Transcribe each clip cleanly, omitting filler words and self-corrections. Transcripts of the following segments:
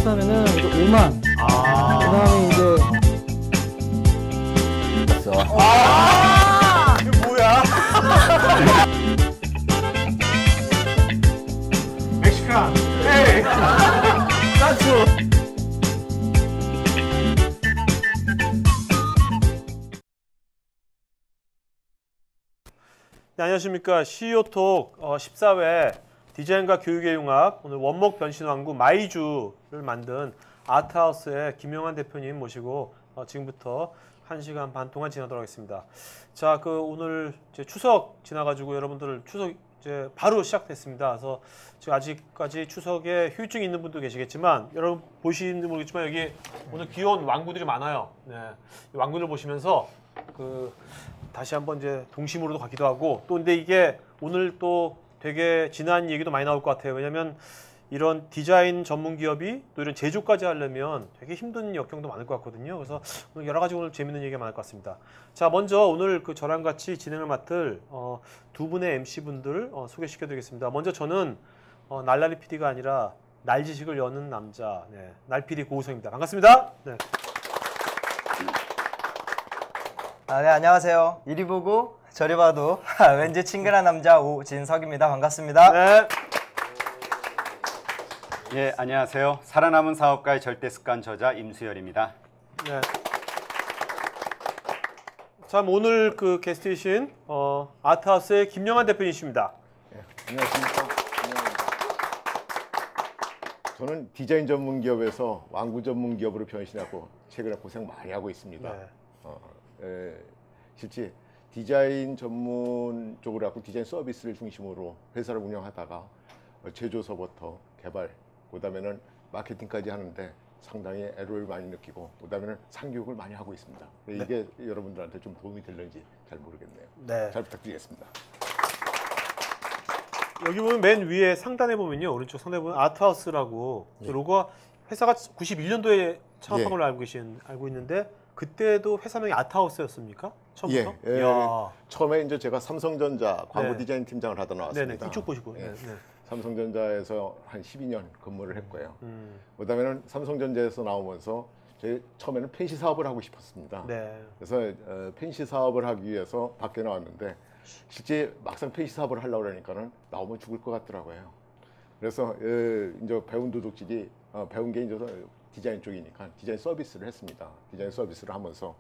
하면은 이제 5만. 그다음에 이제 이게 뭐야? 멕시칸. 헤이. 산초. 네, 안녕하십니까. CEO톡 14회 디자인과 교육의 융합, 오늘 원목 변신왕국 마이주를 만든 아트하우스의 김용환 대표님 모시고 지금부터 1시간 반 동안 진행하도록 하겠습니다. 자, 오늘 이제 추석 지나가지고 여러분들 추석 이제 바로 시작됐습니다. 그래서 지금 아직까지 추석에 휴유증 있는 분도 계시겠지만, 여러분 보시는지 모르겠지만 여기 오늘 귀여운 왕구들이 많아요. 네, 이 왕구들 보시면서 다시 한번 이제 동심으로도 가기도 하고, 또 근데 이게 오늘 또 되게 진한 얘기도 많이 나올 것 같아요. 왜냐면 이런 디자인 전문 기업이 또 이런 제조까지 하려면 되게 힘든 역경도 많을 것 같거든요. 그래서 오늘 여러 가지 오늘 재밌는 얘기가 많을 것 같습니다. 자, 먼저 오늘 저랑 같이 진행을 맡을 두 분의 MC분들 소개시켜 드리겠습니다. 먼저 저는 날라리 PD가 아니라 날지식을 여는 남자, 네, 날 PD 고우성입니다. 반갑습니다. 네. 네, 안녕하세요. 이리 보고 저리 봐도 왠지 친근한 남자 오진석입니다. 반갑습니다. 네. 예, 안녕하세요. 살아남은 사업가의 절대습관 저자 임수열입니다. 네. 참 오늘 게스트이신 아트하우스의 김용환 대표님이십니다. 네, 안녕하십니까. 저는 디자인 전문 기업에서 왕구 전문 기업으로 변신하고 최근에 고생 많이 하고 있습니다. 네. 실제 디자인 전문 쪽으로 하고 디자인 서비스를 중심으로 회사를 운영하다가 제조서부터 개발, 그다음에는 마케팅까지 하는데 상당히 애로를 많이 느끼고, 그다음에는 상교육을 많이 하고 있습니다. 네. 이게 여러분들한테 좀 도움이 될는지 잘 모르겠네요. 네. 잘 부탁드리겠습니다. 여기 보면 맨 위에 상단에 보면요, 오른쪽 상단에 보면 아트하우스라고 로고가 회사가 91년도에 창업한 걸로 알고 있는데, 그때도 회사명이 아트하우스였습니까? 처음부터? 예, 이야. 처음에 이제 제가 삼성전자 광고 네. 디자인 팀장을 하다 나왔습니다. 네네, 이쪽 보시고. 예. 네, 네. 삼성전자에서 한 12년 근무를 했고요. 그다음에는 삼성전자에서 나오면서 제 처음에는 펜시 사업을 하고 싶었습니다. 네. 그래서 펜시 사업을 하기 위해서 밖에 나왔는데, 실제 막상 펜시 사업을 하려고 그러니까는 나오면 죽을 것 같더라고요. 그래서 이제 배운 도둑질이 배운 게 이제 디자인 쪽이니까 디자인 서비스를 했습니다. 디자인 서비스를 하면서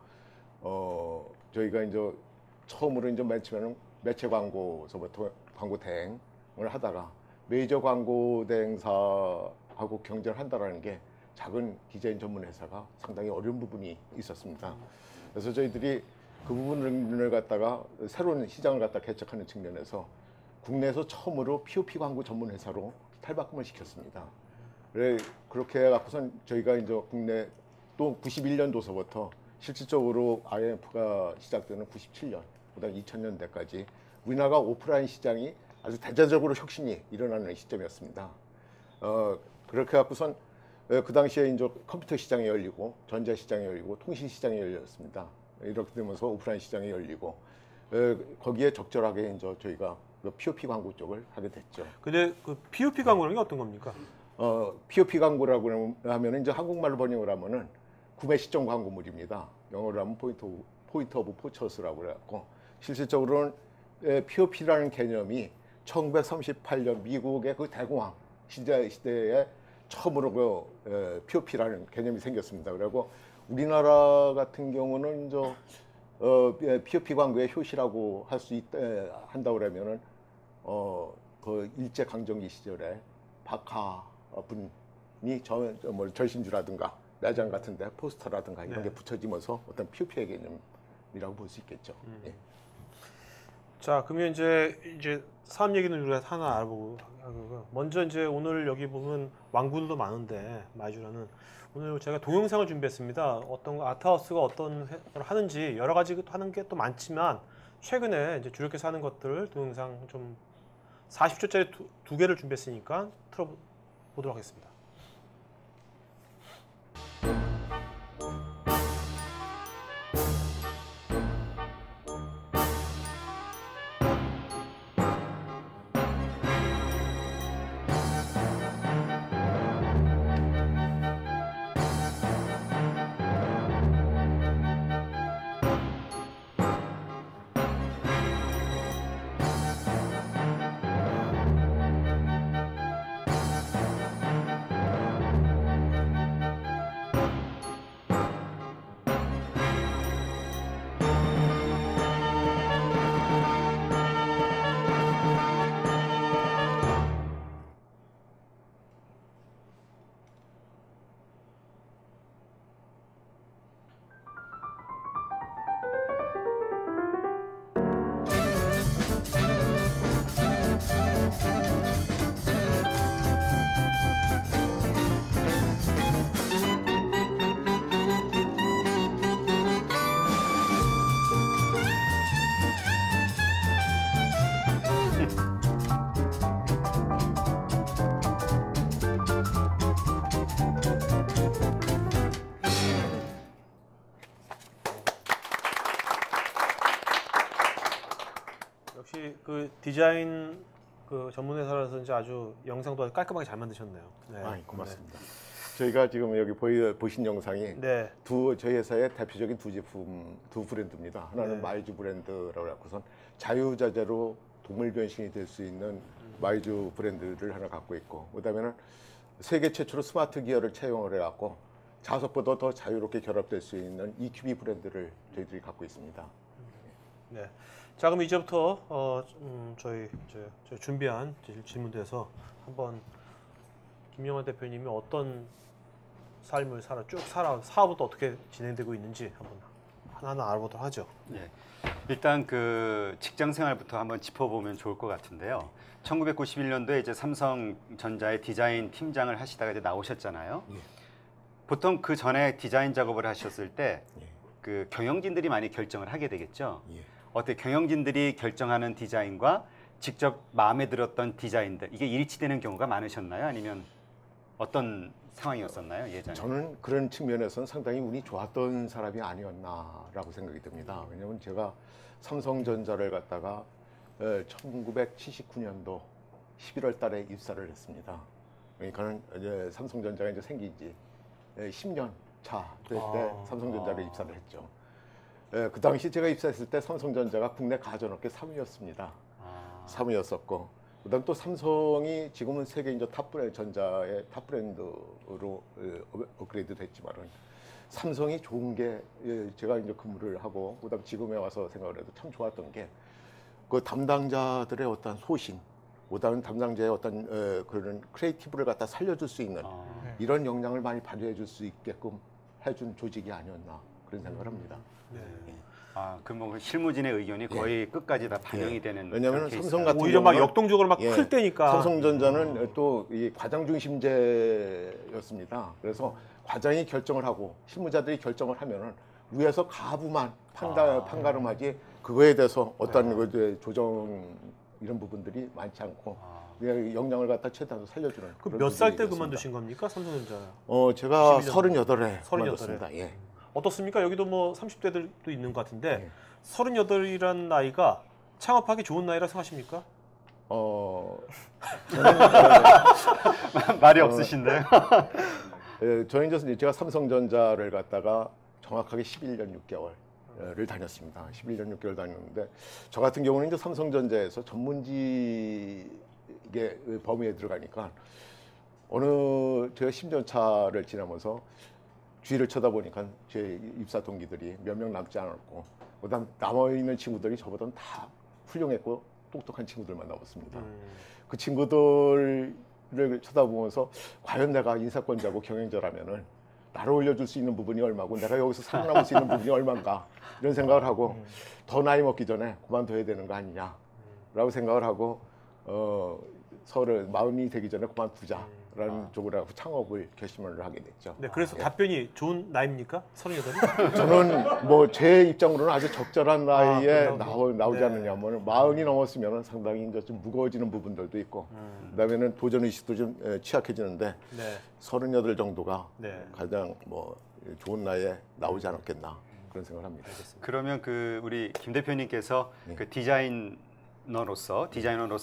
저희가 이제 처음으로 이제 맨 처음에는 매체 광고서부터 광고 대행을 하다가 메이저 광고 대행사하고 경쟁을 한다라는 게 작은 디자인 전문 회사가 상당히 어려운 부분이 있었습니다. 그래서 저희들이 그 부분을 갖다가 새로운 시장을 갖다 개척하는 측면에서 국내에서 처음으로 POP 광고 전문 회사로 탈바꿈을 시켰습니다. 그렇게 해갖고선 저희가 이제 국내 또 91년도서부터 실질적으로 IMF가 시작되는 97년, 그다음 2000년대까지 우리나라가 오프라인 시장이 아주 대대적으로 혁신이 일어나는 시점이었습니다. 그렇게 해갖고선 그 당시에 이제 컴퓨터 시장이 열리고 전자 시장이 열리고 통신 시장이 열렸습니다. 이렇게 되면서 오프라인 시장이 열리고 거기에 적절하게 이제 저희가 POP 광고 쪽을 하게 됐죠. 근데 POP 광고라는 게 어떤 겁니까? POP 광고라고 하면 이제 한국말로 번역을 하면은 구매 시점 광고물입니다. 영어로 하면 포인트 오브 포처스라고 그래갖고, 실질적으로는 POP라는 개념이 1938년 미국의 대공황 시대에 처음으로 POP라는 개념이 생겼습니다. 그리고 우리나라 같은 경우는 이제 POP 광고의 효시라고 할 수 한다고 그러면은 일제 강점기 시절에 박하 분이 절신주라든가 매장 같은데 포스터라든가 이런 게 붙여지면서 어떤 POP의 개념이라고 볼 수 있겠죠. 예. 자, 그러면 이제 사업 얘기는 우리가 하나 알아보고, 먼저 이제 오늘 여기 보면 왕구들도 많은데 마이주라는, 오늘 제가 동영상을 준비했습니다. 아트하우스가 어떤 걸 하는지 여러 가지 하는 게 또 많지만, 최근에 이제 주력해서 하는 것들 동영상 좀 40초짜리 두 개를 준비했으니까 틀어보도록 하겠습니다. 그 디자인 그 전문 회사라서 이제 아주 영상도 아주 깔끔하게 잘 만드셨네요. 네. 아, 고맙습니다. 저희가 지금 여기 보신 영상이 네. 저희 회사의 대표적인 두 브랜드입니다. 하나는 네. 마이주 브랜드라고 해서선 자유자재로 동물 변신이 될 수 있는 마이주 브랜드를 하나 갖고 있고, 그다음에는 세계 최초로 스마트 기어를 채용을 해갖고 자석보다 더 자유롭게 결합될 수 있는 EQB 브랜드를 저희들이 갖고 있습니다. 네. 자, 그럼 이제부터 저희 준비한 질문에서 한번 김영환 대표님이 어떤 삶을 쭉 사업은 또 어떻게 진행되고 있는지 한번 하나하나 알아보도록 하죠. 예. 일단 그 직장 생활부터 한번 짚어보면 좋을 것 같은데요. 1991년도에 이제 삼성전자의 디자인 팀장을 하시다가 이제 나오셨잖아요. 예. 보통 그 전에 디자인 작업을 하셨을 때 예. 그 경영진들이 많이 결정을 하게 되겠죠. 예. 어떻게 경영진들이 결정하는 디자인과 직접 마음에 들었던 디자인들 이게 일치되는 경우가 많으셨나요? 아니면 어떤 상황이었었나요, 예전에? 저는 그런 측면에서는 상당히 운이 좋았던 사람이 아니었나라고 생각이 듭니다. 왜냐하면 제가 삼성전자를 갔다가 1979년도 11월 달에 입사를 했습니다. 그러니까는 이제 삼성전자가 이제 생긴 지 10년 차 될 때 삼성전자를 입사를 했죠. 그 당시 제가 입사했을 때 삼성전자가 국내 가전업계 3위였습니다. 3위였었고, 그다음 또 삼성이 지금은 세계 이제 전자의 탑 브랜드로 업그레이드 됐지만은 삼성이 좋은 게 제가 이제 근무를 하고 그다음 지금에 와서 생각을 해도 참 좋았던 게 그 담당자들의 어떤 소신, 그다음 담당자의 어떤 그런 크리에이티브를 갖다 살려줄 수 있는 이런 역량을 많이 발휘해 줄 수 있게끔 해준 조직이 아니었나 그런 생각을 합니다. 네. 그럼 뭐 실무진의 의견이 거의 끝까지 다 반영이 되는. 왜냐하면 그런 삼성 케이스가. 같은 오히려 막 경우는 역동적으로 막 클 때니까. 삼성전자는 또 이 과장 중심제였습니다. 그래서 과장이 결정을 하고 실무자들이 결정을 하면은 위에서 가부만 판가름하지 그거에 대해서 어떤 그 조정 이런 부분들이 많지 않고 그냥 역량을 갖다 최대한 살려주는. 그 몇 살 때 그만두신 겁니까, 삼성전자? 제가 12년. 38에 38에. 그만뒀습니다. 예. 어떻습니까? 여기도 뭐 30대들도 있는 것 같은데 38이라는 나이가 창업하기 좋은 나이라 생각하십니까? 말이 없으신데요. 저는 이제 제가 삼성전자를 갔다가 정확하게 11년 6개월을 다녔습니다. 11년 6개월 다녔는데 저 같은 경우는 이제 삼성전자에서 전문직의 범위에 들어가니까 제가 10년 차를 지나면서 주위를 쳐다보니까 제 입사 동기들이 몇 명 남지 않았고 그다음 남아있는 친구들이 저보다는 다 훌륭했고 똑똑한 친구들만 남았습니다. 그 친구들을 쳐다보면서 과연 내가 인사권자고 경영자라면은 나를 올려줄 수 있는 부분이 얼마고 내가 여기서 살아남을 수 있는 부분이 얼마인가 이런 생각을 하고 더 나이 먹기 전에 그만둬야 되는 거 아니냐라고 생각을 하고 서로 마음이 되기 전에 그만두자라는 쪽으로 하고 창업을 결심을 하게 됐죠. 네, 그래서 답변이 좋은 나이입니까? 38이? 저는 뭐 제 입장으로는 아주 적절한 나이에 나오지 네. 않느냐면 40이 넘었으면 상당히 이제 좀 무거워지는 부분들도 있고 그다음에는 도전 의식도 좀 취약해지는데 네. 38 정도가 네. 가장 뭐 좋은 나이에 나오지 않았겠나 그런 생각을 합니다. 그러면 그 우리 김 대표님께서 그 디자이너로서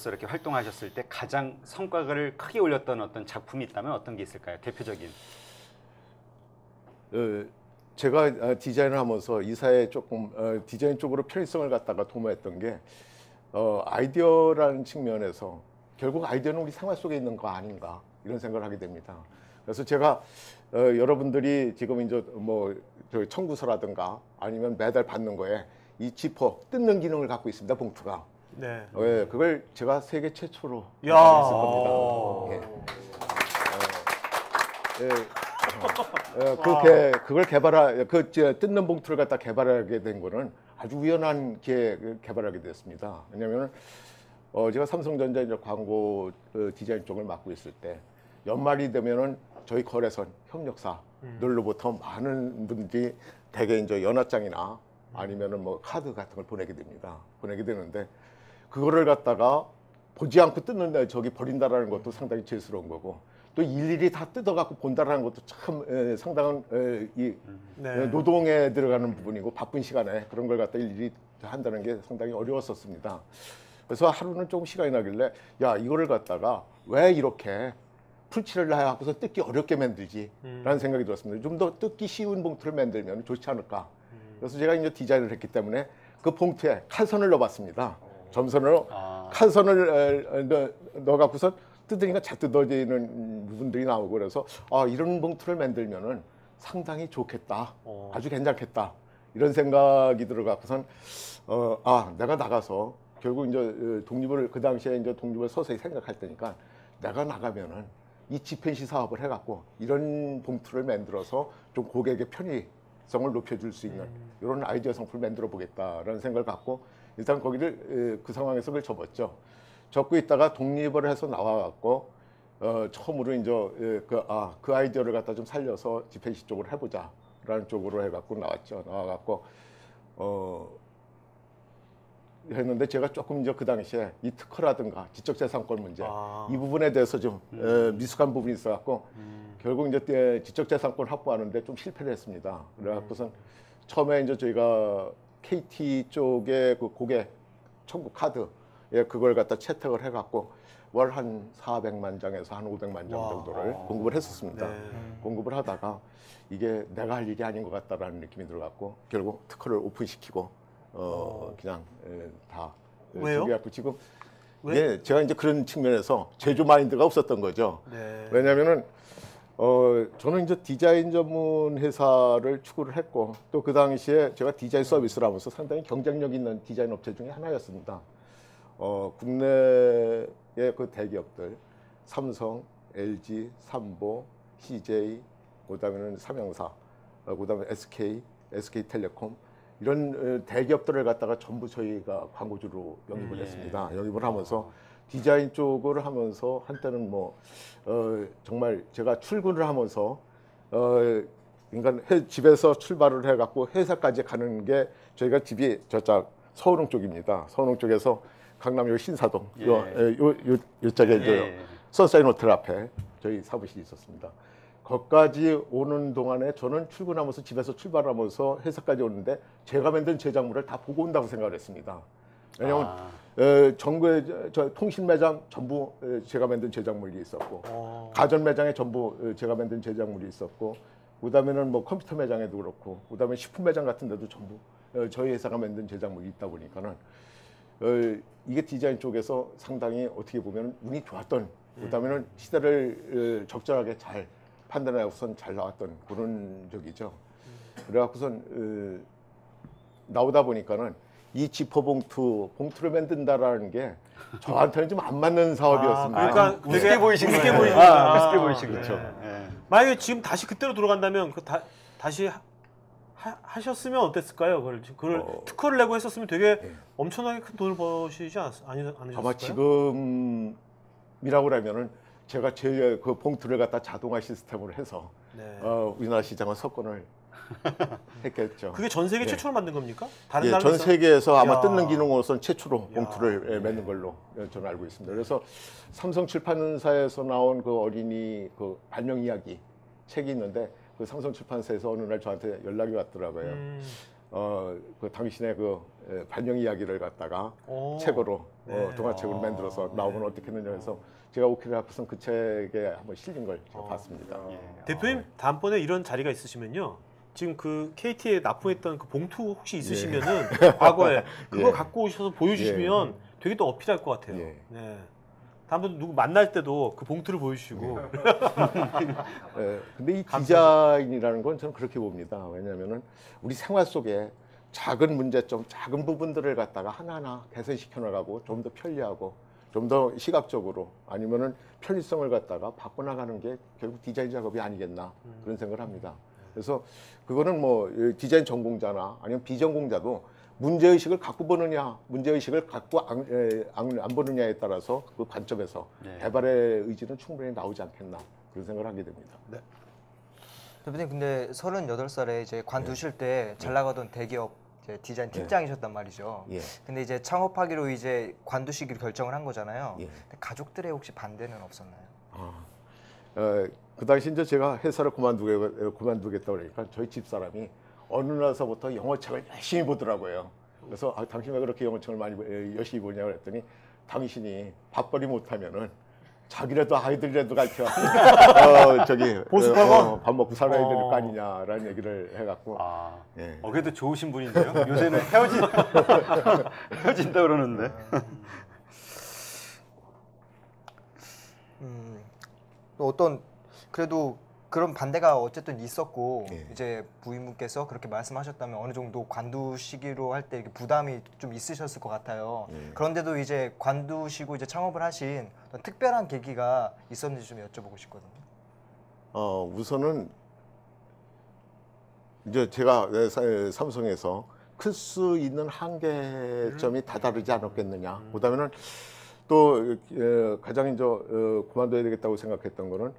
이렇게 활동하셨을 때 가장 성과를 크게 올렸던 어떤 작품이 있다면 어떤 게 있을까요? 대표적인. 제가 디자인을 하면서 이사에 조금 디자인 쪽으로 편의성을 갖다가 도모했던 게 아이디어라는 측면에서 결국 아이디어는 우리 생활 속에 있는 거 아닌가 이런 생각을 하게 됩니다. 그래서 제가 여러분들이 지금 이제 뭐 청구서라든가 아니면 매달 받는 거에 이 지퍼 뜯는 기능을 갖고 있습니다. 봉투가. 네. 그걸 제가 세계 최초로 야. 했을 겁니다. 그걸 뜯는 봉투를 갖다 개발하게 된 거는 아주 우연한 기회에 개발하게 됐습니다. 왜냐하면 제가 삼성전자 이제 광고 디자인 쪽을 맡고 있을 때 연말이 되면은 저희 거래선 협력사들로부터 많은 분들이 대개 이제 연합장이나 아니면은 뭐 카드 같은 걸 보내게 됩니다. 보내게 되는데 그거를 갖다가 보지 않고 뜯는데 저기 버린다라는 것도 상당히 죄스러운 거고 또 일일이 다 뜯어갖고 본다라는 것도 참 상당한 노동에 들어가는 부분이고 바쁜 시간에 그런 걸 갖다 일일이 한다는 게 상당히 어려웠었습니다. 그래서 하루는 조금 시간이 나길래 야 이거를 갖다가 왜 이렇게 풀칠을 해갖고서 뜯기 어렵게 만들지라는 생각이 들었습니다. 좀 더 뜯기 쉬운 봉투를 만들면 좋지 않을까. 그래서 제가 이제 디자인을 했기 때문에 그 봉투에 칼선을 넣어봤습니다. 점선으로 칼선을 넣어갖고서 뜯으니까 잘 뜯어지는 부분들이 나오고 그래서 이런 봉투를 만들면은 상당히 좋겠다, 아주 괜찮겠다 이런 생각이 들어갖고선 내가 나가서 결국 이제 독립을 그 당시에 이제 독립을 서서히 생각할 때니까 내가 나가면은 이 집행시 사업을 해갖고 이런 봉투를 만들어서 좀 고객의 편의성을 높여줄 수 있는 이런 아이디어 상품을 만들어 보겠다라는 생각을 갖고 일단 거기를 그 상황에서 그걸 접었죠. 접고 있다가 독립을 해서 나와갖고 처음으로 이제 그 아이디어를 갖다 좀 살려서 집행시 쪽으로 해보자라는 쪽으로 해갖고 나왔죠. 나와갖고 했는데 제가 조금 이제 그 당시에 이 특허라든가 지적재산권 문제 이 부분에 대해서 좀 미숙한 부분이 있어갖고 결국 이제 지적재산권 확보하는데 좀 실패를 했습니다. 그래갖고선 처음에 이제 저희가 KT 쪽에 그 고객 청구 카드 그걸 갖다 채택을 해갖고 월 한 400만 장에서 한 500만 장 정도를 공급을 했었습니다. 공급을 하다가 이게 내가 할 일이 아닌 것 같다라는 느낌이 들어갖고 결국 특허를 오픈시키고 그냥 다 왜요? 준비해갖고 지금 제가 이제 그런 측면에서 제조 마인드가 없었던 거죠. 네. 왜냐하면은 저는 이제 디자인 전문 회사를 추구를 했고 또 그 당시에 제가 디자인 서비스를 하면서 상당히 경쟁력 있는 디자인 업체 중에 하나였습니다. 국내의 그 대기업들 삼성, LG, 삼보, CJ, 그다음에는 삼양사, 그다음에 SK텔레콤 이런 대기업들을 갖다가 전부 저희가 광고주로 영입을 했습니다. 영입을 하면서 디자인 쪽을 하면서 한때는 뭐 정말 제가 출근을 하면서 그러니까 집에서 출발을 해갖고 회사까지 가는 게 저희가 집이 저쪽 서울흥 쪽입니다. 서울흥 쪽에서 강남 요 신사동 요쪽에 이제 선사인 호텔 앞에 저희 사무실이 있었습니다. 거기까지 오는 동안에 저는 출근하면서 집에서 출발하면서 회사까지 오는데 제가 만든 제작물을 다 보고 온다고 생각을 했습니다. 왜냐하면 전국의 통신 매장 전부 제가 만든 제작물이 있었고 가전 매장에 전부 제가 만든 제작물이 있었고 그다음에는 뭐 컴퓨터 매장에도 그렇고 그다음에 식품 매장 같은 데도 전부 저희 회사가 만든 제작물이 있다 보니까는 이게 디자인 쪽에서 상당히 어떻게 보면 운이 좋았던 그다음에는 시대를 적절하게 잘 판단하고선 잘 나왔던 그런 적이죠. 그래갖고선 나오다 보니까는 이 지퍼봉투를 만든다라는 게 저한테는 좀 안 맞는 사업이었습니다. 그러니까 우습게 보이신 우습게 거예요. 보이시구나. 우습게 보이시군요. 네. 만약에 지금 다시 그때로 돌아간다면 다시 하셨으면 어땠을까요? 그걸 특허를 내고 했었으면 되게 엄청나게 큰 돈을 버시지 않으셨을까요? 아마 지금이라고 하면은 제가 제 그 봉투를 갖다 자동화 시스템으로 해서 우리나라 시장을 석권을 했겠죠. 그게 전 세계 최초로 만든 겁니까? 다른 전 나라에서? 세계에서 아마 뜯는 기능으로서는 최초로 봉투를 맺는 걸로 저는 알고 있습니다. 그래서 삼성 출판사에서 나온 그 어린이 그 발명 이야기 책이 있는데 그 삼성 출판사에서 어느 날 저한테 연락이 왔더라고요. 그 당신의 그 발명 이야기를 갖다가 책으로 동화책으로 만들어서 나오면 어떻겠느냐 해서 제가 오케이를 하고선 그 책에 한번 실린 걸 제가 봤습니다. 대표님 다음번에 이런 자리가 있으시면요. 지금 그 KT에 납품했던 그 봉투 혹시 있으시면은 과거에 그거 갖고 오셔서 보여주시면 되게 또 어필할 것 같아요. 네. 다음번에 누구 만날 때도 그 봉투를 보여주시고. 근데 이 디자인이라는 건 저는 그렇게 봅니다. 왜냐하면은 우리 생활 속에 작은 문제점, 작은 부분들을 갖다가 하나하나 개선시켜 나가고 좀 더 편리하고 좀 더 시각적으로 아니면은 편리성을 갖다가 바꿔나가는 게 결국 디자인 작업이 아니겠나 그런 생각을 합니다. 그래서 그거는 뭐 디자인 전공자나 아니면 비전공자도 문제의식을 갖고 보느냐, 문제의식을 갖고 안 보느냐에 따라서 그 관점에서 개발의 의지는 충분히 나오지 않겠나 그런 생각을 하게 됩니다. 네. 대표님 근데 38살에 이제 관두실 때 잘 나가던 대기업 이제 디자인 팀장이셨단 말이죠. 근데 이제 창업하기로 이제 관두시기로 결정을 한 거잖아요. 근데 가족들의 혹시 반대는 없었나요? 그 당시 이제 제가 회사를 그만두겠다고 그러니까 저희 집사람이 어느 날서부터 영어책을 열심히 보더라고요. 그래서 당신 왜 그렇게 영어책을 많이 열심히 보냐고 그랬더니 당신이 밥벌이 못하면은 자기라도 아이들이라도 가르쳐 저기 보습학원 밥 먹고 살아야 될 거 아니냐라는 얘기를 해갖고 예. 그래도 좋으신 분인데요. 요새는 헤어진다 그러는데. 또 어떤 그래도 그런 반대가 어쨌든 있었고 예. 이제 부인분께서 그렇게 말씀하셨다면 어느 정도 관두시기로 할 때 부담이 좀 있으셨을 것 같아요. 예. 그런데도 이제 관두시고 이제 창업을 하신 어떤 특별한 계기가 있었는지 좀 여쭤보고 싶거든요. 우선은 이제 제가 삼성에서 클 수 있는 한계점이 다다르지 않았겠느냐. 그다음에는 또 가장 이제 그만둬야 되겠다고 생각했던 거는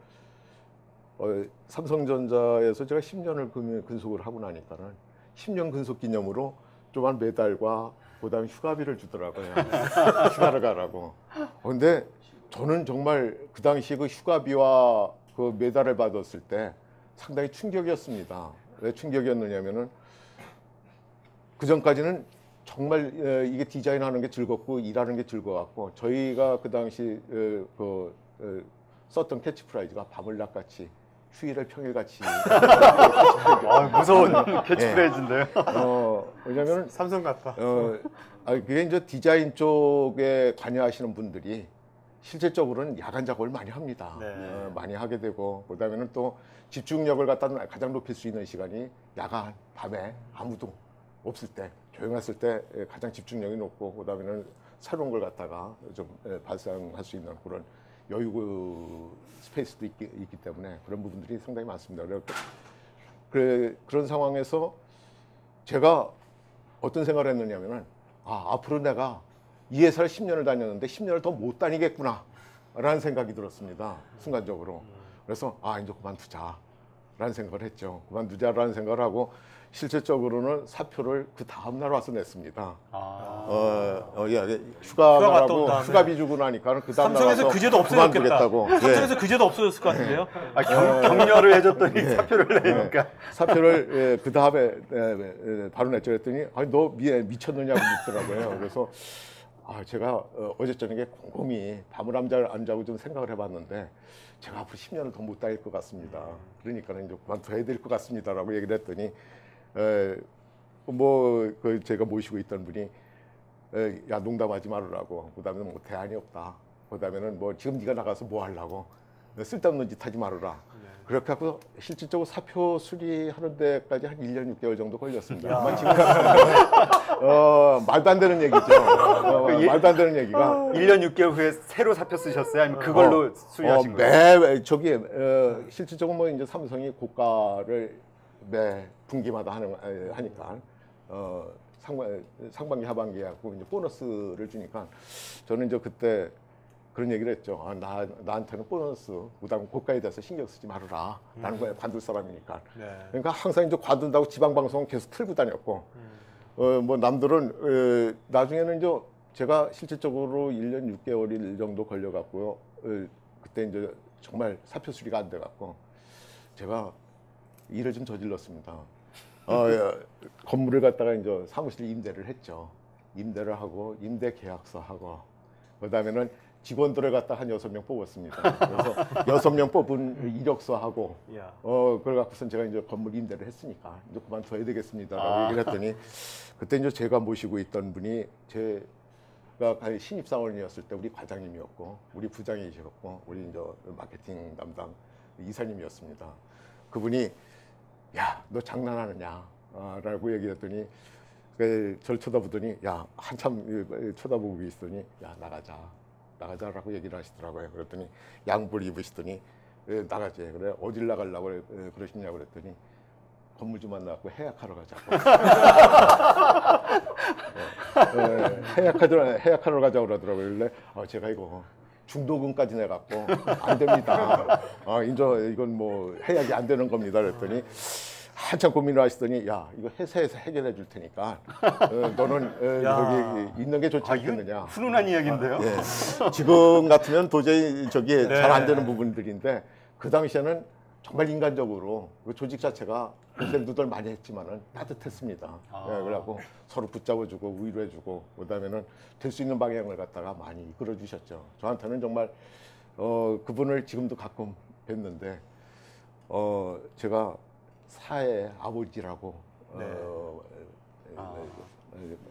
삼성전자에서 제가 10년을 근속을 하고 나니까는 10년 근속 기념으로 조그만 메달과 그다음에 휴가비를 주더라고요. 휴가를 가라고. 근데 저는 정말 그 당시 그 휴가비와 그 메달을 받았을 때 상당히 충격이었습니다. 왜 충격이었느냐면은 그 전까지는 정말 이게 디자인하는 게 즐겁고 일하는 게 즐거웠고 저희가 그 당시 썼던 캐치프라이즈가 밤을 낮같이 휴일을 평일같이 무서운 캐치프레이즈인데요. 왜냐면은 삼성 같다. 그게 이제 디자인 쪽에 관여하시는 분들이 실질적으로는 야간 작업을 많이 합니다. 네. 많이 하게 되고 그다음에는 또 집중력을 갖다 가장 높일 수 있는 시간이 야간 밤에 아무도 없을 때 조용했을 때 가장 집중력이 높고 그다음에는 새로운 걸 갖다가 좀 발상할 수 있는 그런 여유 스페이스도 있기 때문에 그런 부분들이 상당히 많습니다. 그런 상황에서 제가 어떤 생각을 했느냐면은 앞으로 내가 이 회사를 10년을 다녔는데 10년을 더 못 다니겠구나 라는 생각이 들었습니다. 순간적으로. 그래서 이제 그만두자라는 생각을 했죠. 그만두자라는 생각을 하고 실질적으로는 사표를 그 다음 날 와서 냈습니다. 휴가 가라고 휴가비 주고 나니까 그 다음 날 삼성에서 와서 그제도 없어졌겠다. 그만두겠다고. 그제도 없어졌을 것 같은데요. 격려를 해줬더니 사표를 내니까. 사표를 그 다음에 바로 냈죠. 그랬더니 너 미쳤느냐고 묻더라고요. 그래서 제가 어제 저녁에 곰곰이 밤을 안 자고 좀 생각을 해봤는데 제가 앞으로 10년을 더 못 다닐 것 같습니다. 그러니까 이제 그만둬야 될 것 같습니다라고 얘기를 했더니 제가 모시고 있던 분이 야 농담하지 말으라고. 그다음에 뭐 대안이 없다. 그다음에는 뭐 지금 네가 나가서 뭐 하려고. 쓸데없는 짓 하지 말아라. 그렇게 하고 실질적으로 사표 수리하는 데까지 한 1년 6개월 정도 걸렸습니다. 지금 말도 안 되는 얘기죠. 말도 안 되는 얘기가 1년 6개월 후에 새로 사표 쓰셨어요? 아니면 그걸로 수리하신 거예요? 실질적으로 뭐 이제 삼성이 고가를 매 분기마다 하니까 상반기 하반기 하고 이제 보너스를 주니까 저는 이제 그때 그런 얘기를 했죠. 나한테는 보너스, 그다음 고가에 대해서 신경 쓰지 말아라. 라는 거예요. 관둘 사람이니까. 네. 그러니까 항상 이제 관둔다고 지방 방송 계속 틀고 다녔고, 뭐 남들은 나중에는 이제 제가 실질적으로 1년 6개월 정도 걸려갖고요. 그때 이제 정말 사표 수리가 안 돼갖고 제가 일을 좀 저질렀습니다. 건물을 갖다가 이제 사무실 임대를 했죠. 임대를 하고 임대 계약서 하고 그다음에는 직원들을 갖다 한 6명 뽑았습니다. 그래서 6명 뽑은 이력서 하고 그걸 갖고선 제가 이제 건물 임대를 했으니까 이제 그만둬야 되겠습니다라고 얘기를 했더니 그때 이제 제가 모시고 있던 분이 제가 신입사원이었을 때 우리 과장님이었고 우리 부장이셨고 우리 이제 마케팅 담당 이사님이었습니다. 그분이 야, 너 장난하느냐? 라고 얘기했더니 저를 쳐다보더니 야, 한참 쳐다보고 있더니 야, 나가자라고 얘기를 하시더라고요. 그랬더니 양복을 입으시더니 나가지. 그래 어딜 나가려고 그러시냐고 그랬더니 건물주만 나왔고 해약하러 가자고. 해약하러 가자고 그러더라고요. 그래 제가 이거 중도금까지 내갖고 안 됩니다. 이제 이건 뭐 해약이 안 되는 겁니다. 그랬더니 한참 고민을 하시더니 야 이거 회사에서 해결해 줄 테니까 너는 여기 있는 게 좋지 않겠느냐. 훈훈한 이야기인데요. 지금 같으면 도저히 잘 안 되는 부분들인데 그 당시에는 정말 인간적으로 그 조직 자체가 누들 많이 했지만은 따뜻했습니다. 예, 그래갖고 서로 붙잡아주고 위로해주고 그다음에는 될 수 있는 방향을 갖다가 많이 이끌어 주셨죠. 저한테는 정말 그분을 지금도 가끔 뵀는데 제가 사회의 아버지라고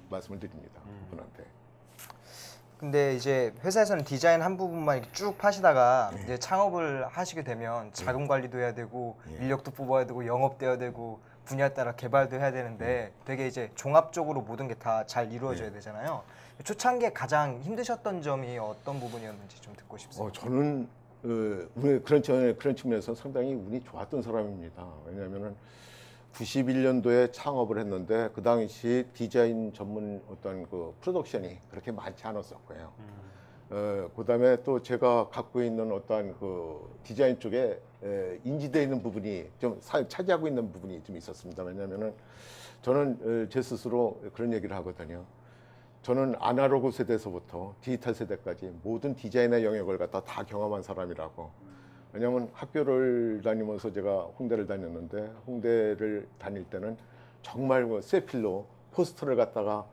말씀을 드립니다. 그분한테. 근데 이제 회사에서는 디자인 한 부분만 이렇게 쭉 하시다가 이제 창업을 하시게 되면 자금 관리도 해야 되고 인력도 뽑아야 되고 영업도 해야 되고 분야에 따라 개발도 해야 되는데 되게 이제 종합적으로 모든 게 다 잘 이루어져야 되잖아요. 초창기에 가장 힘드셨던 점이 어떤 부분이었는지 좀 듣고 싶습니다. 저는 그런 측면에서 상당히 운이 좋았던 사람입니다. 왜냐하면은 91년도에 창업을 했는데 그 당시 디자인 전문 어떤 그 프로덕션이 그렇게 많지 않았었고요. 그다음에 또 제가 갖고 있는 어떤 그 디자인 쪽에 인지되어 있는 부분이 좀 차지하고 있는 부분이 좀 있었습니다. 왜냐하면은 저는 제 스스로 그런 얘기를 하거든요. 저는 아날로그 세대에서부터 디지털 세대까지 모든 디자인의 영역을 갖다 다 경험한 사람이라고. 왜냐하면 학교를 다니면서 제가 홍대를 다녔는데 홍대를 다닐 때는 정말 뭐 쇠필로 포스터를 갖다가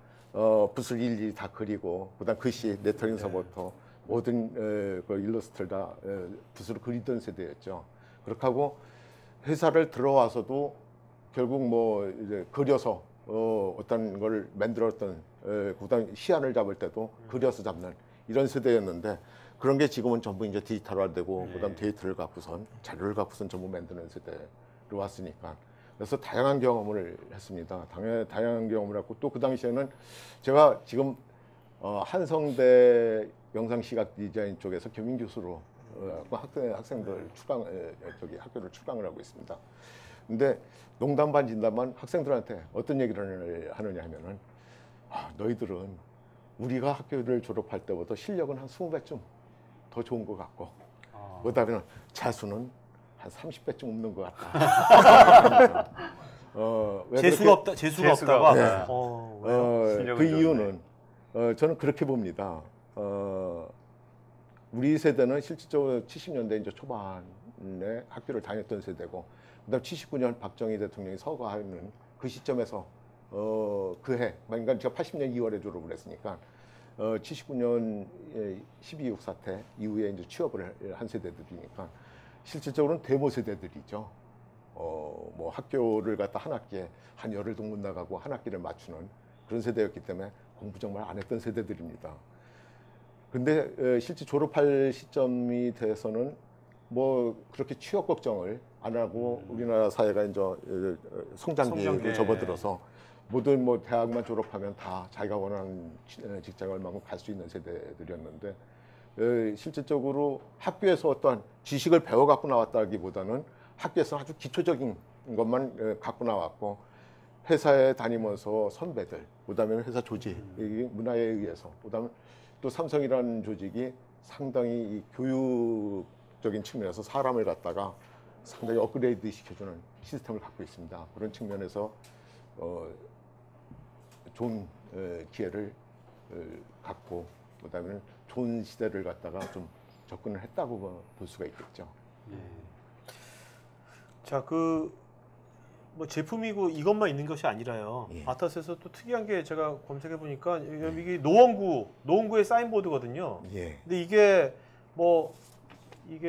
붓을 일일이 다 그리고 그다음 글씨 레터링서부터 모든 그 일러스트를 다 붓으로 그리던 세대였죠. 그렇게 하고 회사를 들어와서도 결국 뭐 이제 그려서 어떤 걸 만들었던 그다음 시안을 잡을 때도 그려서 잡는 이런 세대였는데 그런 게 지금은 전부 이제 디지털화되고 그다음 데이터를 갖고선 자료를 갖고선 전부 만드는 세대로 왔으니까 그래서 다양한 경험을 했습니다. 다양한 경험을 했고 또 그 당시에는 제가 지금 한성대 영상시각 디자인 쪽에서 겸임 교수로 학생들 학교를 출강을 하고 있습니다. 근데 농담 반 진담 반 학생들한테 어떤 얘기를 하느냐 하면은 너희들은 우리가 학교를 졸업할 때보다 실력은 한 20배쯤 더 좋은 것 같고 그다음에는 재수는 한 30배쯤 없는 것 같다. 재수가 없다가 네. 실력은 그 이유는 저는 그렇게 봅니다. 우리 세대는 실질적으로 70년대 이제 초반에 학교를 다녔던 세대고 그다음 79년 박정희 대통령이 서거하는 그 시점에서 그 해, 그러니까 제가 80년 2월에 졸업을 했으니까 79년 12.6 사태 이후에 이제 취업을 한 세대들이니까 실질적으로는 데모 세대들이죠. 뭐 학교를 갖다 한 학기에 한 열흘 동문 나가고 한 학기를 맞추는 그런 세대였기 때문에 공부 정말 안 했던 세대들입니다. 근데 실제 졸업할 시점이 돼서는 뭐 그렇게 취업 걱정을 안 하고 우리나라 사회가 이제 성장기로 접어들어서 모든 뭐 대학만 졸업하면 다 자기가 원하는 직장을 얼마큼 갈 수 있는 세대들이었는데 실질적으로 학교에서 어떤 지식을 배워 갖고 나왔다기보다는 학교에서 아주 기초적인 것만 갖고 나왔고 회사에 다니면서 선배들, 그다음에 회사 조직, 문화에 의해서, 그다음에 또 삼성이라는 조직이 상당히 이 교육적인 측면에서 사람을 갖다가 상당히 업그레이드 시켜주는 시스템을 갖고 있습니다. 그런 측면에서 좋은 기회를 갖고 그다음에는 좋은 시대를 갖다가 좀 접근을 했다고 볼 수가 있겠죠. 자, 뭐 제품이고 이것만 있는 것이 아니라요. 아타스에서 또 특이한 게 제가 검색해 보니까 이게 노원구의 사인보드거든요. 근데 이게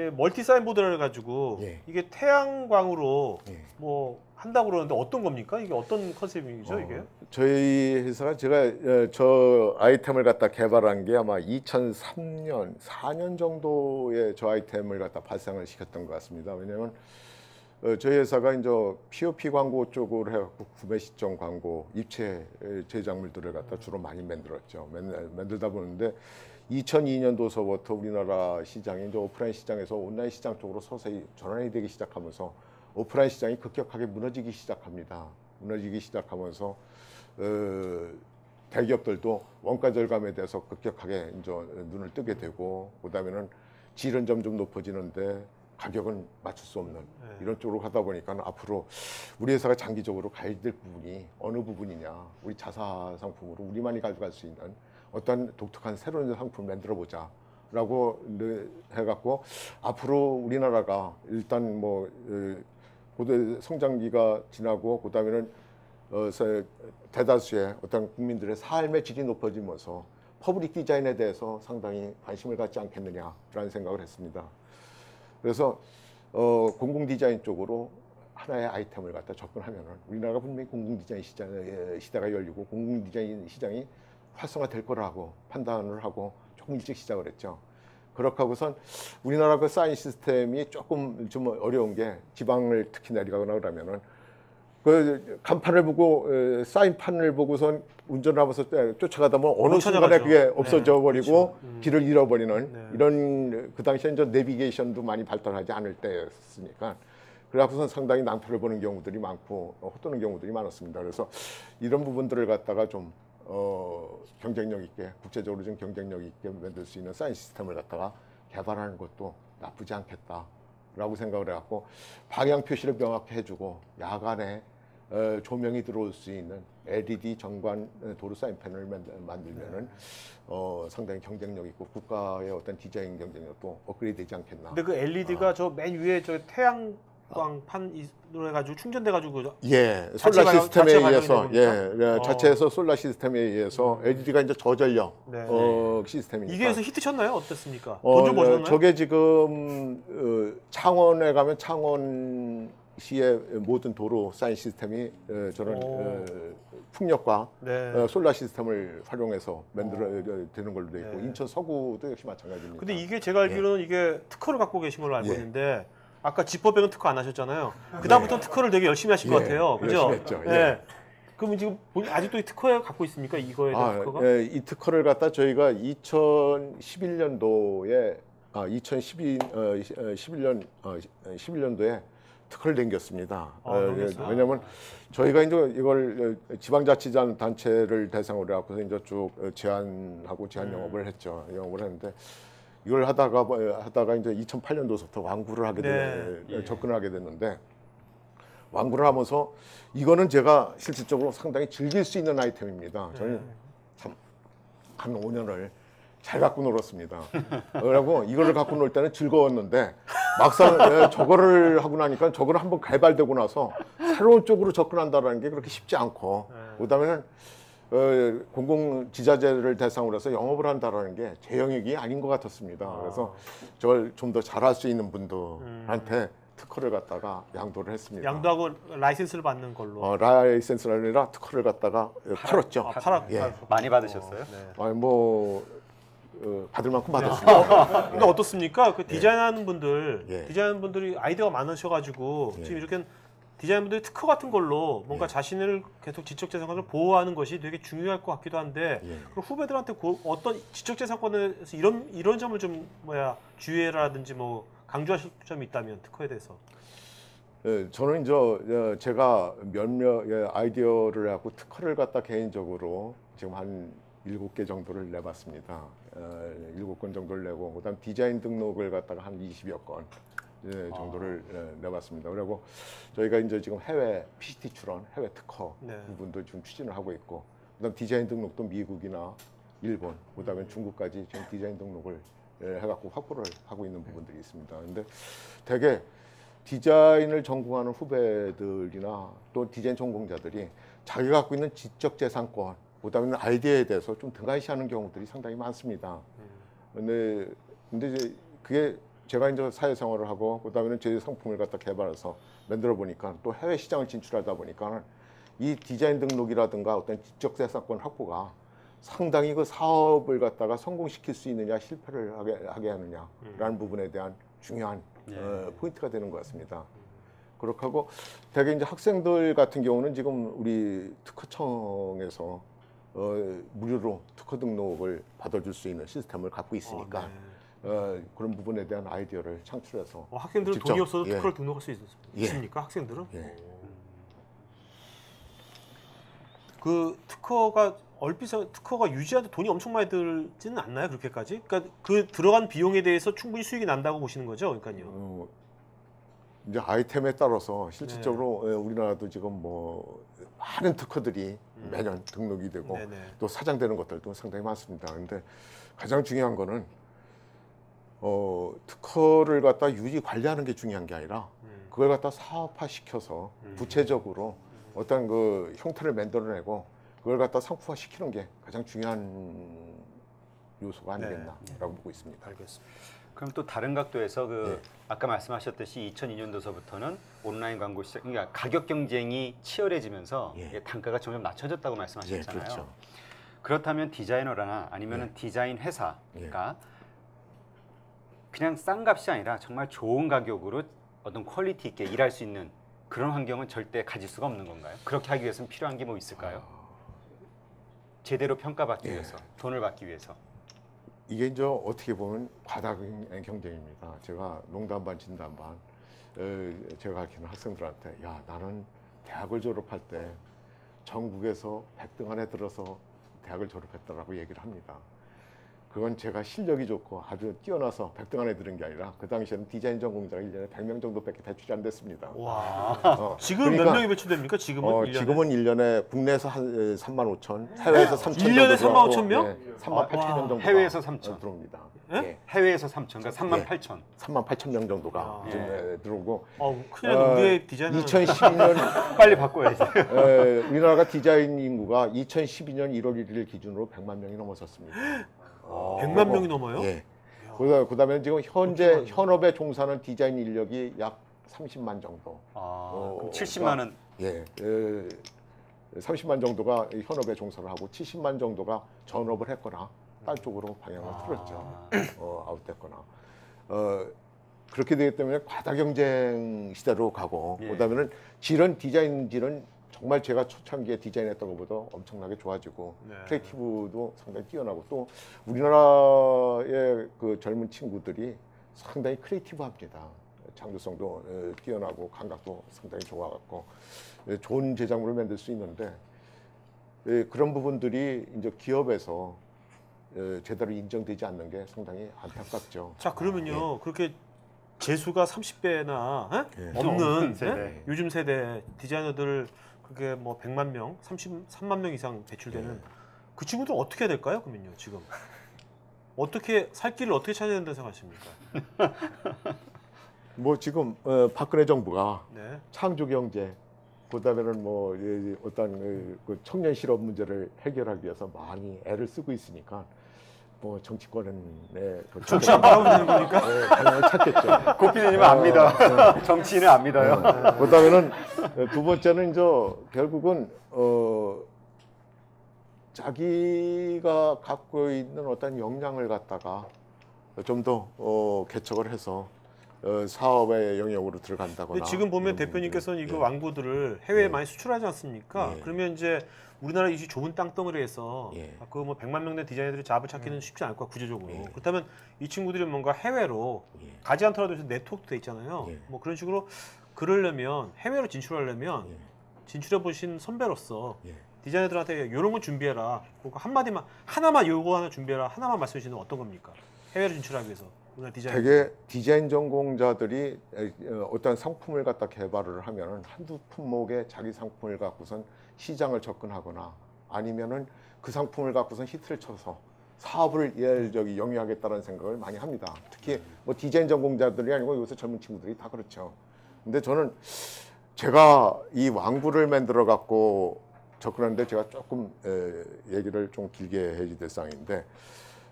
멀티 사인보드를 가지고 이게 태양광으로 뭐 한다고 그러는데 어떤 겁니까? 이게 어떤 컨셉이죠, 이게? 저희 회사가 제가 저 아이템을 갖다 개발한 게 아마 2003년, 4년 정도에 저 아이템을 갖다 발상을 시켰던 것 같습니다. 왜냐하면 저희 회사가 이제 POP 광고 쪽으로 해갖고 구매 시점 광고, 입체 제작물들을 갖다 주로 많이 만들었죠. 만들다 보는데 2002년도서부터 우리나라 시장이 이제 오프라인 시장에서 온라인 시장 쪽으로 서서히 전환이 되기 시작하면서 오프라인 시장이 급격하게 무너지기 시작합니다. 무너지기 시작하면서 대기업들도 원가 절감에 대해서 급격하게 이제 눈을 뜨게 되고 그다음에는 질은 점점 높아지는데 가격은 맞출 수 없는 이런 쪽으로 가다 보니까 앞으로 우리 회사가 장기적으로 가야 될 부분이 어느 부분이냐, 우리 자사 상품으로 우리만이 가져갈 수 있는 어떤 독특한 새로운 상품을 만들어 보자 라고 해갖고 앞으로 우리나라가 일단 뭐 고도 성장기가 지나고 그다음에는 대다수의 어떤 국민들의 삶의 질이 높아지면서 퍼블릭 디자인에 대해서 상당히 관심을 갖지 않겠느냐라는 생각을 했습니다. 그래서 공공 디자인 쪽으로 하나의 아이템을 갖다 접근하면은 우리나라가 분명히 공공 디자인 시대가 열리고 공공 디자인 시장이 활성화될 거라고 판단을 하고 조금 일찍 시작을 했죠. 그렇게 하고선 우리나라 그 사인 시스템이 조금 좀 어려운 게 지방을 특히 내려가거나 그러면은 그 간판을 보고 사인판을 보고선 운전을 하면서 쫓아가다 보면 어느 순간에 그게 없어져 버리고 길을 잃어버리는 이런 그 당시에 이제 내비게이션도 많이 발달하지 않을 때였으니까 그래서선 상당히 낭패를 보는 경우들이 많고 헛도는 경우들이 많았습니다. 그래서 이런 부분들을 갖다가 좀 경쟁력 있게 국제적으로 좀 경쟁력 있게 만들 수 있는 사인 시스템을 갖다가 개발하는 것도 나쁘지 않겠다라고 생각을 해갖고 방향 표시를 명확히 해주고 야간에 조명이 들어올 수 있는 LED 전관 도로 사인펜을 만들면은 상당히 경쟁력 있고 국가의 어떤 디자인 경쟁력도 업그레이드되지 않겠나. 근데 그 LED가 저 맨 위에 저 태양광판으로 해가지고 충전돼가지고 솔라 시스템에 의해서 겁니까? 자체에서 솔라 시스템에 의해서 LED가 이제 저전력 시스템이니까 이게 그래서 히트쳤나요? 어땠습니까? 돈 좀 버셨나요? 저게 지금 창원에 가면 창원시의 모든 도로 사인 시스템이 저런 풍력과 솔라 시스템을 활용해서 되는 걸로 돼 있고 인천 서구도 역시 마찬가지입니다. 근데 이게 제가 알기로는 이게 특허를 갖고 계신 걸로 알고 있는데 아까 지퍼백은 특허 안 하셨잖아요. 그다음부터 특허를 되게 열심히 하신 것 같아요. 그죠? 열심히 했죠. 그럼 지금 아직도 이 특허에 갖고 있습니까? 이거에 대한 특허가? 이 특허를 갖다 저희가 2011년도에 11년도에 특허를 남겼습니다. 왜냐하면 저희가 이제 이걸 지방자치단체를 대상으로 해서 이제 쭉 제한하고 제한 영업을 했죠. 영업을 했는데 이걸 하다가 이제 2008년도부터 완구를 하게 접근을 하게 됐는데 완구를 하면서 이거는 제가 실질적으로 상당히 즐길 수 있는 아이템입니다. 저는 한 5년을 잘 갖고 놀았습니다. 그리고 이거를 갖고 놀 때는 즐거웠는데 막상 저거를 하고 나니까 저거를 한번 개발되고 나서 새로운 쪽으로 접근한다는 게 그렇게 쉽지 않고 그다음에는 공공 지자체를 대상으로 해서 영업을 한다라는 게 제 영역이 아닌 것 같았습니다. 그래서 저걸 좀 더 잘할 수 있는 분들한테 특허를 갖다가 양도를 했습니다. 양도하고 라이센스를 받는 걸로. 라이센스가 아니라 특허를 갖다가 팔았죠. 많이 받으셨어요? 받을 만큼 받았습니다. 근데 어떻습니까? 그 디자인하는 분들, 디자이너는 분들이 아이디어가 많으셔가지고 지금 이렇게 디자이너분들이 특허 같은 걸로 뭔가 자신을 계속 지적재산권을 보호하는 것이 되게 중요할 것 같기도 한데 그럼 후배들한테 어떤 지적재산권에서 이런 점을 좀 주의해라든지 뭐 강조하실 점이 있다면 특허에 대해서. 저는 이제 제가 몇몇 아이디어를 갖고 특허를 갖다 개인적으로 지금 한 7개 정도를 내봤습니다. 7건 정도를 내고 그다음 디자인 등록을 갖다가 한 20여 건 정도를 내봤습니다. 그리고 저희가 이제 지금 해외 PCT 출원, 해외 특허 부분도 지금 추진을 하고 있고, 그다음 디자인 등록도 미국이나 일본, 그다음에 중국까지 지금 디자인 등록을 해갖고 확보를 하고 있는 부분들이 있습니다. 근데 되게 디자인을 전공하는 후배들이나 또 디자인 전공자들이 자기가 갖고 있는 지적재산권, 그다음에 아이디어에 대해서 좀 등한시하는 경우들이 상당히 많습니다. 근데 이제 그게 제가 이제 사회생활을 하고 그다음에는 제 상품을 갖다 개발해서 만들어 보니까 또 해외 시장을 진출하다 보니까 이 디자인 등록이라든가 어떤 지적재산권 확보가 상당히 그 사업을 갖다가 성공시킬 수 있느냐 실패를 하게 하느냐라는 부분에 대한 중요한 포인트가 되는 것 같습니다. 그렇게 하고 대개 이제 학생들 같은 경우는 지금 우리 특허청에서 무료로 특허 등록을 받아줄 수 있는 시스템을 갖고 있으니까 그런 부분에 대한 아이디어를 창출해서 학생들은 직접, 돈이 없어도 특허를 등록할 수 있습니까? 학생들은? 그 특허가 특허가 유지하는데 돈이 엄청 많이 들지는 않나요? 그렇게까지? 그러니까 그 들어간 비용에 대해서 충분히 수익이 난다고 보시는 거죠? 그러니까요. 이제 아이템에 따라서 실질적으로 우리나라도 지금 뭐 많은 특허들이 매년 등록이 되고 또 사장되는 것들도 상당히 많습니다. 근데 가장 중요한 거는 특허를 갖다 유지 관리하는 게 중요한 게 아니라 그걸 갖다 사업화 시켜서 구체적으로 어떤 그 형태를 만들어내고 그걸 갖다 상품화 시키는 게 가장 중요한 요소가 아니겠나라고 보고 있습니다. 알겠습니다. 그럼 또 다른 각도에서 아까 말씀하셨듯이 2002년도서부터는 온라인 광고 시장, 그러니까 가격 경쟁이 치열해지면서 단가가 점점 낮춰졌다고 말씀하셨잖아요. 그렇죠. 그렇다면 디자이너나 아니면 디자인 회사가 그냥 싼 값이 아니라 정말 좋은 가격으로 어떤 퀄리티 있게 일할 수 있는 그런 환경은 절대 가질 수가 없는 건가요? 그렇게 하기 위해서는 필요한 게 뭐 있을까요? 제대로 평가받기 위해서, 돈을 받기 위해서. 이게 이제 어떻게 보면 과다 경쟁입니다. 제가 농담 반 진담 반 제가 가르치는 학생들한테 야 나는 대학을 졸업할 때 전국에서 100등 안에 들어서 대학을 졸업했다라고 얘기를 합니다. 그건 제가 실력이 좋고 아주 뛰어나서 100등 안에 들은 게 아니라 그 당시에는 디자인 전공자가 1년에 100명 정도밖에 배출이 안 됐습니다. 와. 지금 몇 그러니까, 명이 배출됩니까? 지금은 1년에? 지금은 1년에 국내에서 한 3만 5천, 해외에서 3천 1년에 3만 5천 명? 네, 3만 8천 명 정도 해외에서 3천 들어옵니다. 예? 해외에서 3천, 그러니까 3만 8천. 3만 8천 명 정도가 지금 들어오고 큰일 났네. 우리의 디자인은 2012년 빨리 바꿔야지. 우리나라가 디자인 인구가 2012년 1월 1일 기준으로 100만 명이 넘어섰습니다. 100만 명이 넘어요? 예. 그다음에 지금 현재 현업에 종사하는 디자인 인력이 약 30만 정도. 그럼 70만은 예. 30만 정도가 현업에 종사를 하고 70만 정도가 전업을 했거나 딴 쪽으로 방향을 틀었죠. 아웃됐거나. 그렇게 되기 때문에 과다 경쟁 시대로 가고 그다음에는 질은 디자인 질은 정말 제가 초창기에 디자인했던 것보다 엄청나게 좋아지고 크리에이티브도 상당히 뛰어나고 또 우리나라의 그 젊은 친구들이 상당히 크리에이티브합니다. 창조성도 뛰어나고 감각도 상당히 좋아갖고 좋은 제작물을 만들 수 있는데 그런 부분들이 이제 기업에서 제대로 인정되지 않는 게 상당히 안타깝죠. 자 그러면요 그렇게 재수가 30배나 없는 세대. 요즘 세대 디자이너들 그게 뭐 100만 명, 33만 명 이상 배출되는 그 친구들 어떻게 해야 될까요? 그러면요 지금 어떻게 살 길을 어떻게 찾아야 된다고 생각하십니까? 뭐 지금 박근혜 정부가 네. 창조경제 그다음에는 뭐 어떤 그 청년 실업 문제를 해결하기 위해서 많이 애를 쓰고 있으니까 뭐 정치권에 정치 안 바라보면 되는 거니까 방향을 찾겠죠. 고피디님은 안 믿어. 정치인은 안 믿어요. 그다음에는 두 번째는 이제 결국은 자기가 갖고 있는 어떤 역량을 갖다가 좀 더 개척을 해서 사업의 영역으로 들어간다거나. 근데 지금 보면 대표님께서는 이거 왕구들을 해외에 많이 수출하지 않습니까? 그러면 이제 우리나라 이 좁은 땅덩어리에서 그 뭐 100만 명 된 디자이너들이 잡을 찾기는 쉽지 않을 거야 구조적으로. 그렇다면 이 친구들이 뭔가 해외로 가지 않더라도 네트워크도 돼 있잖아요. 뭐 그런 식으로 그러려면 해외로 진출하려면 진출해 보신 선배로서 디자이너들한테 이런 건 준비해라. 그거 한마디만 하나만 요거 하나 준비해라. 하나만 말씀해 주시면 어떤 겁니까? 해외로 진출하기 위해서. 되게 디자인 전공자들이 어떤 상품을 갖다 개발을 하면은 한두 품목의 자기 상품을 갖고선 시장을 접근하거나 아니면은 그 상품을 갖고선 히트를 쳐서 사업을 영위하겠다는 생각을 많이 합니다. 특히 뭐 디자인 전공자들이 아니고 요새 젊은 친구들이 다 그렇죠. 근데 저는 제가 이 왕구를 만들어 갖고 접근하는데 제가 조금 얘기를 좀 길게 해야 될 상황인데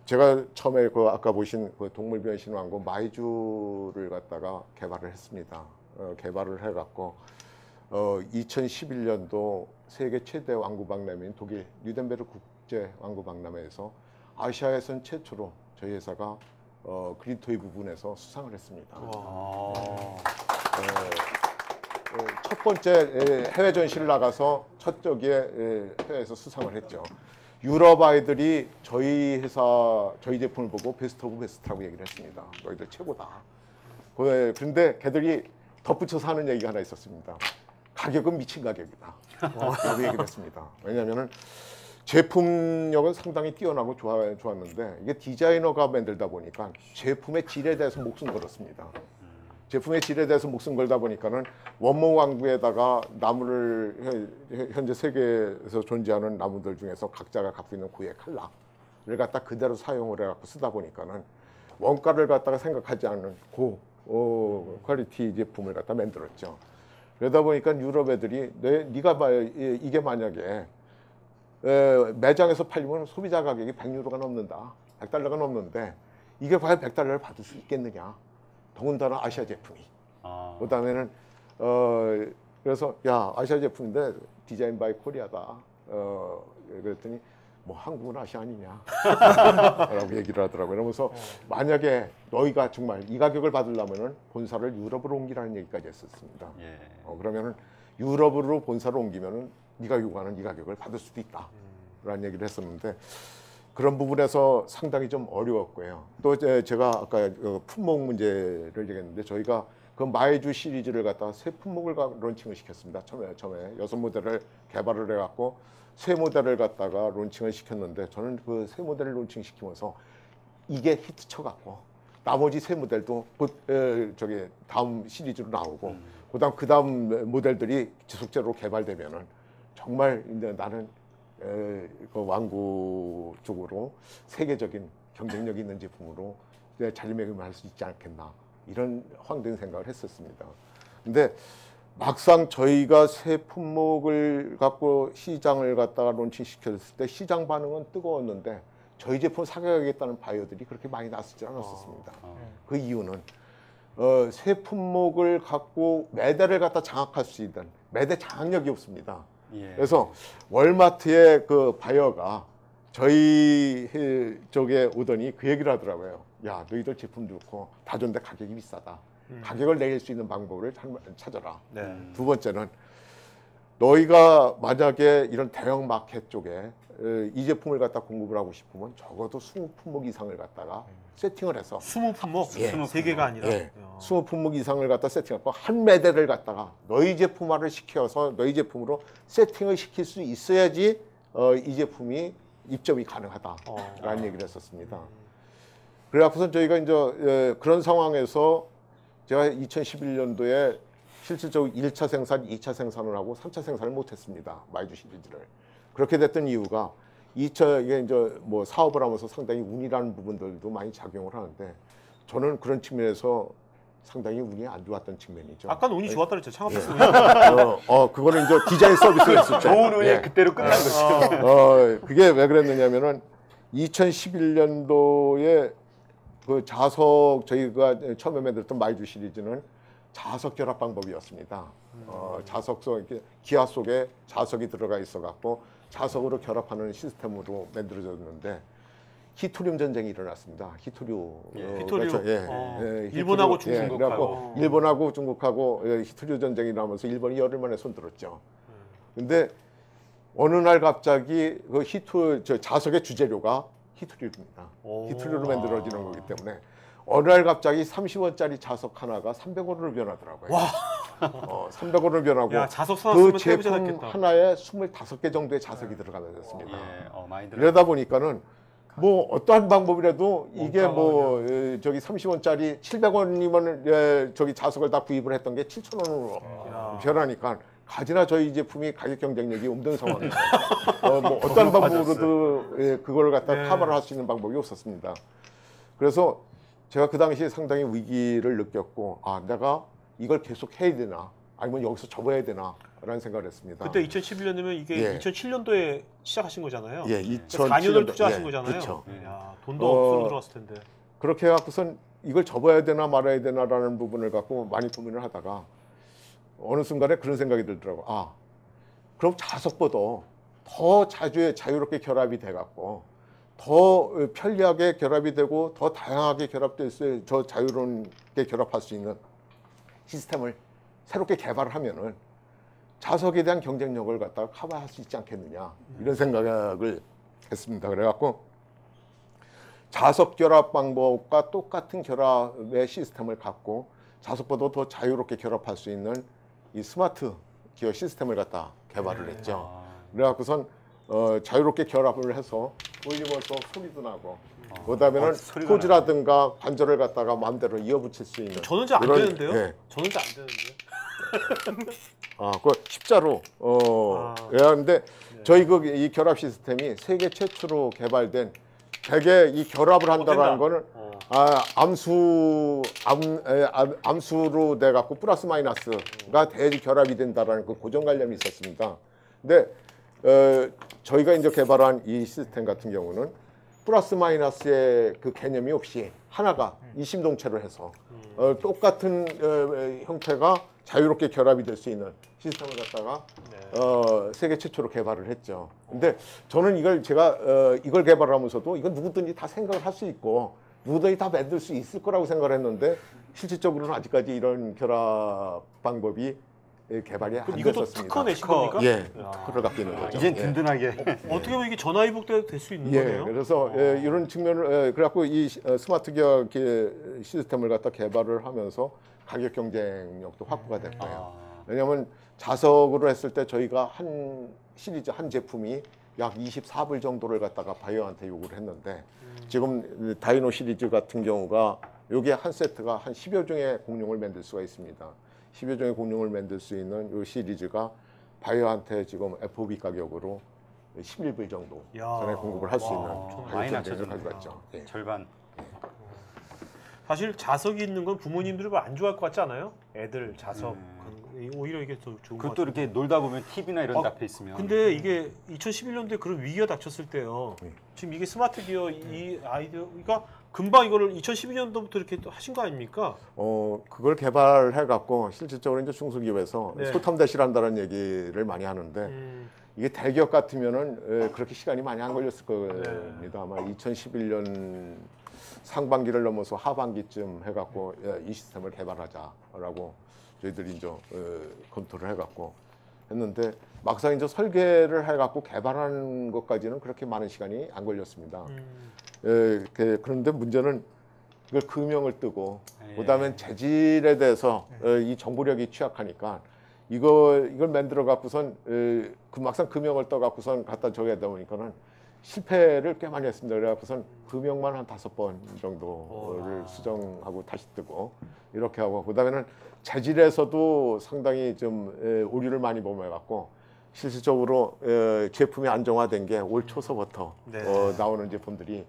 제가 처음에 그 아까 보신 그 동물 변신 왕구 마이주를 갖다가 개발을 했습니다. 개발을 해갖고 2011년도 세계 최대 왕구 박람회인 독일 뉴덴베르 국제 왕구 박람회에서 아시아에선 최초로 저희 회사가 그린토이 부분에서 수상을 했습니다. 첫 번째 해외 전시를 나가서 첫 적에 해외에서 수상을 했죠. 유럽 아이들이 저희 회사, 저희 제품을 보고 베스트 오브 베스트라고 얘기를 했습니다. 너희들 최고다. 그런데 걔들이 덧붙여서 하는 얘기가 하나 있었습니다. 가격은 미친 가격이다. 라고 얘기를 했습니다. 왜냐하면 제품력은 상당히 뛰어나고 좋았는데 이게 디자이너가 만들다 보니까 제품의 질에 대해서 목숨 걸었습니다. 제품의 질에 대해서 목숨 걸다 보니까는 원목 왕구에다가 나무를 현재 세계에서 존재하는 나무들 중에서 각자가 갖고 있는 고유의 칼라를 갖다 그대로 사용을 해갖고 쓰다 보니까는 원가를 갖다가 생각하지 않는 퀄리티 제품을 갖다 만들었죠. 그러다 보니까 유럽 애들이 네가 봐요. 이게 만약에 매장에서 팔리면 소비자 가격이 100유로가 넘는다. 100달러가 넘는데 이게 과연 100달러를 받을 수 있겠느냐. 더군다나 아시아 제품이. 그다음에는 그래서 야 아시아 제품인데 디자인 바이 코리아다. 그랬더니 뭐 한국은 아시아 아니냐 라고 얘기를 하더라고요. 그러면서 만약에 너희가 정말 이 가격을 받으려면은 본사를 유럽으로 옮기라는 얘기까지 했었습니다. 예. 그러면은 유럽으로 본사를 옮기면은 네가 요구하는 이 가격을 받을 수도 있다 라는 얘기를 했었는데 그런 부분에서 상당히 좀 어려웠고요. 또 제가 아까 품목 문제를 얘기했는데 저희가 그 마이주 시리즈를 갖다가 새 품목을 론칭을 시켰습니다. 처음에 6모델을 개발을 해갖고 새 모델을 갖다가 론칭을 시켰는데 저는 그 새 모델을 론칭 시키면서 이게 히트 쳐갖고 나머지 새 모델도 저기 다음 시리즈로 나오고 그 다음 모델들이 지속적으로 개발되면은 정말 이제 나는 그 완구 쪽으로 세계적인 경쟁력 있는 제품으로 자리매김할 수 있지 않겠나 이런 황된 생각을 했었습니다. 근데 막상 저희가 새 품목을 갖고 시장을 갖다가 론칭시켰을 때 시장 반응은 뜨거웠는데 저희 제품 사격하겠다는 바이어들이 그렇게 많이 나서지 않았었습니다. 그 이유는 새 품목을 갖고 매대를 갖다 장악할 수 있는 매대 장악력이 없습니다. 예. 그래서 월마트의 그 바이어가 저희 쪽에 오더니 그 얘기를 하더라고요. 야, 너희들 제품 좋고 다 좋은데 가격이 비싸다. 가격을 내릴 수 있는 방법을 찾아라. 네. 두 번째는 너희가 만약에 이런 대형 마켓 쪽에 이 제품을 갖다 공급을 하고 싶으면 적어도 20품목 이상을 갖다가 세팅을 해서 20품목? 예. 3개가 아니라? 예. 20품목 이상을 갖다 세팅하고 한 매대를 갖다가 너희 제품화를 시켜서 너희 제품으로 세팅을 시킬 수 있어야지 이 제품이 입점이 가능하다라는 얘기를 했었습니다. 그래갖고서 저희가 이제 그런 상황에서 제가 2011년도에 실질적으로 1차 생산, 2차 생산을 하고 3차 생산을 못했습니다. 마이주 시리즈를. 그렇게 됐던 이유가 2차 이게 이제 뭐 사업을 하면서 상당히 운이라는 부분들도 많이 작용을 하는데 저는 그런 측면에서 상당히 운이 안 좋았던 측면이죠. 아까는 운이 좋았다 그랬죠. 창업했으면. 그거는 이제 디자인 서비스를 했었죠. 좋은 운이 예. 그때로 끝난 거죠. 그게 왜 그랬느냐면은 2011년도에 그 자석 저희가 처음에 만들었던 마이주 시리즈는 자석 결합 방법이었습니다. 자석 이렇게 기아 속에 자석이 들어가 있어 갖고 자석으로 결합하는 시스템으로 만들어졌는데 히토리움 전쟁이 일어났습니다. 히토류. 히토리움. 예, 일본하고 히토류, 중국하고. 그래갖고 일본하고 중국하고 히토류 전쟁이 나면서 일본이 열흘 만에 손들었죠. 근데 어느 날 갑자기 그 자석의 주재료가 히토리입니다. 히토리로 만들어지는 거기 때문에 어느 날 갑자기 30원짜리 자석 하나가 300원으로 변하더라고요. 와. 300원으로 변하고 야, 자석 그 그 제품 하나에 25개 정도의 자석이 들어가게 됐습니다. 많이 들어요. 이러다 보니까는 뭐 어떠한 방법이라도 이게 뭐 저기 30원짜리 700원이면 저기 자석을 다 구입을 했던 게 7,000원으로 변하니까 가지나 저희 제품이 가격 경쟁력이 없는 상황이에요. 뭐 어떤 방법으로도 그걸 갖다 커버를 할 수 있는 방법이 없었습니다. 그래서 제가 그 당시에 상당히 위기를 느꼈고 내가 이걸 계속 해야 되나 아니면 여기서 접어야 되나 라는 생각을 했습니다. 그때 2011년이면 이게 2007년도에 시작하신 거잖아요. 예, 4년을 투자하신 거잖아요. 그렇죠. 야, 돈도 없으로 들어갔을 텐데. 그렇게 해갖고선 이걸 접어야 되나 말아야 되나라는 부분을 갖고 많이 고민을 하다가 어느 순간에 그런 생각이 들더라고. 그럼 자석보다 더 자유롭게 결합이 돼갖고 더 편리하게 결합이 되고 더 다양하게 결합될 수, 더 자유롭게 결합할 수 있는 시스템을 새롭게 개발을 하면은 자석에 대한 경쟁력을 갖다가 커버할 수 있지 않겠느냐 이런 생각을 했습니다. 그래갖고 자석 결합 방법과 똑같은 결합의 시스템을 갖고 자석보다 더 자유롭게 결합할 수 있는 이 스마트 기어 시스템을 갖다 개발을 했죠. 그래갖고선 자유롭게 결합을 해서 돌리면서 소리도 나고 그다음에는 포즈라든가 관절을 갖다가 마음대로 이어붙일 수 있는 저는 잘 안 되는데요? 예. 저는 잘 안 되는데. 그 십자로 근데 저희 이 결합 시스템이 세계 최초로 개발된 대개 이 결합을 한다라는 된다. 거는 암수로 돼 갖고 플러스 마이너스가 대지 결합이 된다라는 그 고정관념이 있었습니다. 근데 저희가 이제 개발한 이 시스템 같은 경우는 플러스 마이너스의 그 개념이 없이 하나가 이심동체로 해서 똑같은 형태가 자유롭게 결합이 될 수 있는 시스템을 갖다가 세계 최초로 개발을 했죠. 근데 저는 이걸 개발하면서도 이건 누구든지 다 생각을 할 수 있고 누구든지 다 만들 수 있을 거라고 생각을 했는데 실질적으로는 아직까지 이런 결합 방법이 개발이 안 이것도 됐었습니다. 특허 내신 겁니까? 예, 특허를 갖고 있는 거죠. 이젠 예. 든든하게. 어떻게 보면 이게 전화위복도 될 수 있는 예, 거네요. 그래서 이런 측면을 그래갖고 이 스마트 기어 시스템을 갖다 개발을 하면서 가격 경쟁력도 확보가 됐고요. 왜냐하면 자석으로 했을 때 저희가 한 시리즈 한 제품이 약 24불 정도를 갖다가 바이오한테 요구를 했는데 지금 다이노 시리즈 같은 경우가 요게 한 세트가 한 10여 종의 공룡을 만들 수가 있습니다. 10여 종의 공룡을 만들 수 있는 요 시리즈가 바이오한테 지금 FOB 가격으로 11불 정도 전에 공급을 할 수 있는 많이 가격 경쟁력을 낮춰졌네요. 가지고 있죠. 예. 절반. 사실 자석이 있는 건 부모님들이 안 좋아할 것 같지 않아요? 애들 자석 오히려 이게 더 좋은 것 그것도 같아요. 이렇게 놀다 보면 TV나 이런 아, 데 앞에 있으면. 근데 이게 2011년도에 그런 위기가 닥쳤을 때요. 네. 지금 이게 스마트 기어 이 아이디어, 그러니까 금방 이거를 2012년도부터 이렇게 또 하신 거 아닙니까? 그걸 개발해 갖고 실질적으로 이제 중소기업에서 네. 소탐대실한다는 얘기를 많이 하는데 이게 대기업 같으면은 그렇게 시간이 많이 안 걸렸을 겁니다. 아마 2011년 상반기를 넘어서 하반기쯤 해갖고 이 시스템을 개발하자라고 저희들이 이제 검토를 해갖고 했는데 막상 이제 설계를 해갖고 개발하는 것까지는 그렇게 많은 시간이 안 걸렸습니다. 그런데 문제는 이걸 금형을 뜨고 그다음에 재질에 대해서 이 정보력이 취약하니까 이걸 만들어 갖고선 막상 금형을 떠 갖고선 갖다 줘야 되다 보니까는 실패를 꽤 많이 했습니다. 그래갖고선 금형만 한 5번 정도를 수정하고 다시 뜨고 이렇게 하고 그다음에는 재질에서도 상당히 좀 오류를 많이 범해갖고 실질적으로 제품이 안정화된 게 올 초서부터 나오는 제품들이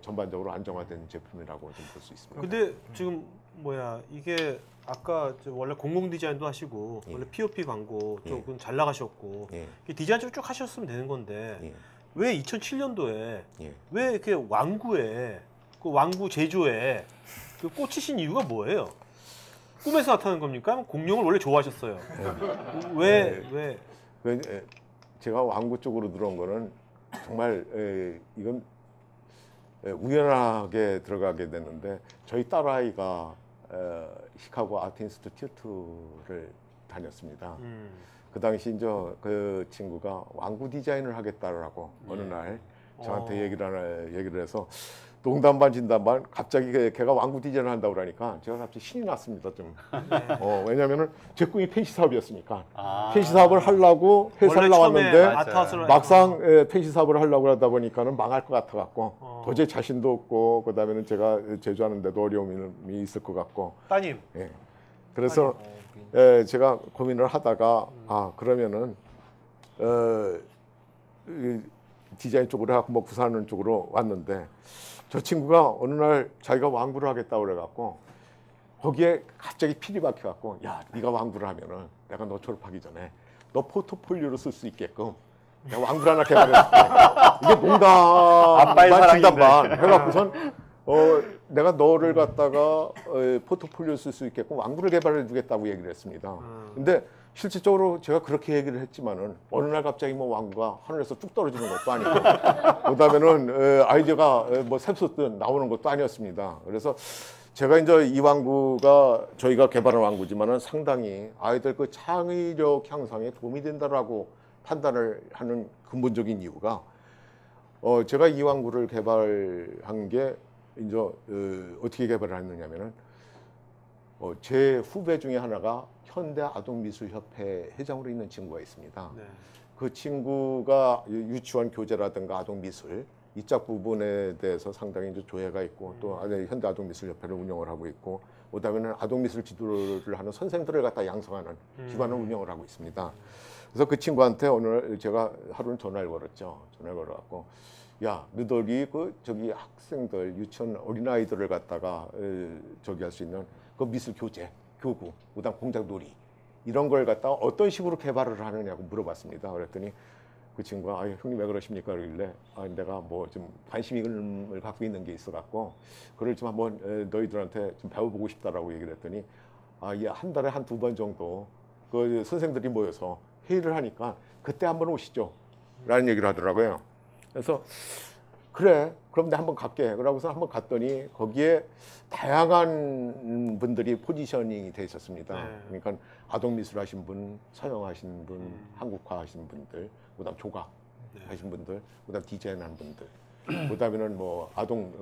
전반적으로 안정화된 제품이라고 좀 볼 수 있습니다. 근데 지금 이게 아까 원래 공공 디자인도 하시고 원래 POP 광고 쪽은 잘 나가셨고 디자인 쪽 쭉 하셨으면 되는 건데 왜 2007년도에 왜 이렇게 왕구에 그 왕구 제조에 그 꽂히신 이유가 뭐예요? 꿈에서 나타난 겁니까? 아니면 공룡을 원래 좋아하셨어요? 왜? 제가 왕구 쪽으로 들어온 거는 정말 이건 우연하게 들어가게 됐는데 저희 딸아이가 시카고 아트 인스티튜트를 다녔습니다. 그 당시 이제 그 친구가 왕구 디자인을 하겠다라고 어느 날 저한테 얘기를 해서 농담 반 진담 반 갑자기 걔가 왕구 디자인을 한다고 그러니까 제가 갑자기 신이 났습니다. 좀 왜냐면은 제 꿈이 펜시 사업이었으니까 펜시 사업을 하려고 회사를 나왔는데 막상 펜시 사업을 하려고 하다 보니까는 망할 것 같아 갖고 도저히 자신도 없고 그다음에는 제가 제조하는데도 어려움이 있을 것 같고 따님 그래서 제가 고민을 하다가 그러면은 디자인 쪽으로 해갖고 뭐 구사하는 쪽으로 왔는데 저 친구가 어느 날 자기가 왕구를 하겠다고 그래갖고 거기에 갑자기 필이 박혀갖고 야 네가 왕구를 하면은 내가 너 졸업하기 전에 너 포트폴리오로 쓸 수 있게끔 내가 왕구를 하나 개발해줄게. 이게 농담 진담반 해갖고선 내가 너를 갖다가 포트폴리오 쓸 수 있게끔 왕구를 개발해 주겠다고 얘기를 했습니다. 근데 실질적으로 제가 그렇게 얘기를 했지만은 어느 날 갑자기 뭐 왕구가 하늘에서 뚝 떨어지는 것도 아니고 그다음에는 아이디어가 뭐 샘솟듯 나오는 것도 아니었습니다. 그래서 제가 이제 이 왕구가 저희가 개발한 왕구지만은 상당히 아이들 그 창의력 향상에 도움이 된다라고 판단을 하는 근본적인 이유가 제가 이 왕구를 개발한 게 이제 어떻게 개발을 했느냐면은 제 후배 중에 하나가 현대아동미술협회 회장으로 있는 친구가 있습니다. 그 친구가 유치원 교재라든가 아동미술 이쪽 부분에 대해서 상당히 이제 조예가 있고 또 현대아동미술협회를 운영을 하고 있고 그다음에는 아동미술 지도를 하는 선생들을 갖다 양성하는 기관을 운영을 하고 있습니다. 그래서 그 친구한테 오늘 제가 하루는 전화를 걸었죠. 전화를 걸어갖고 야, 너희들이 그 저기 학생들, 유치원 어린아이들을 갖다가 저기 할 수 있는 그 미술 교재, 교구, 그다음 공작 놀이 이런 걸 갖다가 어떤 식으로 개발을 하느냐고 물어봤습니다. 그랬더니 그 친구가 형님 왜 그러십니까? 그러길래 내가 뭐 좀 관심을 갖고 있는 게 있어갖고 그걸 좀 한번 너희들한테 좀 배워보고 싶다라고 얘기를 했더니 한 달에 한 2번 정도 그 선생들이 모여서 회의를 하니까 그때 한번 오시죠 라는 얘기를 하더라고요. 그래서 그래 그럼 내가 한번 갈게 그러고서 한번 갔더니 거기에 다양한 분들이 포지셔닝이 돼 있었습니다. 그러니까 아동미술 하신 분, 서영 하신 분, 한국화 하신 분들, 그다음 조각 하신 분들, 그다음 디자인 한 분들, 그다음에는 뭐 아동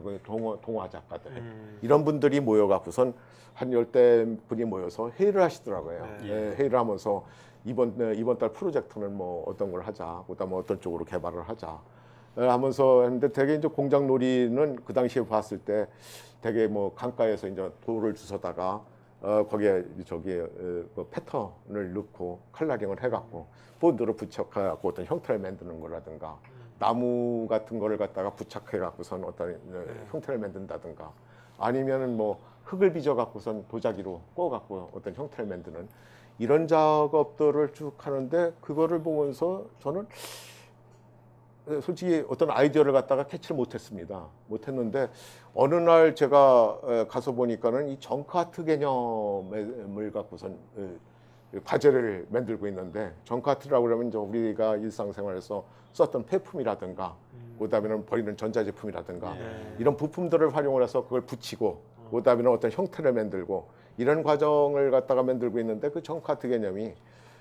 동화 작가들 이런 분들이 모여갖고선 한 10대 분이 모여서 회의를 하시더라고요. 회의를 하면서 이번 달 프로젝트는 뭐 어떤 걸 하자, 그다음에 어떤 쪽으로 개발을 하자 하면서 했는데 되게 이제 공작놀이는 그 당시에 봤을 때 되게 뭐 강가에서 이제 돌을 주워다가 거기에 저기 그 패턴을 넣고 컬러링을 해갖고 본드로 부착해갖고 어떤 형태를 만드는 거라든가 나무 같은 거를 갖다가 부착해갖고선 어떤 형태를 만든다든가 아니면은 뭐 흙을 빚어갖고선 도자기로 꼬갖고 어떤 형태를 만드는 이런 작업들을 쭉 하는데 그거를 보면서 저는 솔직히 어떤 아이디어를 갖다가 캐치를 못했습니다. 못했는데 어느 날 제가 가서 보니까는 이 정크아트 개념을 갖고선 과제를 만들고 있는데 정크아트라고 그러면 이제 우리가 일상생활에서 썼던 폐품이라든가 그다음에는 버리는 전자제품이라든가 이런 부품들을 활용을 해서 그걸 붙이고 그다음에는 어떤 형태를 만들고 이런 과정을 갖다가 만들고 있는데 그 정크아트 개념이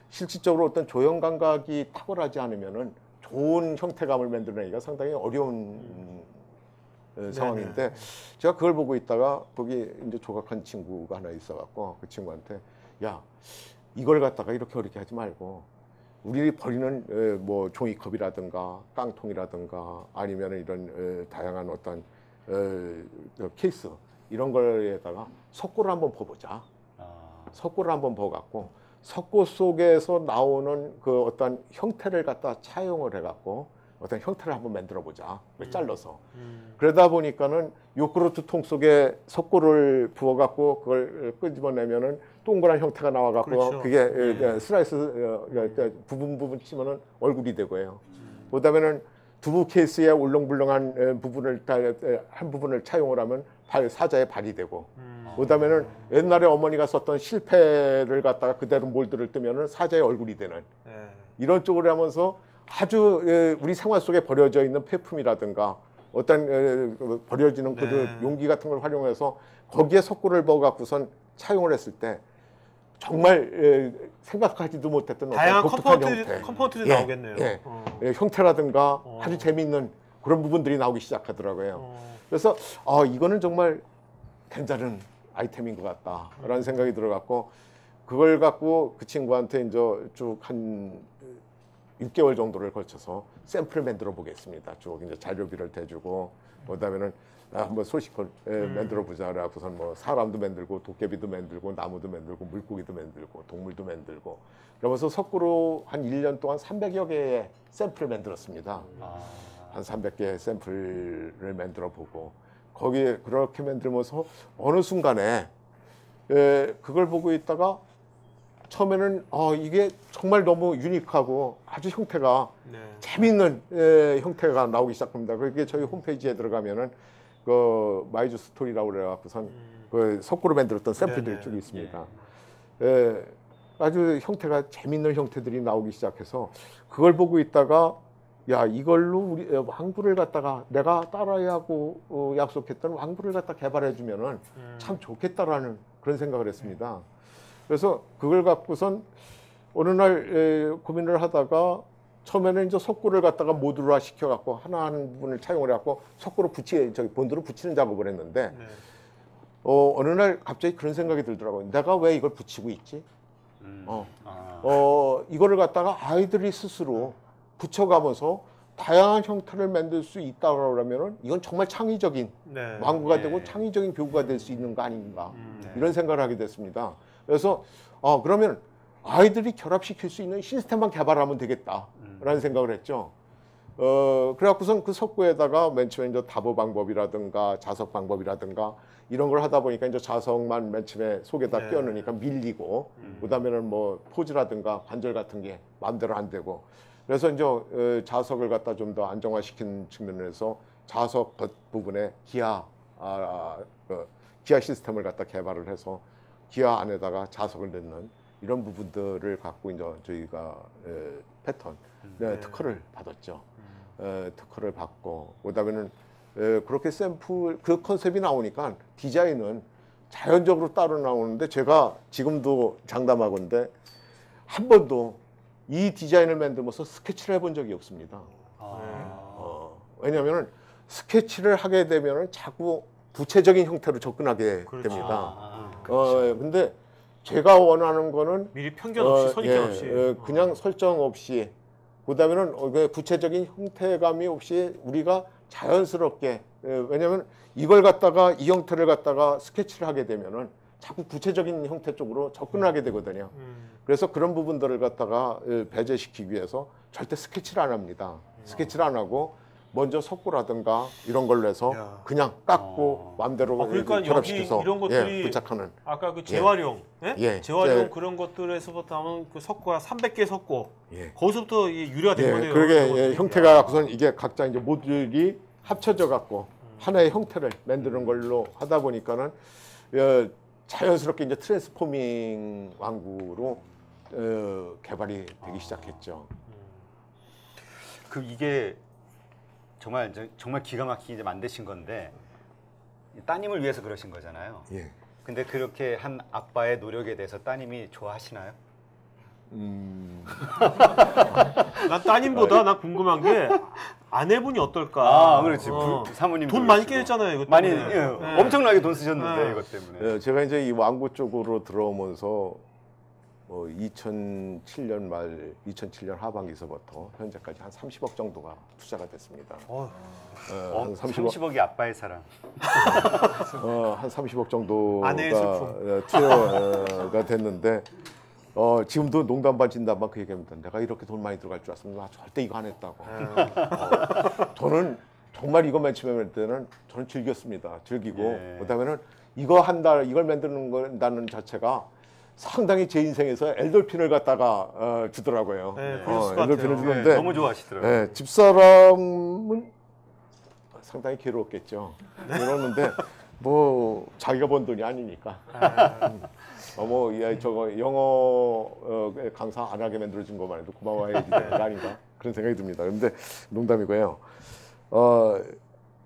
실질적으로 어떤 조형 감각이 탁월하지 않으면은 좋은 형태감을 만들어내기가 상당히 어려운 상황인데 제가 그걸 보고 있다가 거기 이제 조각한 친구가 하나 있어갖고 그 친구한테 야 이걸 갖다가 이렇게 어렵게 하지 말고 우리 버리는 뭐 종이컵이라든가 깡통이라든가 아니면 이런 다양한 어떤 케이스 이런 거에다가 석고를 한번 퍼보자. 석고를 한번 퍼갖고 석고 속에서 나오는 그 어떤 형태를 갖다 차용을 해갖고 어떤 형태를 한번 만들어 보자. 잘라서. 그러다 보니까는 요구르트 통 속에 석고를 부어갖고 그걸 끄집어내면은 동그란 형태가 나와갖고 그렇죠. 그게 슬라이스 부분 치면은 얼굴이 되고요. 그다음에는 두부 케이스에 울렁불렁한 부분을 한 부분을 차용을 하면 사자의 발이 되고. 그다음에는 옛날에 어머니가 썼던 실패를 갖다가 그대로 몰드를 뜨면은 사자의 얼굴이 되는 이런 쪽으로 하면서 아주 우리 생활 속에 버려져 있는 폐품이라든가 어떤 버려지는 그 용기 같은 걸 활용해서 거기에 석고를 넣어갖고선 차용을 했을 때 정말 생각하지도 못했던 다양한 어떤 독특한 컴포트들이 나오겠네요. 형태라든가 아주 재미있는 그런 부분들이 나오기 시작하더라고요. 그래서 이거는 정말 괜찮은 아이템인 것 같다라는 생각이 들어갖고 그걸 갖고 그 친구한테 이제 쭉 한 6개월 정도를 거쳐서 샘플을 만들어 보겠습니다. 쭉 이제 자료비를 대주고 그다음에는 한번 소식을 만들어 보자. 그래서선 뭐 사람도 만들고 도깨비도 만들고 나무도 만들고 물고기도 만들고 동물도 만들고 그러면서 석고로 한 1년 동안 300여 개의 샘플을 만들었습니다. 한 300개의 샘플을 만들어 보고 거기에 그렇게 만들면서 어느 순간에 그걸 보고 있다가 처음에는 이게 정말 너무 유니크하고 아주 형태가 재밌는 형태가 나오기 시작합니다. 그게 저희 홈페이지에 들어가면은 그 마이주 스토리라고 그래갖고선 그 석고로 만들었던 샘플들이 쭉 있습니다. 아주 형태가 재밌는 형태들이 나오기 시작해서 그걸 보고 있다가 야 이걸로 우리 왕구를 갖다가 내가 따라야 하고 약속했던 왕구를 갖다 개발해주면은 참 좋겠다라는 그런 생각을 했습니다. 그래서 그걸 갖고선 어느 날 고민을 하다가 처음에는 이제 석고를 갖다가 모듈화 시켜갖고 하나하나 부분을 차용을 해갖고 석고로 본드로 붙이는 작업을 했는데 어느 날 갑자기 그런 생각이 들더라고요. 내가 왜 이걸 붙이고 있지? 이거를 갖다가 아이들이 스스로 붙여가면서 다양한 형태를 만들 수 있다고 그러면은 이건 정말 창의적인 왕구가 되고 창의적인 교구가 될 수 있는 거 아닌가 이런 생각을 하게 됐습니다. 그래서 그러면 아이들이 결합시킬 수 있는 시스템만 개발하면 되겠다라는 생각을 했죠. 그래갖고선 그 석고에다가 맨 처음에 이제 답어 방법이라든가 자석 방법이라든가 이런 걸 하다 보니까 이제 자석만 맨 처음에 속에다 네. 끼워넣으니까 밀리고 그다음에는 뭐 포즈라든가 관절 같은 게 마음대로 안 되고 그래서 이제 자석을 갖다 좀 더 안정화시킨 측면에서 자석 부분에 기아 기아 시스템을 갖다 개발을 해서 기아 안에다가 자석을 넣는 이런 부분들을 갖고 이제 저희가 패턴 특허를 받았죠. 특허를 받고 그다음에는 그렇게 샘플 그 컨셉이 나오니까 디자인은 자연적으로 따로 나오는데 제가 지금도 장담하건데 한 번도 이 디자인을 만들면서 스케치를 해본 적이 없습니다. 왜냐하면 스케치를 하게 되면 자꾸 구체적인 형태로 접근하게 그렇죠. 됩니다. 근데 제가 원하는 거는 미리 편견 없이 선입견 없이 그냥 설정 없이 그다음에는 구체적인 형태감이 없이 우리가 자연스럽게 왜냐하면 이걸 갖다가 이 형태를 갖다가 스케치를 하게 되면은 자꾸 구체적인 형태 쪽으로 접근하게 되거든요. 그래서 그런 부분들을 갖다가 배제시키기 위해서 절대 스케치를 안 합니다. 스케치를 안 하고 먼저 석고라든가 이런 걸로 해서 야. 그냥 깎고 마음대로 그러니까 여기 결합시켜서 이런 것들이 부착하는 아까 그 재활용, 재활용 제- 그런 것들에서부터 하면 그 석고가 300개 석고 예. 거기서부터 이 유래가 된 거네요. 그러게 이런 것들이. 형태가 갖고선 이게 각자 이제 모듈이 합쳐져 갖고 하나의 형태를 만드는 걸로 하다 보니까는 자연스럽게 이제 트랜스포밍 왕구로 개발이 되기 시작했죠. 그 이게 정말 기가 막히게 이제 만드신 건데 따님을 위해서 그러신 거잖아요. 예. 근데 그렇게 한 아빠의 노력에 대해서 따님이 좋아하시나요? 난 따님보다 난 궁금한 게 아내분이 어떨까. 그렇지. 사모님 돈 많이 깨졌잖아요. 이것 많이 때문에. 엄청나게 돈 쓰셨는데 네. 이것 때문에. 제가 이제 이 왕구 쪽으로 들어오면서 2007년 말, 2007년 하반기서부터 현재까지 한 30억 정도가 투자가 됐습니다. 한 30억이 아빠의 사랑. 한 30억 정도가 아내의 슬픔. 투여가 됐는데 지금도 농담 반 진담 반 그 얘기합니다. 내가 이렇게 돈 많이 들어갈 줄 알았으면 나 절대 이거 안 했다고. 저는 정말 이거 맨 처음에 할 때는 저는 즐겼습니다. 즐기고 예. 그다음에는 이걸 만드는 거는 자체가 상당히 제 인생에서 엘돌핀을 갖다가 주더라고요. 네, 그랬을 것 엘돌핀을 같아요. 주는데 너무 좋아하시더라고요. 집사람은 상당히 괴로웠겠죠. 괴로웠는데 뭐 자기가 번 돈이 아니니까. 저거 영어 강사 안 하게 만들어준 것만 해도 고마워해야지 되는 거 아닌가 그런 생각이 듭니다. 그런데 농담이고요.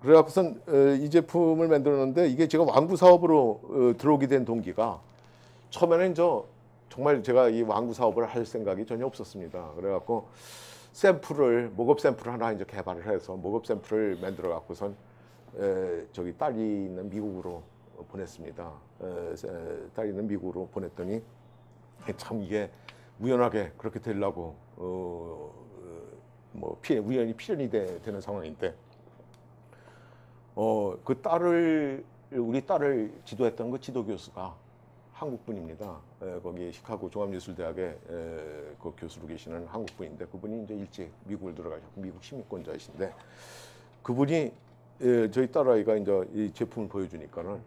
그래갖고선 이 제품을 만들었는데 이게 제가 왕구 사업으로 들어오게 된 동기가 처음에는 정말 제가 이 왕구 사업을 할 생각이 전혀 없었습니다. 그래갖고 모급 샘플을 하나 이제 개발을 해서 모급 샘플을 만들어 갖고선 저기 딸이 있는 미국으로 보냈습니다. 딸이 있는 미국으로 보냈더니 참 이게 우연하게 그렇게 되려고 우연히 필연이 되는 상황인데 우리 딸을 지도했던 그 지도 교수가 한국 분입니다. 거기 시카고 종합예술대학에 그 교수로 계시는 한국 분인데 그분이 이제 일찍 미국을 들어가셨고 미국 시민권자이신데 그분이 저희 딸아이가 이제 이 제품을 보여주니까는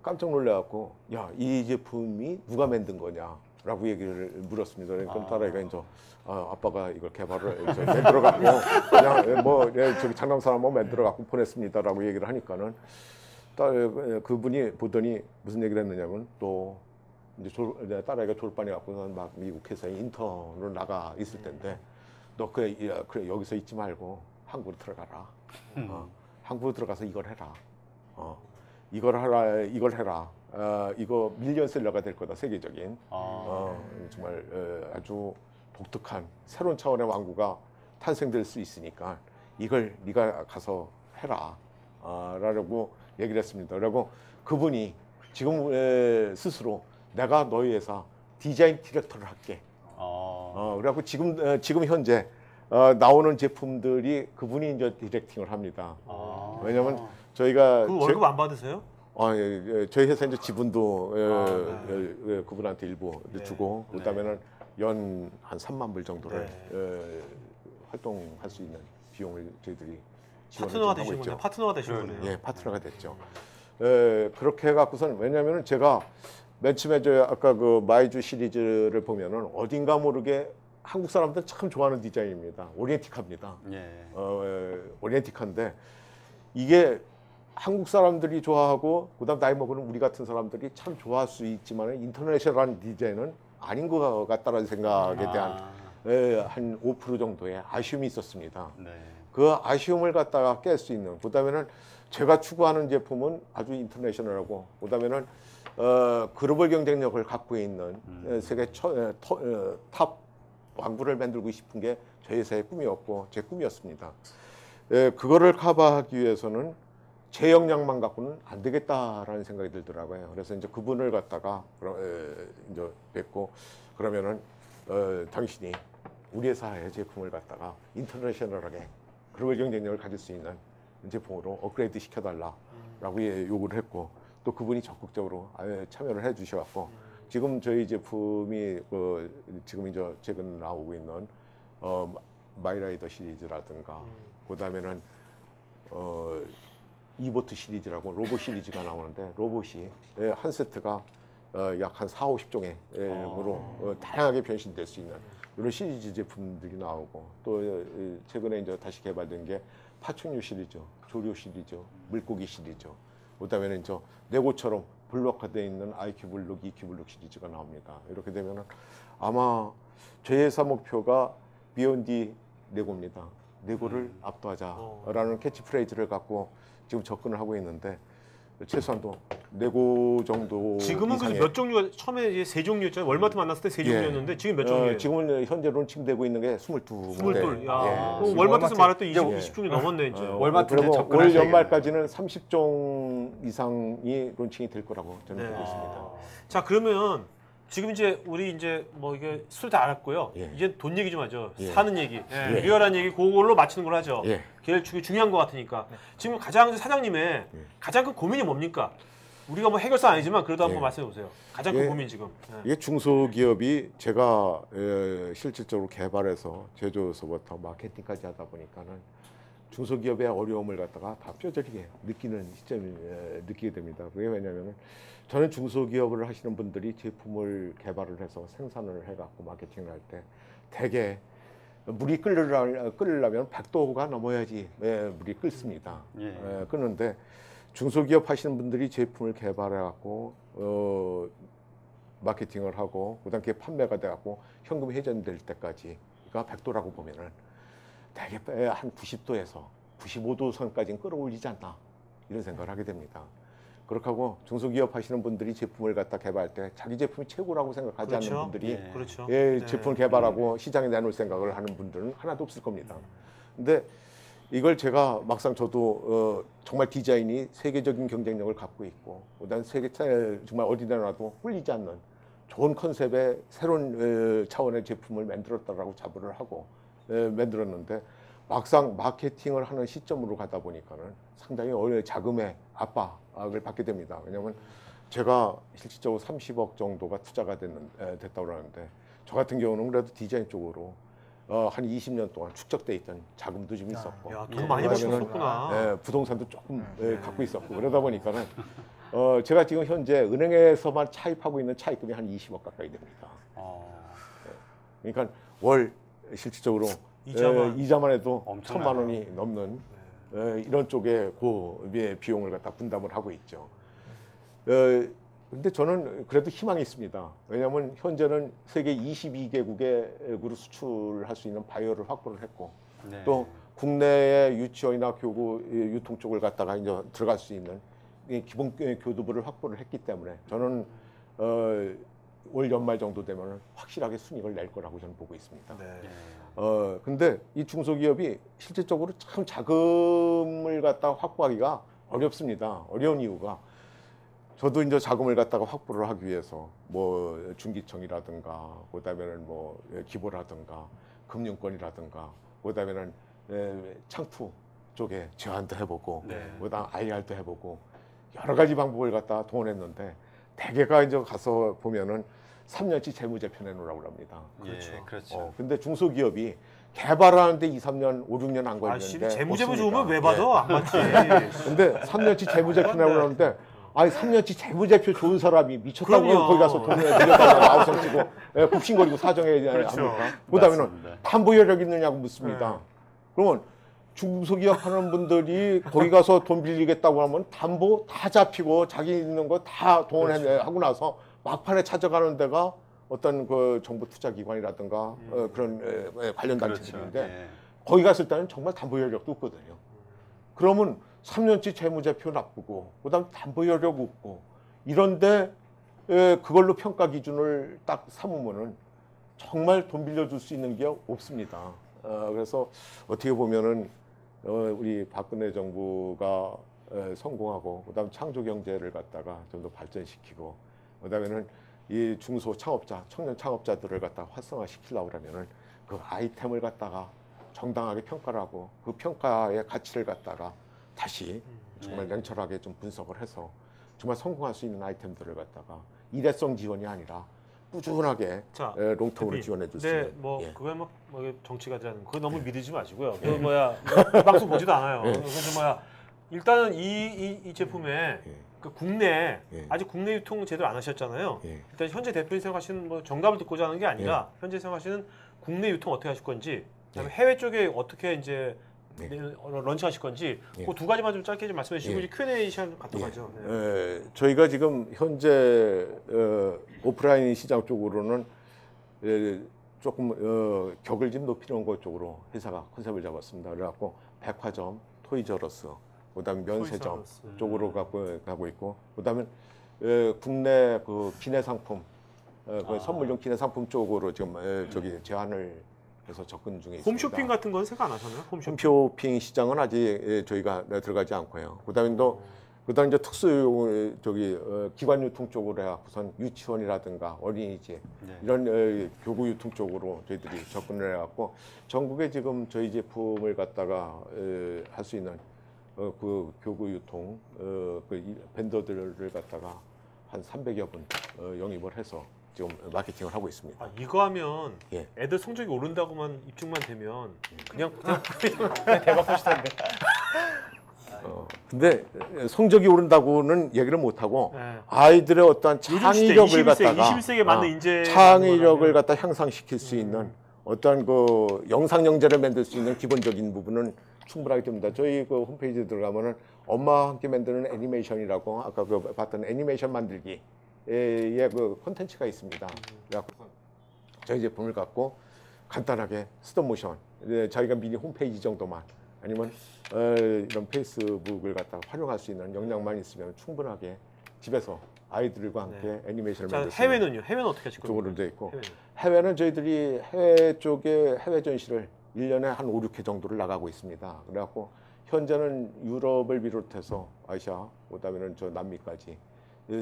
깜짝 놀래갖고 야, 이 제품이 누가 만든 거냐라고 얘기를 물었습니다. 그러니까 딸아이가 이제 아빠가 이걸 개발을 만들어갖고 그냥 저기 장난삼아 만들어갖고 보냈습니다라고 얘기를 하니까는 그분이 보더니 무슨 얘기를 했느냐면 또 이제 딸아이가 졸업반에 갖고는 막 미국 회사에 인턴으로 나가 있을 텐데 너 그래 여기서 있지 말고 한국으로 들어가라. 한국으로 들어가서 이걸 해라. 이걸 해라. 이거 밀리언셀러가 될 거다. 세계적인. 정말 아주 독특한 새로운 차원의 왕구가 탄생될 수 있으니까 이걸 네가 가서 해라. 라고 얘기를 했습니다. 그리고 그분이 지금 스스로 내가 너희 회사 디자인 디렉터를 할게. 그래갖고 지금 현재 나오는 제품들이 그분이 이제 디렉팅을 합니다. 왜냐면 저희가 그 월급 안 받으세요? 저희 회사 이제 지분도 그분한테 일부 주고 그다음에는 연 한 3만 불 정도를 활동할 수 있는 비용을 저희들이 지원을 파트너가 하고 되신 있죠. 거네요. 파트너가 되신 거네요. 예, 파트너가 됐죠. 그렇게 해갖고선 왜냐하면 제가 맨 처음에 저 아까 그 마이주 시리즈를 보면은 어딘가 모르게 한국 사람들 참 좋아하는 디자인입니다. 오리엔틱합니다. 예. 오리엔틱한데 이게 한국 사람들이 좋아하고 그다음 나이 먹은 우리 같은 사람들이 참 좋아할 수 있지만 인터내셔널한 디자인은 아닌 것 같다는 생각에 대한 한 5% 정도의 아쉬움이 있었습니다. 네. 그 아쉬움을 갖다가 깰 수 있는 그다음에는 제가 추구하는 제품은 아주 인터내셔널하고 그다음에는 글로벌 경쟁력을 갖고 있는 세계 탑 왕구를 만들고 싶은 게 저희 회사의 꿈이었고 제 꿈이었습니다. 그거를 커버하기 위해서는 제 역량만 갖고는 안 되겠다라는 생각이 들더라고요. 그래서 이제 그분을 갖다가 이제 뵙고 그러면은 당신이 우리 회사의 제품을 갖다가 인터내셔널하게 글로벌 경쟁력을 가질 수 있는 제품으로 업그레이드 시켜달라라고 요구를 했고 또 그분이 적극적으로 참여를 해주셔갖고 지금 저희 제품이 지금 이제 최근 나오고 있는 마이라이더 시리즈라든가 그다음에는 이보트 시리즈라고 로봇 시리즈가 나오는데 로봇이 한 세트가 약 한 4, 50종의 으로 다양하게 변신될 수 있는 이런 시리즈 제품들이 나오고 또 최근에 이제 다시 개발된 게 파충류 시리즈, 조류 시리즈, 물고기 시리즈 그다음에는 저 레고처럼 블록화되어 있는 IQ 블록, EQ 블록 시리즈가 나옵니다. 이렇게 되면은 아마 저희 회사 목표가 비욘디 레고입니다. 레고를 압도하자라는 캐치프레이즈를 갖고 지금 접근을 하고 있는데 최소한도 레고 정도 지금은 그래서 몇 종류가 처음에 이제 세 종류였잖아요. 월마트 만났을 때 세 종류였는데 지금 몇 종류예요? 지금은 현재 론칭되고 있는 게 22. 야, 월마트에서 말할 때 20종류 넘었네 이제. 월마트에 그리고 올 접근하셔야겠네요. 연말까지는 30종 이상이 론칭이 될 거라고 저는 보고 있습니다. 자 그러면 지금 이제 우리 이제 뭐 이게 술 다 알았고요. 예. 이제 돈 얘기 좀 하죠. 예. 사는 얘기, 리얼한 얘기 그걸로 맞추는 걸 하죠. 예. 제일 중요한 것 같으니까. 지금 가장 사장님의 가장 큰 고민이 뭡니까? 우리가 뭐 해결사 아니지만 그래도 한번 말씀해 보세요. 가장 큰 고민 지금. 이게 중소기업이 제가 실질적으로 개발해서 제조에서부터 마케팅까지 하다 보니까는 중소기업의 어려움을 갖다가 다 뼈저리게 느끼는 시점을 느끼게 됩니다. 그게 왜냐하면 저는 중소기업을 하시는 분들이 제품을 개발을 해서 생산을 해갖고 마케팅을 할 때 대개 물이 끓으려면 100도가 넘어야지 물이 끓습니다. 끓는데 중소기업 하시는 분들이 제품을 개발해갖고 마케팅을 하고 그다음 게 판매가 돼갖고 현금 회전될 때까지가 100도라고 보면은 대개 한 90도에서 95도 선까지는 끌어올리지 않나 이런 생각을 하게 됩니다. 그렇게 하고 중소기업 하시는 분들이 제품을 갖다 개발할 때 자기 제품이 최고라고 생각하지 않는 분들이 제품을 개발하고 시장에 내놓을 생각을 하는 분들은 하나도 없을 겁니다. 근데 이걸 제가 막상 저도 정말 디자인이 세계적인 경쟁력을 갖고 있고 그다음 세계 정말 어디다 놔도 꿀리지 않는 좋은 컨셉의 새로운 차원의 제품을 만들었다라고 자부를 하고 만들었는데 막상 마케팅을 하는 시점으로 가다 보니까는 상당히 자금의 압박을 받게 됩니다. 왜냐하면 제가 실질적으로 30억 정도가 투자가 됐다고 그러는데 저 같은 경우는 그래도 디자인 쪽으로 한 20년 동안 축적돼 있던 자금도 좀 있었고, 야, 돈 많이 버셨구나. 부동산도 조금 갖고 있었고 그러다 보니까는 제가 지금 현재 은행에서만 차입하고 있는 차입금이 한 20억 가까이 됩니다. 그러니까 월 실질적으로 이자만 해도 1,000만 원이 넘는 이런 쪽에 비용을 갖다 분담을 하고 있죠. 근데 저는 그래도 희망이 있습니다. 왜냐하면 현재는 세계 22개국으로 수출할 수 있는 바이어를 확보를 했고 또 국내의 유치원이나 교구 유통 쪽을 갖다가 이제 들어갈 수 있는 기본 교두부를 확보를 했기 때문에 저는 올 연말 정도 되면 확실하게 순이익을 낼 거라고 저는 보고 있습니다. 근데 이 중소기업이 실질적으로 참 자금을 갖다가 확보하기가 어렵습니다. 어려운 이유가 저도 이제 자금을 갖다가 확보를 하기 위해서 뭐 중기청이라든가 그다음에는 뭐 기보라든가 금융권이라든가 그다음에는 창투 쪽에 제안도 해보고 그다음 IR도 해보고 여러 가지 방법을 갖다가 동원했는데 대개가 이제 가서 보면은 3년치 재무제표 내놓으라고 합니다. 그렇죠. 그렇죠. 근데 중소기업이 개발하는데 2, 3년, 5, 6년 안 걸리는데 재무제표 없습니까? 좋으면 왜 받아? 안 받지. 근데 3년치 재무제표 내놓으라고 하는데 아니 3년치 재무제표 좋은 사람이 미쳤다고 그럼요. 거기 가서 돈을 들여달라고 아우성 치고 굽신거리고 사정해야 그렇죠. 합니까? 그다음에는 맞습니다. 담보 여력 있느냐고 묻습니다. 그러면 중소기업 하는 분들이 거기 가서 돈 빌리겠다고 하면 담보 다 잡히고 자기 있는 거 다 동원하고 나서 막판에 찾아가는 데가 어떤 그 정부 투자 기관이라든가 그런 관련 단체들인데 그렇죠. 거기 갔을 때는 정말 담보 여력도 없거든요. 그러면 3년치 재무제표 나쁘고 그다음 담보 여력 없고 이런데 그걸로 평가 기준을 딱 삼으면은 정말 돈 빌려줄 수 있는 게 없습니다. 그래서 어떻게 보면은 우리 박근혜 정부가 성공하고 그다음 창조 경제를 갖다가 좀 더 발전시키고 그다음에는 이 중소 창업자, 청년 창업자들을 갖다 활성화시키려고 그러면은 그 아이템을 갖다가 정당하게 평가를 하고 그 평가의 가치를 갖다가 다시 정말 냉철하게 좀 분석을 해서 정말 성공할 수 있는 아이템들을 갖다가 일회성 지원이 아니라 꾸준하게 자, 롱텀으로 지원해 줄 수 있는. 네, 뭐 예. 그거야 뭐 정치가들하는 그거 너무 믿으지 마시고요. 그 뭐야 이 방송 보지도 않아요. 그래서 뭐야 일단은 이 제품에 그 국내 아직 국내 유통 제대로 안 하셨잖아요. 일단 현재 대표님 생각하시는 뭐 정답을 듣고자 하는 게 아니라 현재 생각하시는 국내 유통 어떻게 하실 건지, 그다음에 해외 쪽에 어떻게 이제 런칭하실 건지 그 두 가지만 좀 짧게 좀 말씀해 주시고 이제 Q&A 시간 갖도록 하죠. 네. 저희가 지금 현재 오프라인 시장 쪽으로는 조금 격을 좀 높이는 것 쪽으로 회사가 컨셉을 잡았습니다. 그래갖고 백화점, 토이저러스, 그다음에 면세점 토이저러스. 쪽으로 가고 있고, 그다음에 국내 그 기내 상품, 그 선물용 기내 상품 쪽으로 지금 저기 제안을 해서 접근 중에 있습니다. 홈쇼핑 같은 건 생각 안 하셨나요? 홈쇼핑. 홈쇼핑 시장은 아직 저희가 들어가지 않고요. 그다음에 그다음 이제 특수용 저기 기관 유통 쪽으로 해갖고선 유치원이라든가 어린이집 이런 교구 유통 쪽으로 저희들이 접근을 해갖고 전국에 지금 저희 제품을 갖다가 할 수 있는 그 교구 유통 그 벤더들을 갖다가 한 300여 분 영입을 해서 지금 마케팅을 하고 있습니다. 이거 하면 애들 성적이 오른다고만 입증만 되면 그냥 대박 터질 텐데. 근데 성적이 오른다고는 얘기를 못 하고 아이들의 어떠한 창의력을 갖다가 21세기에 맞는 인재 창의력을 갖다 향상시킬 수 있는 어떠한 그 영상 영재를 만들 수 있는 기본적인 부분은 충분하게 됩니다. 저희 그 홈페이지에 들어가면은 엄마와 함께 만드는 애니메이션이라고 아까 그 봤던 애니메이션 만들기의 그 콘텐츠가 있습니다. 그래갖고 저희 제품을 갖고 간단하게 스톱모션, 자기가 미니 홈페이지 정도만 아니면 이런 페이스북을 갖다가 활용할 수 있는 역량만 있으면 충분하게 집에서 아이들과 함께 애니메이션을 만들 수 있는 해외는요? 해외는 어떻게 하실 겁니까? 쪽으로 되어 있고 해외는 저희들이 해외 쪽에 해외 전시를 1년에 한 5, 6회 정도를 나가고 있습니다. 그래갖고 현재는 유럽을 비롯해서 아시아, 그다음에는 저 남미까지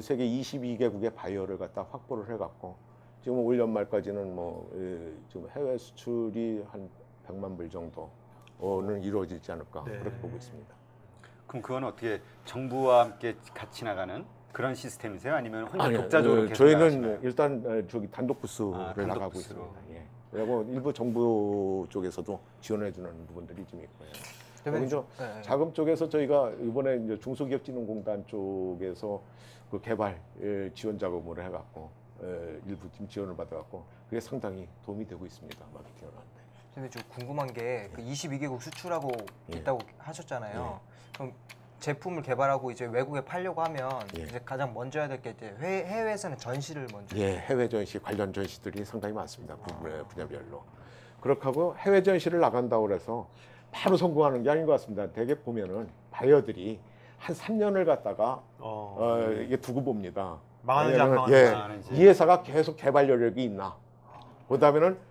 세계 22개국의 바이어를 갖다 확보를 해갖고 지금 올 연말까지는 뭐 지금 해외 수출이 한 100만 불 정도는 이루어지지 않을까 그렇게 보고 있습니다. 그럼 그건 어떻게 정부와 함께 같이 나가는 그런 시스템이세요? 아니면 혼자 아니요, 독자적으로 계속 저희는 나가시나요? 일단 저기 단독 부스를 단독 나가고 부스로. 있습니다. 예. 그리고 일부 정부 쪽에서도 지원해주는 부분들이 좀 있고요. 그리고 자금 쪽에서 저희가 이번에 이제 중소기업진흥공단 쪽에서 그 개발 지원 자금으로 해갖고 일부 팀 지원을 받아갖고 그게 상당히 도움이 되고 있습니다. 마케팅을 하는데. 근데 좀 궁금한 게 그 22개국 수출하고 있다고 하셨잖아요. 그럼 제품을 개발하고 이제 외국에 팔려고 하면 이제 가장 먼저 해야 될 게 이제 해외에서는 전시를 먼저. 해외 전시 관련 전시들이 상당히 많습니다. 분야별로. 그렇게 하고 해외 전시를 나간다고 그래서 바로 성공하는 게 아닌 것 같습니다. 대개 보면은 바이어들이 한 3년을 갖다가 이게 두고 봅니다. 망하는지 안 망하는지. 이 회사가 계속 개발 여력이 있나. 그다음에는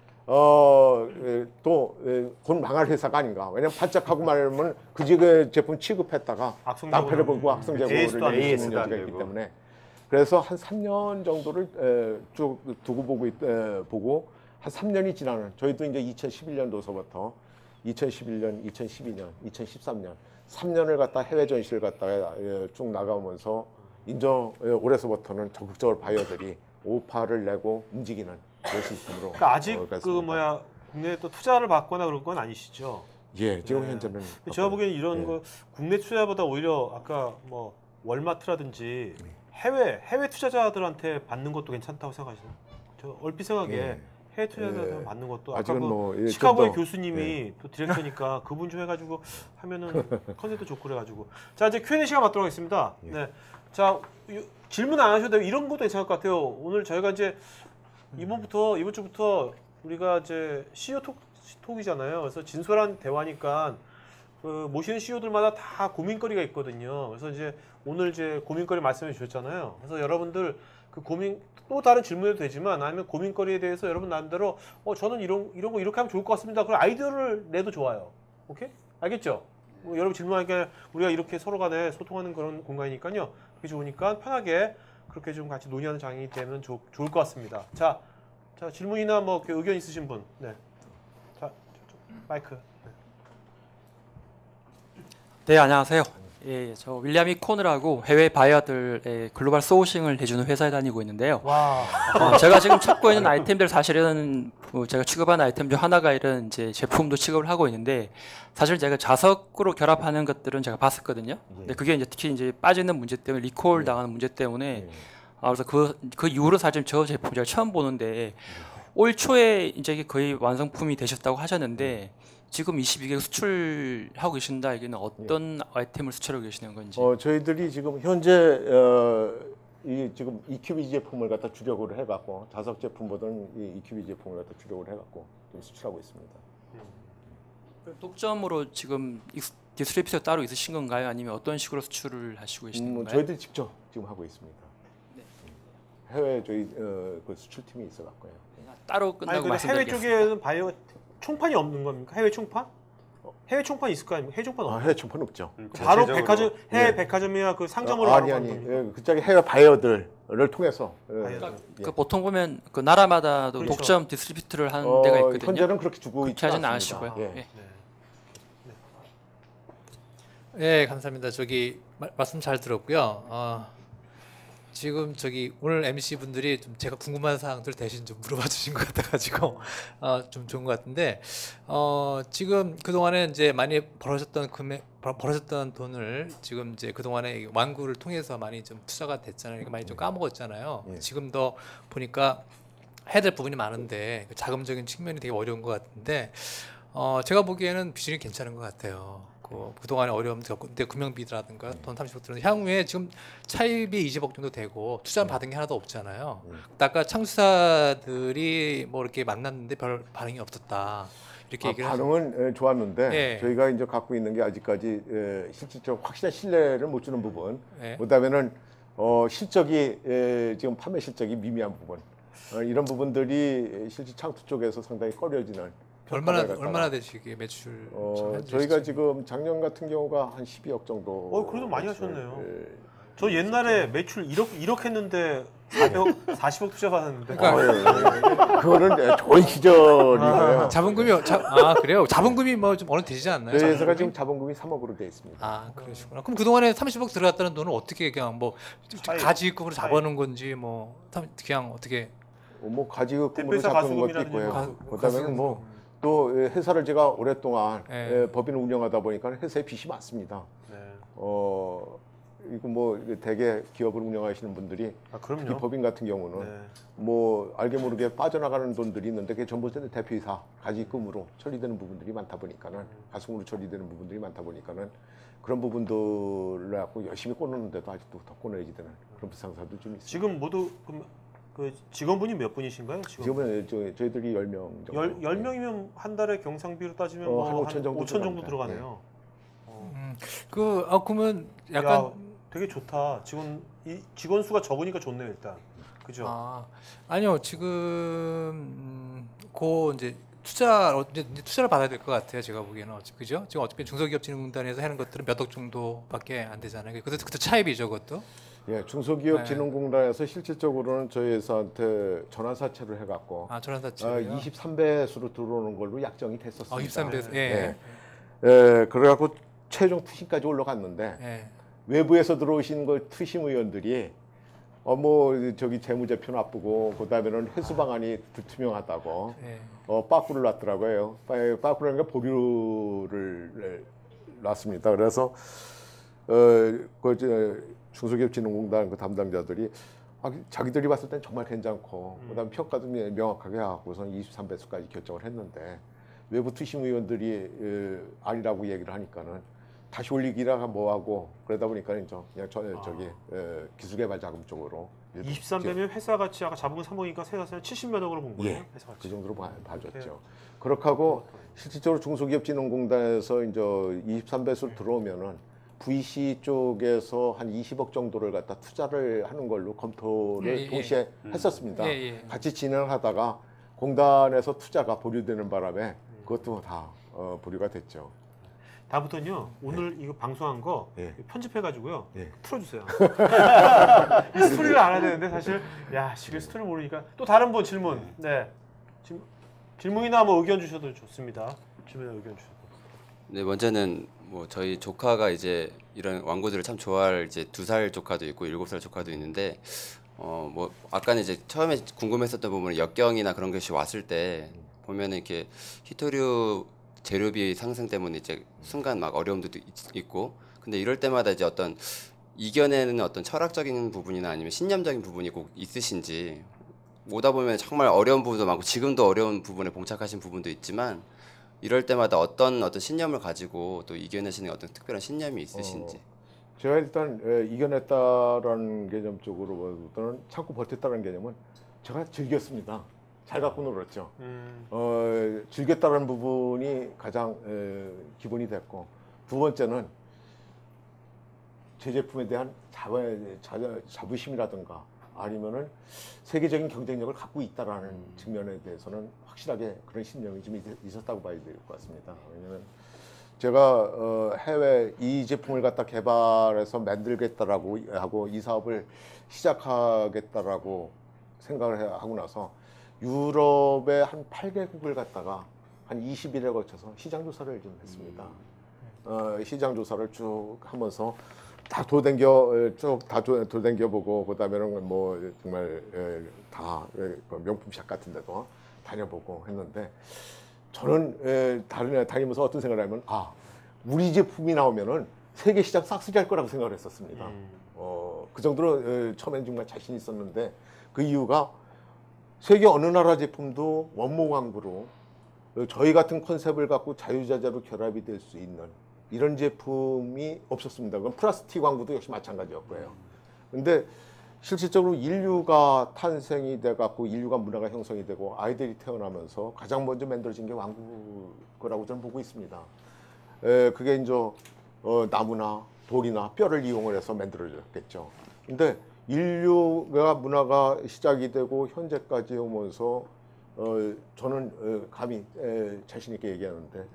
또 곧 망할 회사가 아닌가. 왜냐면 바짝하고 말하면 그 제품 취급했다가 낭패를 보고 악성재고를 내리는 여지가 있기 때문에 그래서 한 3년 정도를 쭉 두고 보고 한 3년이 지나는 저희도 이제 2011년도서부터 2011년, 2012년, 2013년 3년을 갖다 해외 전시를 갖다가 쭉 나가면서 이제 올해서부터는 적극적으로 바이어들이 오파를 내고 움직이는 그런 시스템으로. 그러니까 아직 그 갔습니다. 뭐야 국내에 또 투자를 받거나 그런 건 아니시죠? 예, 지금 네. 현재는 제가 보기에는 이런 예. 거 국내 투자보다 오히려 아까 뭐 월마트라든지 네. 해외 투자자들한테 받는 것도 괜찮다고 생각하시나요? 저 얼핏 생각에 예. 해외 투자자들 예. 받는 것도 아까 아직은 그 뭐, 예, 시카고의 좀 더, 교수님이 또 디렉터니까 그분 좀 해가지고 하면은 컨셉도 좋고 그래가지고 자 이제 Q&A 시간 갖도록 하겠습니다. 예. 네, 자 질문 안 하셔도 되고 이런 것도 괜찮을 것 같아요. 오늘 저희가 이제 이번 주부터 우리가 이제 CEO 톡이잖아요. 그래서 진솔한 대화니까 그 모시는 CEO들마다 다 고민거리가 있거든요. 그래서 이제 오늘 이제 고민거리 말씀해 주셨잖아요. 그래서 여러분들 그 고민 또 다른 질문해도 되지만 아니면 고민거리에 대해서 여러분 나름대로 저는 이런 거 이렇게 하면 좋을 것 같습니다. 그런 아이디어를 내도 좋아요. 오케이? 알겠죠? 뭐 여러분 질문하니까 우리가 이렇게 서로 간에 소통하는 그런 공간이니까요. 그게 좋으니까 편하게 그렇게 좀 같이 논의하는 장이 되면 좋을 것 같습니다. 자 질문이나 뭐 의견 있으신 분, 네. 자 마이크. 네, 안녕하세요. 예, 저 윌리엄 E. 코너라고 해외 바이어들의 글로벌 소싱을 해주는 회사에 다니고 있는데요. 와. 제가 지금 찾고 있는 아이템들 사실은 제가 취급하는 아이템 중 하나가 이런 이제 제품도 취급을 하고 있는데 사실 제가 자석으로 결합하는 것들은 제가 봤었거든요. 근데 그게 이제 특히 이제 빠지는 문제 때문에 리콜 당하는 문제 때문에 그래서 그 이후로 사실 저 제품 제가 처음 보는데 올 초에 이제 이게 거의 완성품이 되셨다고 하셨는데. 지금 22개 수출하고 계신다. 이게는 어떤 아이템을 수출하고 계시는 건지. 저희들이 지금 현재 이 지금 EQB 제품을 갖다 주력으로 해갖고 자석 제품보다는 이 EQB 제품을 갖다 주력으로 해갖고 좀 수출하고 있습니다. 독점으로 지금 디스트리뷰터 따로 있으신 건가요? 아니면 어떤 식으로 수출을 하시고 계시는 건가요? 저희들이 직접 지금 하고 있습니다. 네. 해외 저희 그 수출팀이 있어갖고요. 따로 아니 끝나고 근데 해외 말씀드리겠습니다. 쪽에는 바이오 총판이 없는 겁니까? 해외 총판? 해외 총판 있을 거 아닙니까? 해외 총판 없어요? 해외 총판 없죠. 바로 자체적으로. 백화점 해외 예. 백화점이나 그 상점으로 아니 바로 가는 겁니까? 그쪽에 해외 바이어들을 통해서 바이어들. 그 보통 보면 그 나라마다도 그렇죠. 독점 디스트리뷰터를 하는 데가 있거든요. 현재는 그렇게 주고 그렇게 있지 하지는 않습니다. 않으시고요. 예. 예. 네, 감사합니다. 말씀 잘 들었고요. 지금 오늘 MC 분들이 좀 제가 궁금한 사항들 대신 좀 물어봐 주신 것 같아가지고 좀 좋은 것 같은데 지금 그 동안에 이제 많이 벌어졌던 돈을 지금 이제 그 동안에 완구를 통해서 많이 좀 투자가 됐잖아요. 많이 좀 까먹었잖아요. 예. 지금 더 보니까 해야 될 부분이 많은데 그 자금적인 측면이 되게 어려운 것 같은데 제가 보기에는 비전이 괜찮은 것 같아요. 그동안에 어려움도 겪었는데 금융비라든가 돈 30억 들었는데 향후에 지금 차입이 20억 정도 되고 투자 받은 게 하나도 없잖아요. 아까 창수사들이 뭐 이렇게 만났는데 별 반응이 없었다. 이렇게 얘기를 하죠. 반응은 좋았는데 예. 저희가 이제 갖고 있는 게 아직까지 실질적 확실한 신뢰를 못 주는 부분, 예. 그다음에는 실적이 지금 판매 실적이 미미한 부분, 이런 부분들이 실질 창투 쪽에서 상당히 꺼려지는. 얼마나 되시게 매출? 저희가 지금 작년 같은 경우가 한 12억 정도. 그래도 많이 매출, 하셨네요. 예. 저 옛날에 매출 1억 했는데 40억 투자 받았는데. 그거는 좋은 시절이고요. 자본금이 그래요? 자본금이 뭐 좀 어느 되지 않나요? 저희 회사가 자본금이? 지금 자본금이 3억으로 돼 있습니다. 그러시구나. 그럼 그 동안에 30억 들어갔다는 돈은 어떻게 그냥 뭐 차익. 가지급으로 잡아놓은 건지 뭐 그냥 어떻게? 뭐 가지급으로 대표이사 잡는 것도 가수금이라든지 있고요. 뭐 그다음에는 뭐 또 회사를 제가 오랫동안 예. 법인을 운영하다 보니까 회사에 빚이 많습니다. 네. 이거 뭐 대개 기업을 운영하시는 분들이 이 그럼요. 법인 같은 경우는 네. 뭐 알게 모르게 빠져나가는 돈들이 있는데 그게 전부 대표이사 가지금으로 처리되는 부분들이 많다 보니까는 가수금으로 처리되는 부분들이 많다 보니까는 그런 부분들을 갖고 열심히 꼬는데도 아직도 더 꼬내야지 되는 그런 불상사도 좀 있습니다. 지금 모두 그 직원분이 몇 분이신가요? 지금은 저희들이 10명 정도. 10명이면 한 달에 경상비로 따지면 한 뭐 5천 정도 5천 정도 들어갑니다. 들어가네요. 그러면 약간 야, 되게 좋다. 직원 수가 적으니까 좋네요, 일단. 그죠? 아니요 지금 이제 투자를 받아야 될 것 같아요. 제가 보기에는 그죠? 지금 어차피 중소기업진흥공단에서 하는 것들은 몇 억 정도밖에 안 되잖아요. 그것도 차입이죠, 그것도. 예, 중소기업진흥공단에서 실질적으로는 저희 회사한테 전환사채를 해갖고 전환사채요. 23배수로 들어오는 걸로 약정이 됐었습니다. 23배수. 예. 그래갖고 최종 투심까지 올라갔는데 예. 외부에서 들어오신 투심 의원들이 뭐 저기 재무제표 나쁘고 그다음에는 회수 방안이 불투명하다고 네. 빠꾸를 놨더라고요. 빠꾸라는 게 보류를 놨습니다. 그래서 중소기업진흥공단 그 담당자들이 자기들이 봤을 땐 정말 괜찮고 그다음 평가도 명확하게 하고선 23배수까지 결정을 했는데 외부 투심 의원들이 아니라고 얘기를 하니까는 다시 올리기라 뭐하고 그러다 보니까 이제 그냥 저기 기술개발 자금 쪽으로 23배면 회사 가치 아까 자본 3억이니까 회사는 70몇 억으로 본 거예요. 예, 회사 가치. 그 정도로 봐줬죠. 그렇게 하고 실질적으로 중소기업진흥공단에서 이제 23배수 들어오면은 VC 쪽에서 한 20억 정도를 갖다 투자를 하는 걸로 검토를 동시에 했었습니다. 같이 진행을 하다가 공단에서 투자가 보류되는 바람에 그것도 다 보류가 됐죠. 다음부터는요. 오늘 이거 방송한 거 편집해가지고요. 풀어주세요. 이 스토리를 알아야 되는데 사실 이게 스토리를 모르니까 또 다른 분 질문. 네. 질문이나 뭐 의견 주셔도 좋습니다. 질문이나 의견 주셔도. 네, 먼저는 뭐 저희 조카가 이제 이런 완구들을 참 좋아할 이제 2살 조카도 있고 7살 조카도 있는데 뭐 아까는 이제 처음에 궁금했었던 부분은 역경이나 그런 것이 왔을 때 보면은 이렇게 히토류 재료비 상승 때문에 이제 순간 막 어려움도 있고 근데 이럴 때마다 이제 어떤 이겨내는 어떤 철학적인 부분이나 아니면 신념적인 부분이 꼭 있으신지 오다 보면 정말 어려운 부분도 많고 지금도 어려운 부분에 봉착하신 부분도 있지만 이럴 때마다 어떤 신념을 가지고 또 이겨내시는 어떤 특별한 신념이 있으신지. 제가 일단 이겨냈다라는 개념 쪽으로부터는 참고 버텼다는 개념은 제가 즐겼습니다. 잘 갖고 놀았죠. 즐겼다는 부분이 가장 기본이 됐고 두 번째는 제 제품에 대한 자부심이라든가 아니면은 세계적인 경쟁력을 갖고 있다라는 측면에 대해서는 확실하게 그런 신념이 좀 있었다고 봐야 될 것 같습니다. 왜냐하면 제가 해외 이 제품을 갖다 개발해서 만들겠다라고 하고 이 사업을 시작하겠다라고 생각을 하고 나서 유럽의 한 8개국을 갖다가 한 20일에 걸쳐서 시장 조사를 좀 했습니다. 시장 조사를 쭉 하면서 다 돌댕겨 보고 그다음에는 뭐 정말 다 명품샵 같은 데도 다녀보고 했는데 저는 다니면서 어떤 생각을 하면 우리 제품이 나오면은 세계 시장 싹쓸이 할 거라고 생각을 했었습니다. 그 정도로 처음엔 정말 자신 있었는데 그 이유가 세계 어느 나라 제품도 원목 완구로 저희 같은 컨셉을 갖고 자유자재로 결합이 될 수 있는 이런 제품이 없었습니다. 그럼 플라스틱 완구도 역시 마찬가지였고요. 근데 실질적으로 인류가 탄생이 돼 갖고 인류가 문화가 형성이 되고 아이들이 태어나면서 가장 먼저 만들어진 게 완구 거라고 저는 보고 있습니다. 그게 이제 나무나 돌이나 뼈를 이용을 해서 만들어졌겠죠. 근데 인류가 문화가 시작이 되고 현재까지 오면서 저는 감히 자신 있게 얘기하는데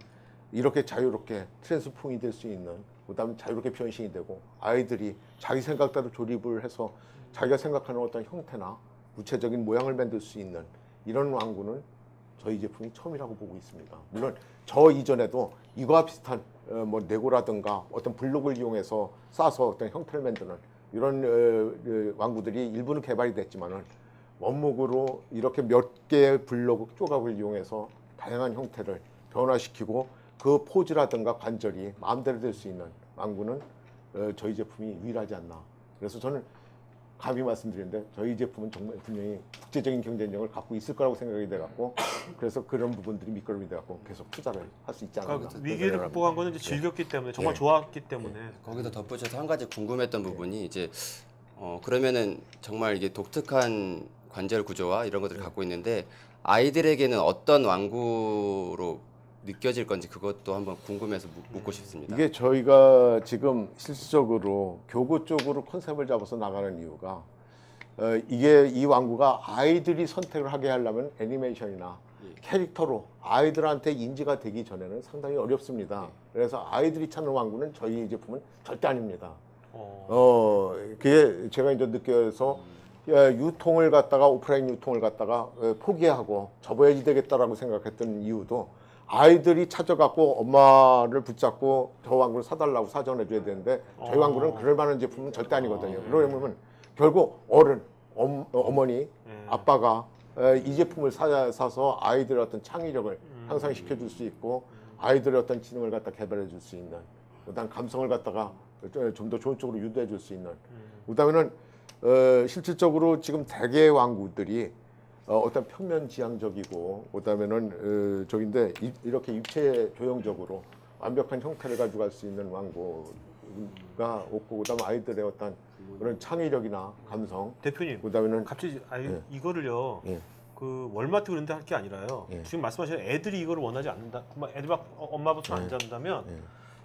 이렇게 자유롭게 트랜스폼이 될 수 있는 그다음에 자유롭게 변신이 되고 아이들이 자기 생각대로 조립을 해서 자기가 생각하는 어떤 형태나 구체적인 모양을 만들 수 있는 이런 완구는 저희 제품이 처음이라고 보고 있습니다. 물론 저 이전에도 이거와 비슷한 뭐 레고라든가 어떤 블록을 이용해서 싸서 어떤 형태를 만드는 이런 완구들이 일부는 개발이 됐지만은 원목으로 이렇게 몇 개의 블록 조각을 이용해서 다양한 형태를 변화시키고 그 포즈라든가 관절이 마음대로 될 수 있는 완구는 저희 제품이 유일하지 않나. 그래서 저는 감히 말씀드리는데 저희 제품은 정말 분명히 국제적인 경쟁력을 갖고 있을 거라고 생각이 돼갖고 그래서 그런 부분들이 밑거름이 돼갖고 계속 투자를 할 수 있지 않나. 위기를 극복한 거는 이제 즐겼기 때문에 정말 좋았기 때문에. 거기서 덧붙여서 한 가지 궁금했던 부분이 이제 그러면은 정말 이게 독특한 관절 구조와 이런 것들을 갖고 있는데 아이들에게는 어떤 완구로 느껴질 건지 그것도 한번 궁금해서 묻고 싶습니다. 이게 저희가 지금 실질적으로 교구 쪽으로 컨셉을 잡아서 나가는 이유가 이게 이 완구가 아이들이 선택을 하게 하려면 애니메이션이나 캐릭터로 아이들한테 인지가 되기 전에는 상당히 어렵습니다. 그래서 아이들이 찾는 완구는 저희 제품은 절대 아닙니다. 그게 제가 이제 느껴서 유통을 갖다가 오프라인 유통을 갖다가 포기하고 접어야지 되겠다라고 생각했던 이유도 아이들이 찾아갖고 엄마를 붙잡고 저 완구를 사달라고 사전해줘야 되는데 저희 완구는 그럴 만한 제품은 절대 아니거든요. 그러면 결국 어머니, 아빠가 이 제품을 사서 아이들의 어떤 창의력을 향상시켜 줄 수 있고 아이들의 어떤 지능을 갖다 개발해 줄 수 있는 그다음 감성을 갖다가 좀 더 좋은 쪽으로 유도해 줄 수 있는 그다음에는 실질적으로 지금 대개 왕구들이 어떤 평면지향적이고 그다음에는 저긴데 이렇게 입체 조형적으로 완벽한 형태를 가져갈 수 있는 왕구가 없고 그다음 아이들의 어떤 그런 창의력이나 감성 대표님 그다음에는 갑자기 예. 이거를요 예. 그 월마트 그런 데 할 게 아니라요. 예. 지금 말씀하신 애들이 이거를 원하지 않는다. 애들 막 엄마부터 안 잡는다면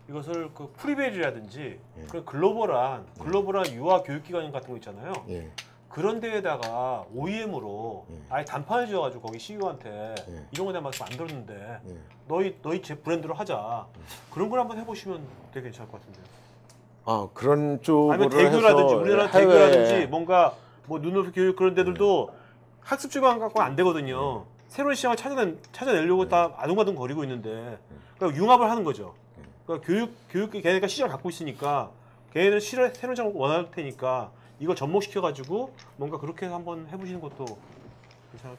이것을 그 프리베리라든지 그런 글로벌한 유아 교육기관 같은 거 있잖아요. 예. 그런 데에다가 OEM으로 아예 단판을 지어가지고 거기 CEO한테 이런 거 내가 막 만들었는데 너희 제 브랜드로 하자. 그런 걸 한번 해보시면 되게 괜찮을 것 같은데요. 아 그런 쪽으로 아니면 대교라든지 해서 우리나라 해외 대교라든지 뭔가 뭐 눈높이 교육 그런 데들도 학습 지원 갖고 안 되거든요. 새로운 시장을 찾아내려고 다 아둥바둥 거리고 있는데 그러니까 융합을 하는 거죠. 그러니까 교육 걔네가 시장을 갖고 있으니까 걔네는 새로운 시장을 원할 테니까 이걸 접목시켜 가지고 뭔가 그렇게 한번 해보시는 것도 괜찮을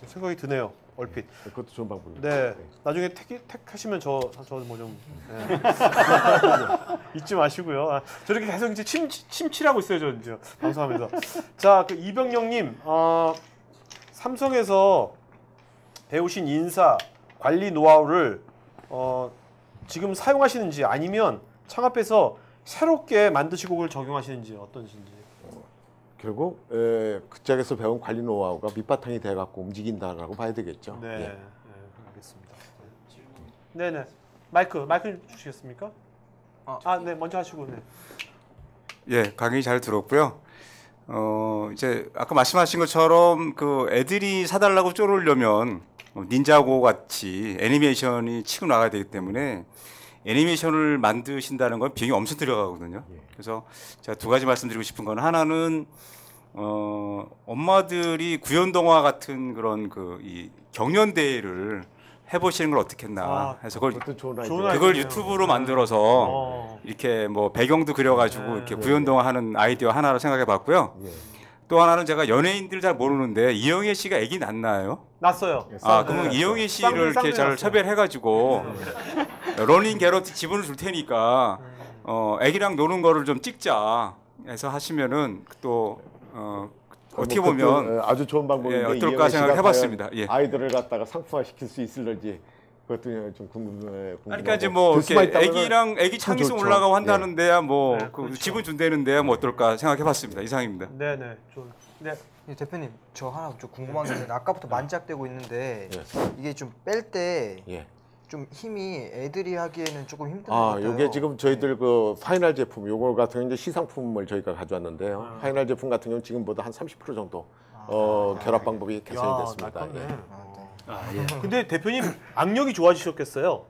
생각이 드네요. 얼핏. 그것도 좋은 방법입니다. 네. 나중에 택하시면 저 뭐 좀 잊지 마시고요. 아, 저렇게 계속 이제 침칠하고 있어요, 저 이제 방송하면서. 자, 그 이병영님, 삼성에서 배우신 인사 관리 노하우를 지금 사용하시는지 아니면 창업해서 새롭게 만드시고 그걸 적용하시는지 어떤지. 결국 그쪽에서 배운 관리 노하우가 밑바탕이 돼갖고 움직인다라고 봐야 되겠죠. 네, 예. 네 알겠습니다. 네네. 마이크 주시겠습니까? 네, 먼저 하시고. 네. 예, 강의 잘 들었고요. 이제 아까 말씀하신 것처럼 그 애들이 사달라고 쫄으려면 닌자고 같이 애니메이션이 치고 나가야 되기 때문에 애니메이션을 만드신다는 건 비용이 엄청 들어가거든요. 그래서 제가 두 가지 말씀드리고 싶은 건 하나는 엄마들이 구연동화 같은 그런 이 경연 대회를 해보시는 걸 어떻겠나 해서 그걸 유튜브로 만들어서 이렇게 뭐 배경도 그려가지고 이렇게 구연동화 하는 아이디어 하나로 생각해봤고요. 또 하나는 제가 연예인들 잘 모르는데 이영애 씨가 아기 낳나요? 났어요. 그러면 이영애 씨를 이렇게 잘 섭외해가지고 러닝 게러트 지분을 줄 테니까 아기랑 노는 거를 좀 찍자 해서 하시면은 또 어떻게 보면 아주 좋은 방법인데 어떨까 생각해봤습니다. 예. 아이들을 갖다가 상품화 시킬 수 있을지 그것도 좀 궁금해. 그러니까 이제 뭐 이렇게 아기 창의성 올라가고 한다는 데야 뭐 그 지분 준다는 데야 뭐 어떨까 생각해봤습니다. 이상입니다. 네네. 네. 대표님 저 하나 좀 궁금한 게 있는데 아까부터 만지작대고 있는데 이게 좀 뺄 때 좀 힘이 애들이 하기에는 조금 힘든 것 같아요. 이게 지금 저희들 그 파이널 제품 요거 같은 경우 이제 시상품을 저희가 가져왔는데요. 파이널 제품 같은 경우 지금보다 한 30% 정도 결합 방법이 개선이 됐습니다. 근데 대표님 악력이 좋아지셨겠어요?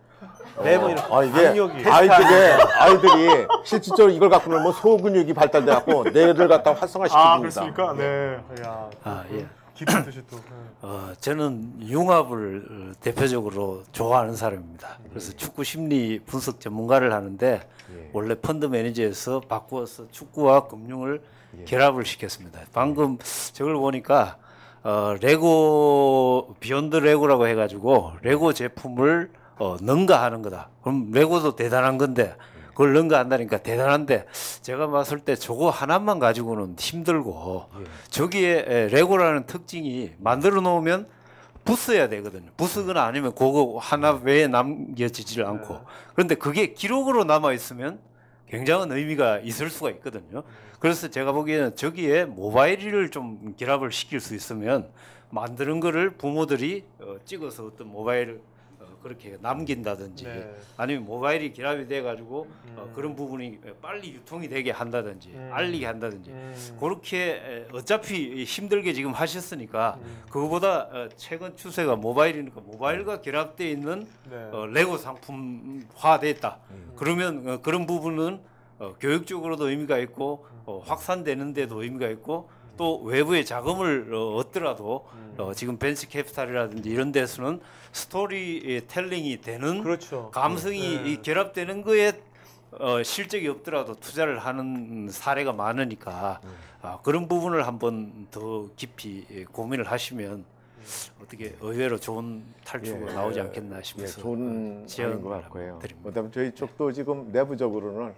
매번 이게 악력이. 아이들이 실질적으로 이걸 갖고는 뭐 소근육이 발달돼 갖고 뇌를 갖다 활성화시킵니다. 그렇습니까? 네. 예. 깊은 뜻이 또. 저는 융합을 대표적으로 좋아하는 사람입니다. 그래서 축구 심리 분석 전문가를 하는데 원래 펀드 매니저에서 바꾸어서 축구와 금융을 결합을 시켰습니다. 방금 저걸 보니까 레고 비욘드 레고라고 해가지고 레고 제품을 능가하는 거다. 그럼 레고도 대단한 건데 그걸 능가한다니까 대단한데 제가 봤을 때 저거 하나만 가지고는 힘들고 저기에 레고라는 특징이 만들어 놓으면 부숴야 되거든요. 부수거나 아니면 그거 하나 외에 남겨지질 않고 그런데 그게 기록으로 남아 있으면 굉장한 의미가 있을 수가 있거든요. 그래서 제가 보기에는 저기에 모바일을 좀 결합을 시킬 수 있으면 만드는 거를 부모들이 찍어서 어떤 모바일을 그렇게 남긴다든지 아니면 모바일이 결합이 돼가지고 그런 부분이 빨리 유통이 되게 한다든지 알리게 한다든지 그렇게 어차피 힘들게 지금 하셨으니까 그거보다 최근 추세가 모바일이니까 모바일과 결합되어 있는 레고 상품화됐다. 그러면 그런 부분은 교육적으로도 의미가 있고 확산되는 데도 의미가 있고 또 외부의 자금을 얻더라도 지금 벤처 캐피탈이라든지 이런 데서는 스토리 텔링이 되는 감성이 결합되는 거에 실적이 없더라도 투자를 하는 사례가 많으니까 그런 부분을 한번 더 깊이 고민을 하시면 어떻게 의외로 좋은 탈출구가 나오지 않겠나 싶어서 좋은 제안을 것 같고요. 드립니다. 그다음 저희 쪽도 지금 내부적으로는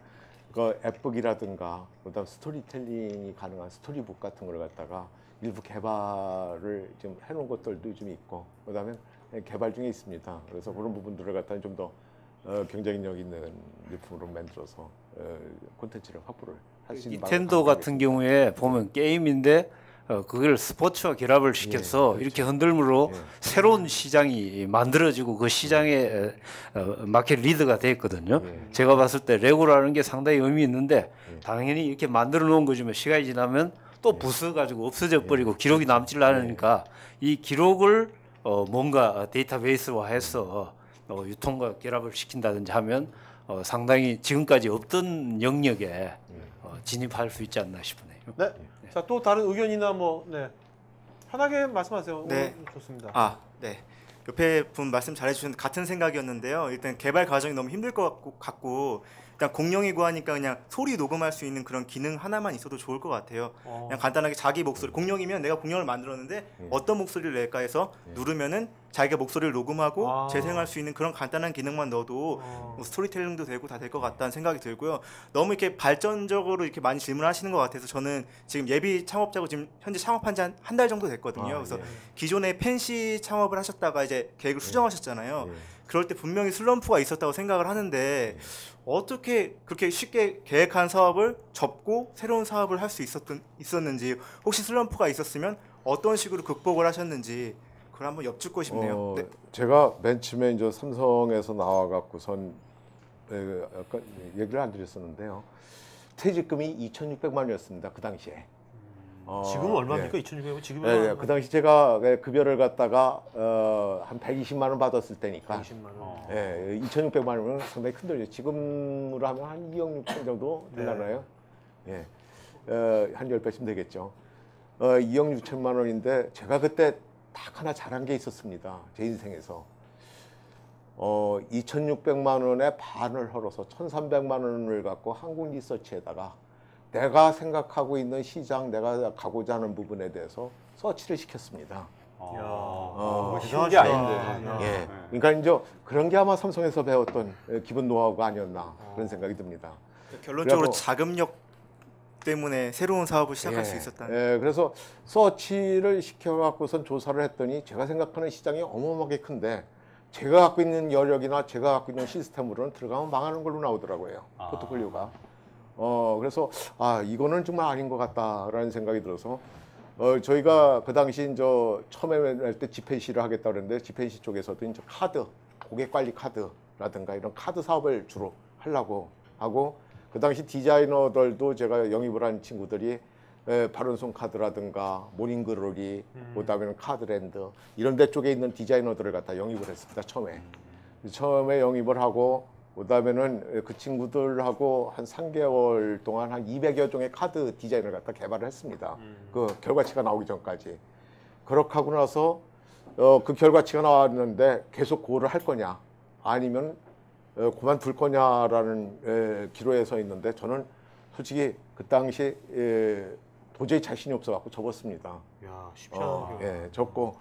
그 앱북이라든가 그다음 스토리텔링이 가능한 스토리북 같은 걸 갖다가 일부 개발을 지금 해놓은 것들도 좀 있고 그다음에 개발 중에 있습니다. 그래서 그런 부분들을 갖다가 좀 더 경쟁력 있는 제품으로 만들어서 콘텐츠를 확보를 할 수 있는 닌텐도 같은 경우에 보면 게임인데 그걸 스포츠와 결합을 시켜서 그렇죠. 이렇게 흔들므로 새로운 시장이 만들어지고 그 시장에 마켓 리더가 됐거든요. 제가 봤을 때 레고라는 게 상당히 의미 있는데 당연히 이렇게 만들어 놓은 거지만 시간이 지나면 또 부숴가지고 없어져 버리고 기록이 남질 않으니까 이 기록을 뭔가 데이터베이스화해서 유통과 결합을 시킨다든지 하면 상당히 지금까지 없던 영역에 진입할 수 있지 않나 싶네요. 네. 자, 또 다른 의견이나 뭐 편하게 말씀하세요. 네. 좋습니다. 네. 옆에 분 말씀 잘해주셨는데 같은 생각이었는데요. 일단 개발 과정이 너무 힘들 것 같고 일단 공룡이고 하니까 그냥 소리 녹음할 수 있는 그런 기능 하나만 있어도 좋을 것 같아요. 그냥 간단하게 자기 목소리, 공룡이면 내가 공룡을 만들었는데 어떤 목소리를 낼까 해서 누르면은 자기가 목소리를 녹음하고 재생할 수 있는 그런 간단한 기능만 넣어도 뭐 스토리텔링도 되고 다 될 것 같다는 생각이 들고요. 너무 이렇게 발전적으로 이렇게 많이 질문하시는 것 같아서 저는 지금 예비 창업자고 지금 현재 창업한 지 한 달 정도 됐거든요. 그래서 기존에 펜시 창업을 하셨다가 이제 계획을 수정하셨잖아요. 그럴 때 분명히 슬럼프가 있었다고 생각을 하는데 어떻게 그렇게 쉽게 계획한 사업을 접고 새로운 사업을 할 수 있었는지 혹시 슬럼프가 있었으면 어떤 식으로 극복을 하셨는지 그걸 한번 여쭙고 싶네요. 네. 제가 맨 처음에 이제 삼성에서 나와갖고선 아까 얘기를 안 드렸었는데요. 퇴직금이 2,600만 원이었습니다. 그 당시에. 지금은 얼마입니까? 2,600만 지금은 그 당시 제가 급여를 갖다가 한 120만 원 받았을 때니까 120만 원. 2,600만 원은 상당히 큰 돈이죠. 지금으로 하면 한 2억 6천 정도 되려나요? 한 10배쯤 되겠죠. 2억 6천만 원인데 제가 그때 딱 하나 잘한 게 있었습니다. 제 인생에서. 2,600만 원의 반을 헐어서 1,300만 원을 갖고 한국 리서치에다가 내가 생각하고 있는 시장, 내가 가고자 하는 부분에 대해서 서치를 시켰습니다. 쉬운 게 아닌데. 그러니까 이제 그런 게 아마 삼성에서 배웠던 기본 노하우가 아니었나 그런 생각이 듭니다. 결론적으로 자금력 때문에 새로운 사업을 시작할 수 있었다는. 그래서 서치를 시켜갖고선 조사를 했더니 제가 생각하는 시장이 어마어마하게 큰데 제가 갖고 있는 여력이나 제가 갖고 있는 시스템으로는 들어가면 망하는 걸로 나오더라고요. 포트폴리오가. 그래서 이거는 정말 아닌 것 같다라는 생각이 들어서 저희가 그 당시 처음에 할 때 지펜시를 하겠다 그랬는데 지펜시 쪽에서도 이제 카드, 고객 관리 카드라든가 이런 카드 사업을 주로 하려고 하고 그 당시 디자이너들도 제가 영입을 한 친구들이 바른손 카드라든가 모닝글로리, 그다음에는 카드랜드 이런 데 쪽에 있는 디자이너들을 갖다 영입을 했습니다. 처음에 영입을 하고 그다음에는 그 친구들하고 한 3개월 동안 한 200여 종의 카드 디자인을 갖다 개발을 했습니다. 그 결과치가 나오기 전까지. 그렇게 하고 나서 그 결과치가 나왔는데 계속 그거를 할 거냐 아니면 그만둘 거냐라는 기로에 서 있는데 저는 솔직히 그 당시 도저히 자신이 없어갖고 접었습니다. 야, 쉽지 않아요. 접고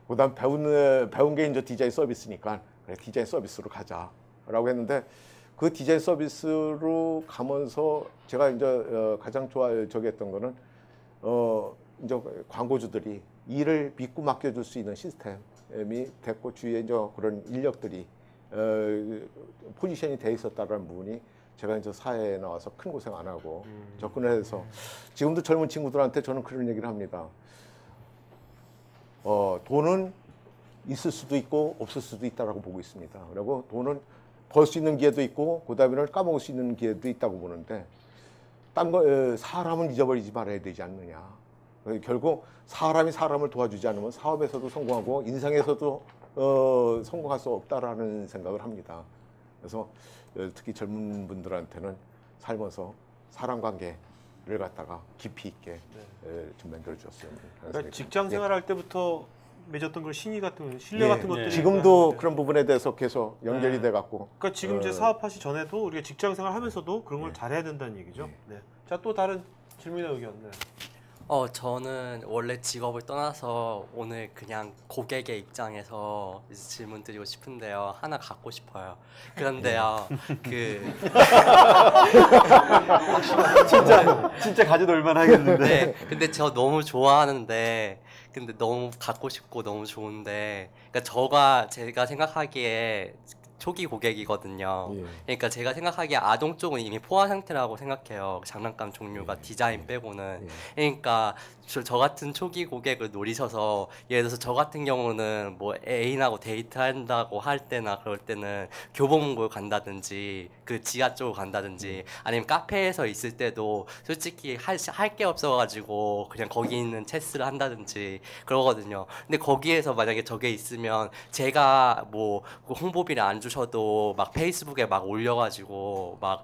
그다음 배운 게 이제 디자인 서비스니까 그래 디자인 서비스로 가자라고 했는데 그 디자인 서비스로 가면서 제가 이제 가장 했던 거는 이제 광고주들이 일을 믿고 맡겨줄 수 있는 시스템이 됐고 주위에 이제 그런 인력들이 포지션이 돼 있었다라는 부분이 제가 이제 사회에 나와서 큰 고생 안 하고 접근을 해서 지금도 젊은 친구들한테 저는 그런 얘기를 합니다. 돈은 있을 수도 있고 없을 수도 있다라고 보고 있습니다. 그리고 돈은 벌 수 있는 기회도 있고 그다음에는 까먹을 수 있는 기회도 있다고 보는데 사람은 잊어버리지 말아야 되지 않느냐. 결국 사람이 사람을 도와주지 않으면 사업에서도 성공하고 인생에서도 성공할 수 없다라는 생각을 합니다. 그래서 특히 젊은 분들한테는 살면서 사람 관계를 갖다가 깊이 있게 좀 만들어 주었어요. 그러니까 직장 생활할 때부터 맺었던 그 신의 같은 신뢰 같은 것들이 지금도 그런 부분에 대해서 계속 연결이 돼 갖고. 그러니까 지금 이제 사업하시 전에도 우리가 직장 생활 하면서도 그런 걸 잘해야 된다는 얘기죠. 네. 자, 또 다른 질문이나 의견. 네. 저는 원래 직업을 떠나서 오늘 그냥 고객의 입장에서 이제 질문 드리고 싶은데요. 하나 갖고 싶어요. 그런데요, 진짜 가져놀만 하겠는데. 네, 근데 저 너무 좋아하는데, 근데 너무 갖고 싶고 너무 좋은데, 그러니까 제가 생각하기에 초기 고객이거든요. 그러니까 제가 생각하기에 아동 쪽은 이미 포화 상태라고 생각해요. 장난감 종류가 디자인 빼고는. 그러니까 저 같은 초기 고객을 노리셔서 예를 들어서 저 같은 경우는 뭐 애인하고 데이트한다고 할 때나 그럴 때는 교보문고를 간다든지 그 지하 쪽으로 간다든지 아니면 카페에서 있을 때도 솔직히 할 게 없어가지고 그냥 거기 있는 체스를 한다든지 그러거든요. 근데 거기에서 만약에 저게 있으면 제가 뭐 홍보비를 안 주셔도 막 페이스북에 막 올려가지고 막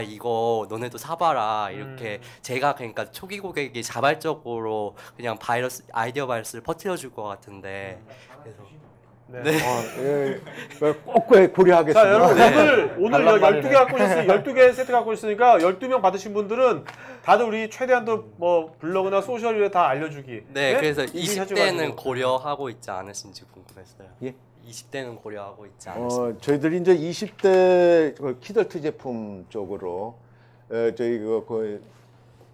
이거 너네도 사봐라 이렇게 제가 그러니까 초기 고객이 자발적으로 그냥 아이디어 바이러스를 퍼뜨려줄 것 같은데 그래서 꼭 고려하겠습니다. 자, 여러분 오늘 12개 갖고 있으니까 12개 세트 갖고 있으니까 12명 받으신 분들은 다들 우리 최대한도 뭐 블로그나 소셜에 다 알려주기. 네, 그래서 20대는 고려하고 있지 않으신지 궁금했어요. 예? 20대는 고려하고 있지 않으신지. 저희들이 이제 20대 키덜트 제품 쪽으로 저희 그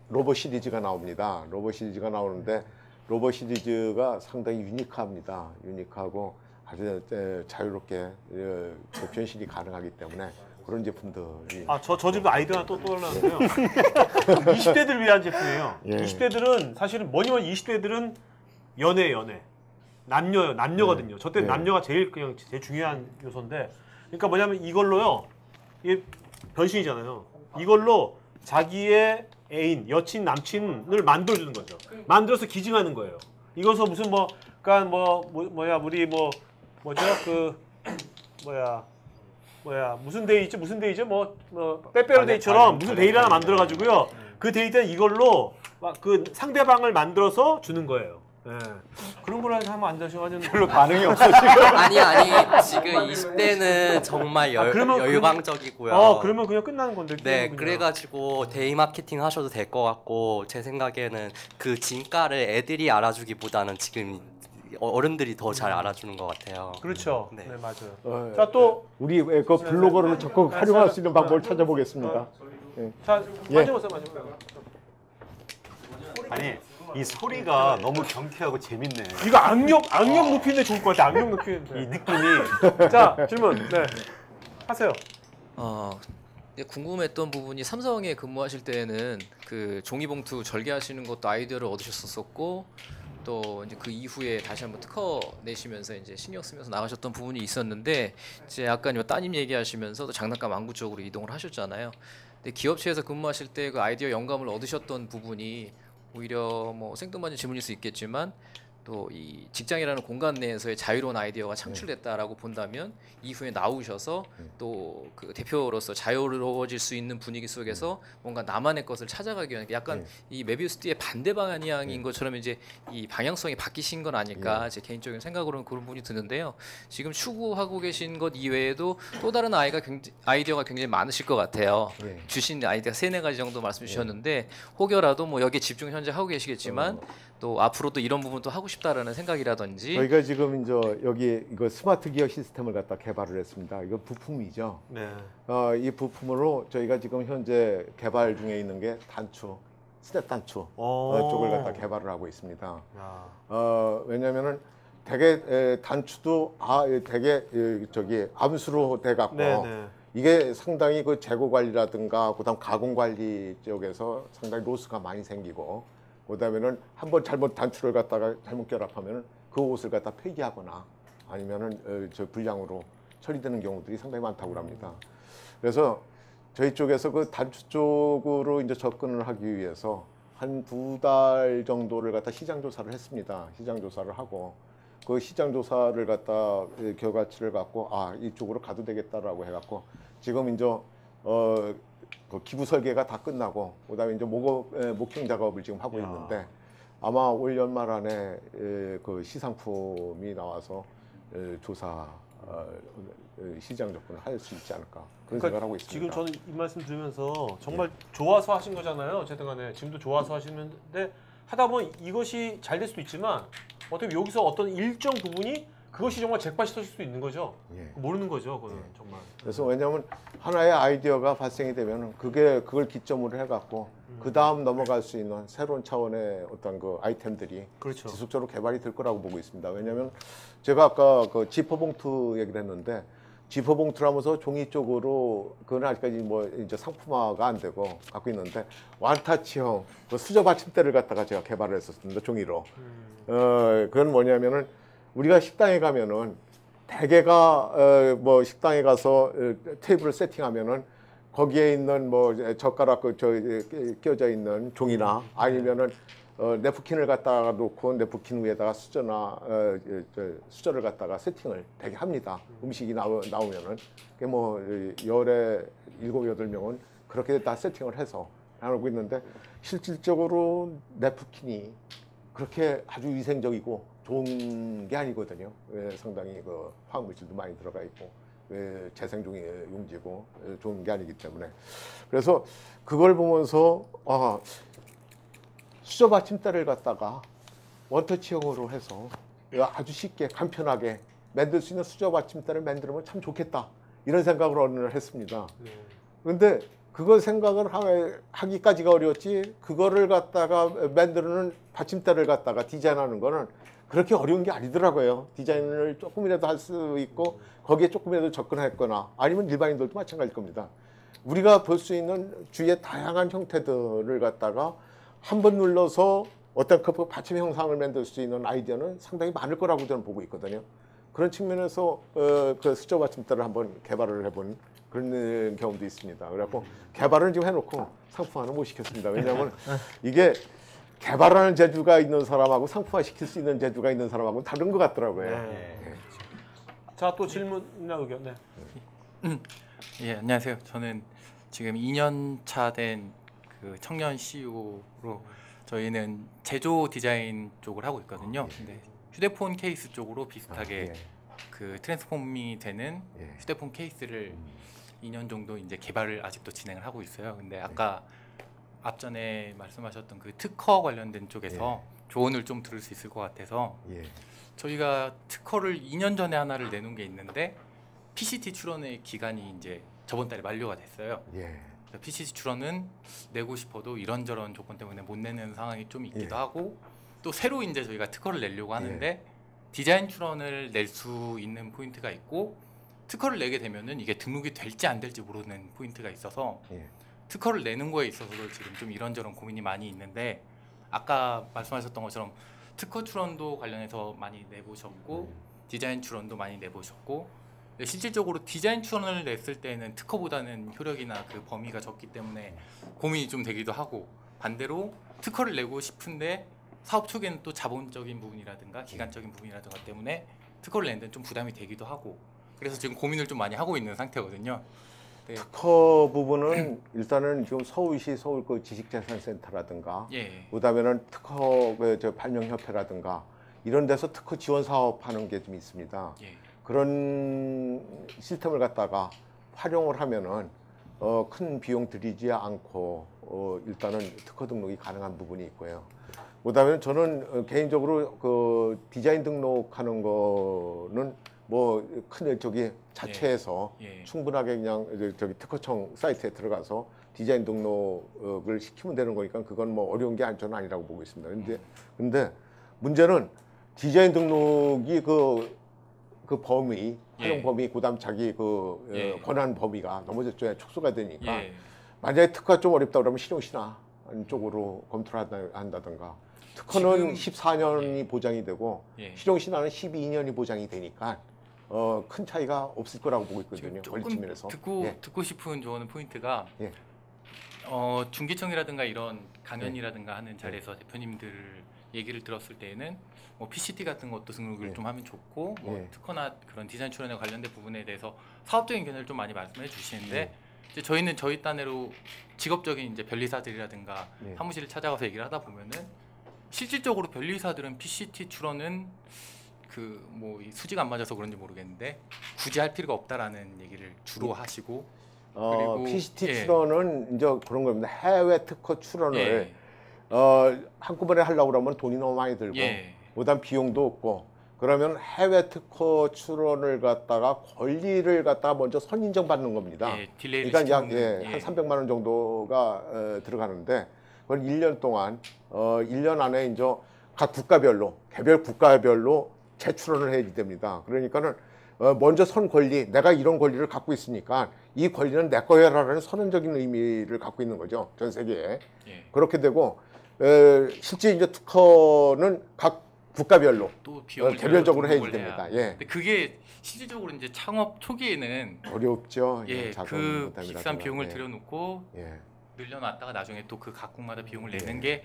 로봇 시리즈가 나옵니다. 로봇 시리즈가 나오는데 로봇 시리즈가 상당히 유니크합니다. 유니크하고 아주 자유롭게 변신이 가능하기 때문에 그런 제품들이. 저 집도 아이디어 하나 또 떠올랐는데요. 20대들 위한 제품이에요. 20대들은 사실은 뭐니뭐니 20대들은 연애. 남녀거든요. 저 때 남녀가 제일 중요한 요소인데, 그러니까 뭐냐면 이걸로요, 이게 변신이잖아요. 이걸로 자기의 애인, 여친, 남친을 만들어주는 거죠. 만들어서 기증하는 거예요. 이것서 무슨 무슨 데이죠? 빼빼로 데이처럼 무슨 데이를 하나 만들어가지고요. 그 데이트는 이걸로 그 상대방을 만들어서 주는 거예요. 네. 그런 걸 하면 안 되셔가지고 별로 반응이 없어 지금. 아니 지금 20대는 정말 열광적이고요. 그러면 그냥 끝나는 건데. 네, 그래가지고 데이 마케팅 하셔도 될 것 같고 제 생각에는 그 진가를 애들이 알아주기보다는 지금 어른들이 더 잘 알아주는 것 같아요. 그렇죠. 네, 맞아요. 자, 또 우리 그 블로거를 적극 활용할 수 있는 방법을 찾아보겠습니다. 자, 마지막으로. 아니. 이 소리가 너무 경쾌하고 재밌네. 이거 악력 높이는데 좋을 것 같아. 악력 높이는데. 이 느낌이. 자, 질문. 네. 하세요. 궁금했던 부분이 삼성에 근무하실 때는 그 종이봉투 절개하시는 것도 아이디어를 얻으셨었고 또 이제 그 이후에 다시 한번 특허 내시면서 이제 신경 쓰면서 나가셨던 부분이 있었는데 이제 아까 따님 얘기하시면서 또 장난감 완구 쪽으로 이동을 하셨잖아요. 근데 기업체에서 근무하실 때 그 아이디어 영감을 얻으셨던 부분이 오히려 뭐 생뚱맞은 질문일 수 있겠지만 또 이 직장이라는 공간 내에서의 자유로운 아이디어가 창출됐다라고 본다면 이후에 나오셔서 또 그 대표로서 자유로워질 수 있는 분위기 속에서 뭔가 나만의 것을 찾아가기 위한 약간 이 메비우스띠의 반대 방향인 것처럼 이제 이 방향성이 바뀌신 건 아닐까 제 개인적인 생각으로는 그런 부분이 드는데요. 지금 추구하고 계신 것 이외에도 또 다른 아이디어가 굉장히 많으실 것 같아요. 주신 아이디어 3-4가지 정도 말씀 주셨는데 혹여라도 뭐 여기에 집중 현재 하고 계시겠지만 또 앞으로도 이런 부분도 하고 싶다라는 생각이라든지. 저희가 지금 이제 여기 이거 스마트 기어 시스템을 갖다 개발을 했습니다. 이거 부품이죠. 네. 이 부품으로 저희가 지금 현재 개발 중에 있는 게 단추, 스텝 단추 쪽을 갖다 개발을 하고 있습니다. 왜냐하면은 되게 단추도 되게 암수로 돼 갖고 이게 상당히 그 재고 관리라든가 그다음 가공 관리 쪽에서 상당히 로스가 많이 생기고. 그다음에는 한번 잘못 단추를 갖다가 잘못 결합하면은 그 옷을 갖다 폐기하거나 아니면은 불량으로 처리되는 경우들이 상당히 많다고 합니다. 그래서 저희 쪽에서 그 단추 쪽으로 이제 접근을 하기 위해서 한 2달 정도를 갖다 시장 조사를 했습니다. 시장 조사를 하고 그 시장 조사를 갖다 결과치를 갖고 이쪽으로 가도 되겠다라고 해갖고 지금 이제 그 기부 설계가 다 끝나고 그다음에 이제 목형 작업을 지금 하고 있는데 아마 올 연말 안에 그 시상품이 나와서 조사 시장 접근을 할 수 있지 않을까 그런 생각을 하고 있습니다. 지금 저는 이 말씀 들으면서 정말 좋아서 하신 거잖아요. 어쨌든 간에 지금도 좋아서 하시는데 하다 보면 이것이 잘 될 수도 있지만 어떻게 여기서 어떤 일정 부분이 그것이 정말 잭팟이 터질 수도 있는 거죠. 모르는 거죠. 그거는 정말. 그래서 왜냐하면 하나의 아이디어가 발생이 되면 그걸 기점으로 해갖고 그 다음 넘어갈 수 있는 새로운 차원의 어떤 그 아이템들이 그렇죠. 지속적으로 개발이 될 거라고 보고 있습니다. 왜냐하면 제가 아까 그 지퍼 봉투 얘기를 했는데 지퍼 봉투라면서 종이 쪽으로 그건 아직까지 뭐 이제 상품화가 안 되고 갖고 있는데 완타치형 그 수저 받침대를 갖다가 제가 개발을 했었습니다. 종이로. 그건 뭐냐면은 우리가 식당에 가면은 대개가 뭐 식당에 가서 테이블을 세팅하면은 거기에 있는 뭐 젓가락 끼어져 있는 종이나 아니면은 네프킨을 갖다가 놓고 네프킨 위에다가 수저나 수저를 갖다가 세팅을 되게 합니다. 음식이 나오면은 그게 뭐 열에 7, 8명은 그렇게 다 세팅을 해서 나누고 있는데 실질적으로 네프킨이 그렇게 아주 위생적이고 좋은 게 아니거든요. 상당히 그 화학물질도 많이 들어가 있고 재생종이 용지고 좋은 게 아니기 때문에 그래서 그걸 보면서 수저 받침대를 갖다가 원터치형으로 해서 아주 쉽게 간편하게 만들 수 있는 수저 받침대를 만들면 참 좋겠다 이런 생각을 오늘 했습니다. 그런데 그걸 생각을 하기까지가 어려웠지 그거를 갖다가 만드는 받침대를 갖다가 디자인하는 거는 그렇게 어려운 게 아니더라고요. 디자인을 조금이라도 할 수 있고 거기에 조금이라도 접근했거나 아니면 일반인들도 마찬가지일 겁니다. 우리가 볼 수 있는 주위의 다양한 형태들을 갖다가 한 번 눌러서 어떤 그 받침 형상을 만들 수 있는 아이디어는 상당히 많을 거라고 저는 보고 있거든요. 그런 측면에서 그 수저 받침대를 한번 개발을 해본 그런 경험도 있습니다. 그래갖고 개발은 지금 해놓고 상품화는 못 시켰습니다. 왜냐하면 이게 개발하는 재주가 있는 사람하고 상품화 시킬 수 있는 재주가 있는 사람하고 다른 것 같더라고요. 자, 또 질문이나 의견. 네. 예, 안녕하세요. 저는 지금 2년 차 된 그 청년 CEO로 저희는 제조 디자인 쪽을 하고 있거든요. 근데 휴대폰 케이스 쪽으로 비슷하게 그 트랜스폼이 되는 휴대폰 케이스를 2년 정도 이제 개발을 아직도 진행을 하고 있어요. 근데 아까 앞전에 말씀하셨던 그 특허 관련된 쪽에서 조언을 좀 들을 수 있을 것 같아서 저희가 특허를 2년 전에 하나를 내놓은 게 있는데 PCT 출원의 기간이 이제 저번 달에 만료가 됐어요. PCT 출원은 내고 싶어도 이런저런 조건 때문에 못 내는 상황이 좀 있기도 하고 또 새로 이제 저희가 특허를 내려고 하는데 디자인 출원을 낼 수 있는 포인트가 있고 특허를 내게 되면은 이게 등록이 될지 안 될지 모르는 포인트가 있어서 특허를 내는 거에 있어서도 지금 좀 이런저런 고민이 많이 있는데 아까 말씀하셨던 것처럼 특허 출원도 관련해서 많이 내보셨고 디자인 출원도 많이 내보셨고 실질적으로 디자인 출원을 냈을 때는 특허보다는 효력이나 그 범위가 적기 때문에 고민이 좀 되기도 하고 반대로 특허를 내고 싶은데 사업 초기에는 또 자본적인 부분이라든가 기간적인 부분이라든가 때문에 특허를 내는 데는 좀 부담이 되기도 하고 그래서 지금 고민을 좀 많이 하고 있는 상태거든요. 네. 특허 부분은 일단은 지금 서울시 서울 그 지식재산센터라든가 그다음에는 특허 발명협회라든가 이런 데서 특허 지원 사업하는 게 좀 있습니다. 그런 시스템을 갖다가 활용을 하면은 큰 비용 들이지 않고 일단은 특허 등록이 가능한 부분이 있고요. 그다음에 저는 개인적으로 그 디자인 등록하는 거는 뭐 큰 저기 자체에서 충분하게 그냥 저기 특허청 사이트에 들어가서 디자인 등록을 시키면 되는 거니까 그건 뭐 어려운 게 저는 아니라고 보고 있습니다. 근데 문제는 디자인 등록이 그 범위, 활용 범위, 그다음 자기 그 권한 범위가 너무 축소가 되니까 만약에 특허가 좀 어렵다 그러면 실용신화 쪽으로 검토를 한다든가 특허는 14년이 보장이 되고 실용신화는 12년이 보장이 되니까 큰 차이가 없을 거라고 보고 있거든요. 권리 측면에서. 듣고 싶은 조언은 포인트가 중기청이라든가 이런 강연이라든가 하는 자리에서 대표님들 얘기를 들었을 때에는 뭐 PCT 같은 것도 등록을 좀 하면 좋고 뭐 특허나 그런 디자인 출원에 관련된 부분에 대해서 사업적인 견해를 좀 많이 말씀해 주시는데 이제 저희는 저희 딴에로 직업적인 이제 변리사들이라든가 사무실을 찾아가서 얘기를 하다 보면은 실질적으로 변리사들은 PCT 출원은 그 뭐 수지가 안 맞아서 그런지 모르겠는데 굳이 할 필요가 없다라는 얘기를 주로 하시고 그리고 PCT 출원은 이제 그런 겁니다. 해외 특허 출원을 한꺼번에 하려고 그러면 돈이 너무 많이 들고 그다음 비용도 없고 그러면 해외 특허 출원을 갖다가 권리를 갖다가 먼저 선인정 받는 겁니다. 그러니까 약 한 300만 원 정도가 들어가는데 그걸 1년 동안 1년 안에 이제 각 국가별로 개별 국가별로 재출원을 해야 됩니다. 그러니까는 먼저 선 권리, 내가 이런 권리를 갖고 있으니까 이 권리는 내 거야라는 선언적인 의미를 갖고 있는 거죠. 전 세계에. 그렇게 되고 실제 이제 특허는 각 국가별로 또 비용을 개별적으로 해야 됩니다. 근데 그게 실질적으로 이제 창업 초기에는 어렵죠. 그 비싼 비용을 들여놓고 늘려놨다가 나중에 또 그 각국마다 비용을 내는 게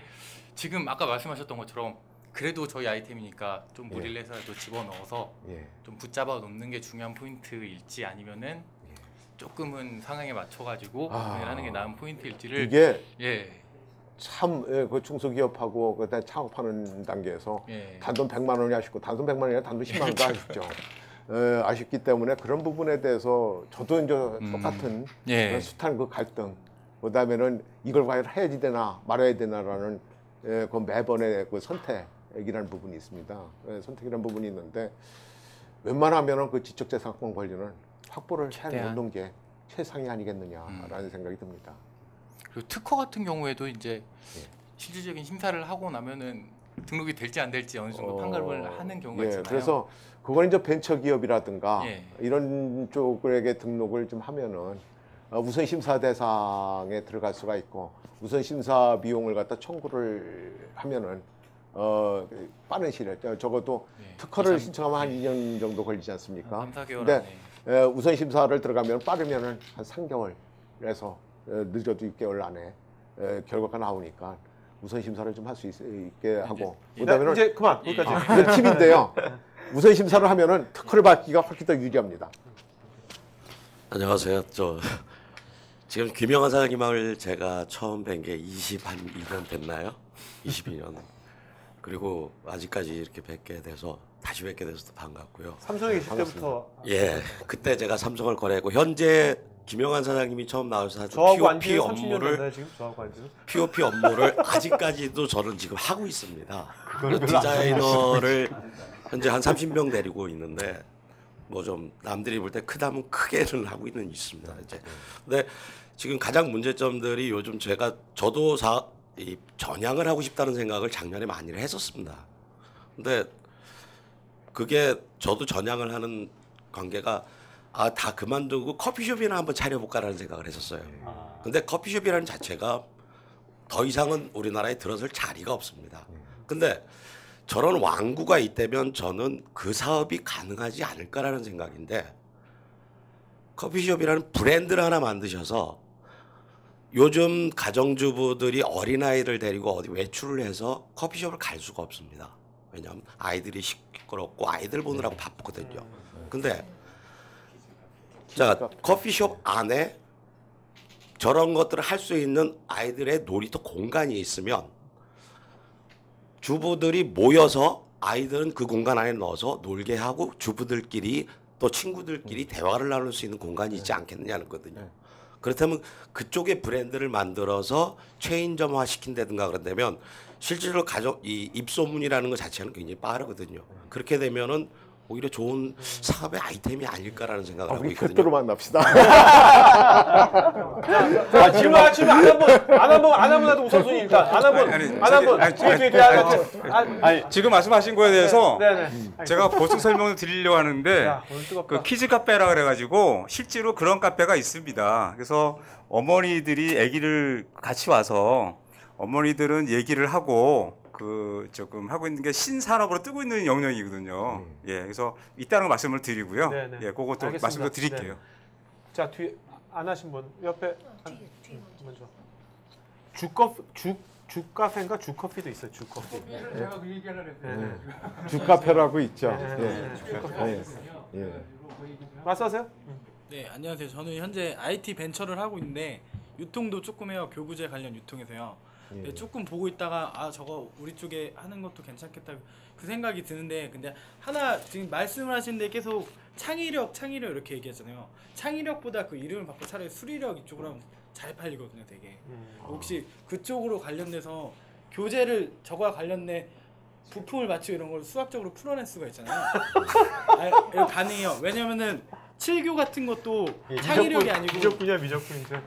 지금 아까 말씀하셨던 것처럼 그래도 저희 아이템이니까 좀 무리를 해서라도 집어넣어서 좀 붙잡아 놓는 게 중요한 포인트일지 아니면은 조금은 상황에 맞춰가지고 하는 게 나은 포인트일지를 이게 참 그 중소기업하고 그다음 창업하는 단계에서 단돈 100만 원이 아쉽고 단돈 100만 원이 아니라 단돈 10만 원도 아쉽죠. 아쉽기 때문에 그런 부분에 대해서 저도 이제 똑같은 숱한 그 갈등 그다음에는 이걸 과연 해야지 되나 말아야 되나라는 그 매번의 그 선택이라는 부분이 있습니다. 선택이라는 부분이 있는데 웬만하면은 그 지적재산권 권리는 확보를 해놓는 게 최상이 아니겠느냐라는 생각이 듭니다. 그리고 특허 같은 경우에도 이제 실질적인 심사를 하고 나면은 등록이 될지 안 될지 어느 정도 판가름을 하는 경우가 있잖아요. 그래서 그건 이제 벤처기업이라든가 이런 쪽에게 등록을 좀 하면은 우선 심사 대상에 들어갈 수가 있고 우선 심사 비용을 갖다 청구를 하면은 빠른 시일에 적어도 특허를 신청하면 한 2년 정도 걸리지 않습니까? 3-4개월 근데 우선 심사를 들어가면 빠르면은 한 3개월에서 늦어도 6개월 안에 결과가 나오니까 우선 심사를 좀 할 수 있게 하고 그다음에는 이제 그만 거기까지. 팁인데요. 우선 심사를 하면은 특허를 받기가 훨씬 더 유리합니다. 안녕하세요. 지금 김영환 사장님을 제가 처음 뵌 게 22년 됐나요? 22년. 그리고 아직까지 이렇게 뵙게 돼서 다시 뵙게 돼서 반갑고요. 삼성에 계실 때부터. 그때 제가 삼성을 거래했고 현재 김영환 사장님이 처음 나와서 POP 업무를 아직까지도 저는 지금 하고 있습니다. 디자이너를 현재 한 30명 데리고 있는데 뭐 좀 남들이 볼 때 크다면 크게는 하고 있습니다. 이제. 근데 지금 가장 문제점들이 요즘 저도 이 전향을 하고 싶다는 생각을 작년에 많이 했었습니다. 근데 그게 저도 전향을 하는 관계가 다 그만두고 커피숍이나 한번 차려볼까라는 생각을 했었어요. 근데 커피숍이라는 자체가 더 이상은 우리나라에 들어설 자리가 없습니다. 근데 저런 완구가 있다면 저는 그 사업이 가능하지 않을까라는 생각인데 커피숍이라는 브랜드를 하나 만드셔서 요즘 가정주부들이 어린아이를 데리고 어디 외출을 해서 커피숍을 갈 수가 없습니다. 왜냐하면 아이들이 시끄럽고 아이들 보느라고 바쁘거든요. 근데 자, 커피숍 안에 저런 것들을 할 수 있는 아이들의 놀이터 공간이 있으면 주부들이 모여서 아이들은 그 공간 안에 넣어서 놀게 하고 주부들끼리 또 친구들끼리 대화를 나눌 수 있는 공간이 있지 않겠느냐는 거거든요. 그렇다면 그쪽의 브랜드를 만들어서 체인점화 시킨다든가 그런다면 실제로 이 입소문이라는 것 자체는 굉장히 빠르거든요. 그렇게 되면은 오히려 좋은 사업의 아이템이 아닐까라는 생각을 하고 있거든요. 별도로 만납시다. 지금 안 한번 해도 우선순위 일단 아니 지금 말씀하신 거에 대해서 제가 보충 설명을 드리려고 하는데 그 키즈 카페라 그래가지고 실제로 그런 카페가 있습니다. 그래서 어머니들이 아기를 같이 와서 어머니들은 얘기를 하고 조금 하고 있는 게 신산업으로 뜨고 있는 영역이거든요. 그래서 있다는 말씀을 드리고요. 그것도 말씀도 드릴게요. 자, 뒤에 안 하신 분 옆에 먼저. 주카페인가 주커피도 있어요. 주커피. 제가 그 얘기하려고 했어요. 주카페라고 있죠. 말씀하세요. 네, 안녕하세요. 저는 현재 IT 벤처를 하고 있는데 유통도 조금 해요. 교구제 관련 유통에서요. 네, 조금 보고 있다가 아 저거 우리 쪽에 하는 것도 괜찮겠다 그 생각이 드는데 근데 하나 지금 말씀을 하시는데 계속 창의력 이렇게 얘기하잖아요. 창의력보다 그 이름을 바꿔 차라리 수리력 이쪽으로 하면 잘 팔리거든요, 되게. 혹시 그쪽으로 관련돼서 교재를 저거와 관련된 부품을 맞추고 이런 걸 수학적으로 풀어낼 수가 있잖아요. 이거 가능해요. 왜냐면은 7교 같은 것도 창의력이 아니고 미적분이야 미적분이죠.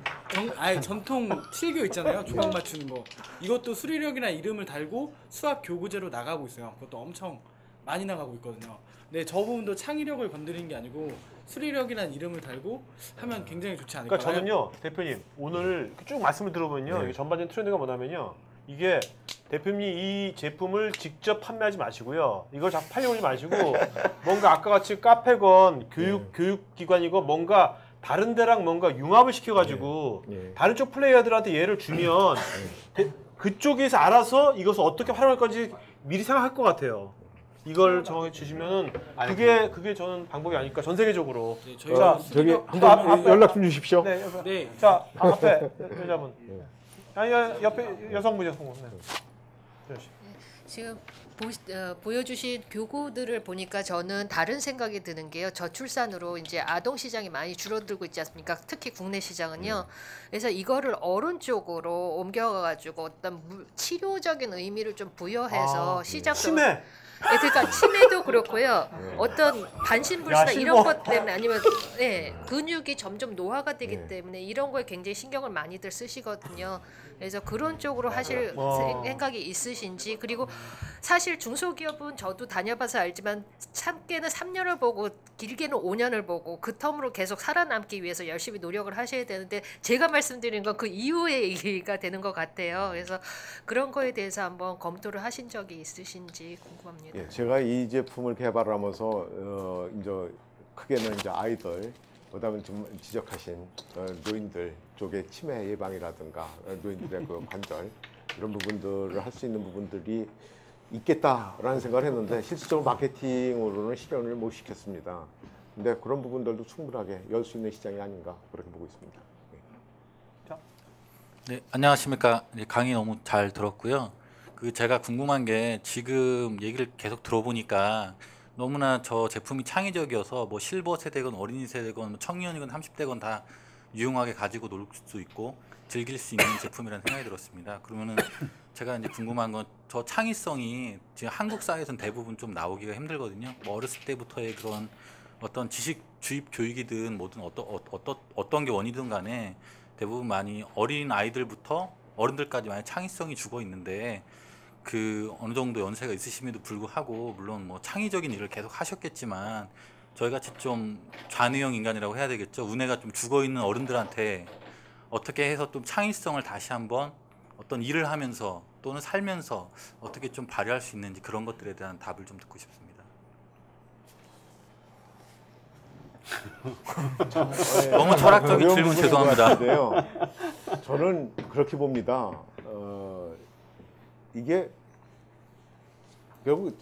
전통 7교 있잖아요. 조각 맞추는 거. 이것도 수리력이나 이름을 달고 수학 교구제로 나가고 있어요. 그것도 엄청 많이 나가고 있거든요. 근데 저 부분도 창의력을 건드리는 게 아니고 수리력이라는 이름을 달고 하면 굉장히 좋지 않을까요? 그러니까 저는요, 대표님 오늘 쭉 말씀을 들어보면요, 이게 전반적인 트렌드가 뭐냐면요, 이게 대표님이 이 제품을 직접 판매하지 마시고요, 이걸 자꾸 팔려오지 마시고 뭔가 아까 같이 카페건 교육기관이고 뭔가 다른 데랑 뭔가 융합을 시켜가지고 다른 쪽 플레이어들한테 얘를 주면 그쪽에서 알아서 이것을 어떻게 활용할 건지 미리 생각할 것 같아요. 이걸 정해 주시면은 그게 저는 방법이 아닐까 전 세계적으로. 자 저기 한번 연락 좀 주십시오. 네. 자 앞에 여자분. 아니 옆에 여성분. 네. 지금 보여주신 교구들을 보니까 저는 다른 생각이 드는 게요. 저출산으로 이제 아동 시장이 많이 줄어들고 있지 않습니까? 특히 국내 시장은요. 그래서 이거를 어른 쪽으로 옮겨가지고 어떤 치료적인 의미를 좀 부여해서 시작도. 치매. 네, 그러니까 치매도 그렇고요. 어떤 반신불수나 이런 것 때문에 아니면 근육이 점점 노화가 되기 때문에 이런 거에 굉장히 신경을 많이들 쓰시거든요. 그래서 그런 쪽으로 하실 생각이 있으신지. 그리고 사실 중소기업은 저도 다녀봐서 알지만 참게는 3년을 보고 길게는 5년을 보고 그 텀으로 계속 살아남기 위해서 열심히 노력을 하셔야 되는데 제가 말씀드린 건 그 이후의 얘기가 되는 것 같아요. 그래서 그런 거에 대해서 한번 검토를 하신 적이 있으신지 궁금합니다. 예, 제가 이 제품을 개발하면서 이제 크게는 이제 아이들, 그다음에 좀 지적하신 노인들 쪽의 치매 예방이라든가 노인들의 그 관절 이런 부분들을 할 수 있는 부분들이 있겠다라는 생각을 했는데 실질적으로 마케팅으로는 실현을 못 시켰습니다. 근데 그런 부분들도 충분하게 열 수 있는 시장이 아닌가 그렇게 보고 있습니다. 네, 안녕하십니까. 강의 너무 잘 들었고요. 제가 궁금한 게 지금 얘기를 계속 들어보니까 너무나 저 제품이 창의적이어서 뭐 실버 세대건 어린이 세대건 뭐 청년이건 30대건 다 유용하게 가지고 놀 수 있고 즐길 수 있는 제품이라는 생각이 들었습니다. 그러면은 제가 이제 궁금한 건 저 창의성이 지금 한국 사회에서는 대부분 좀 나오기가 힘들거든요. 뭐 어렸을 때부터의 그런 어떤 지식 주입 교육이든 뭐든 어떤 게 원이든 간에 대부분 많이 어린 아이들부터 어른들까지 많이 창의성이 죽어 있는데 그 어느 정도 연세가 있으심에도 불구하고 물론 뭐 창의적인 일을 계속 하셨겠지만 저희같이 좀 좌뇌형 인간이라고 해야 되겠죠. 우뇌가 좀 죽어 있는 어른들한테 어떻게 해서 좀 창의성을 다시 한번 어떤 일을 하면서 또는 살면서 어떻게 좀 발휘할 수 있는지 그런 것들에 대한 답을 좀 듣고 싶습니다. 너무 철학적인 질문 죄송합니다. 저는 그렇게 봅니다. 이게 결국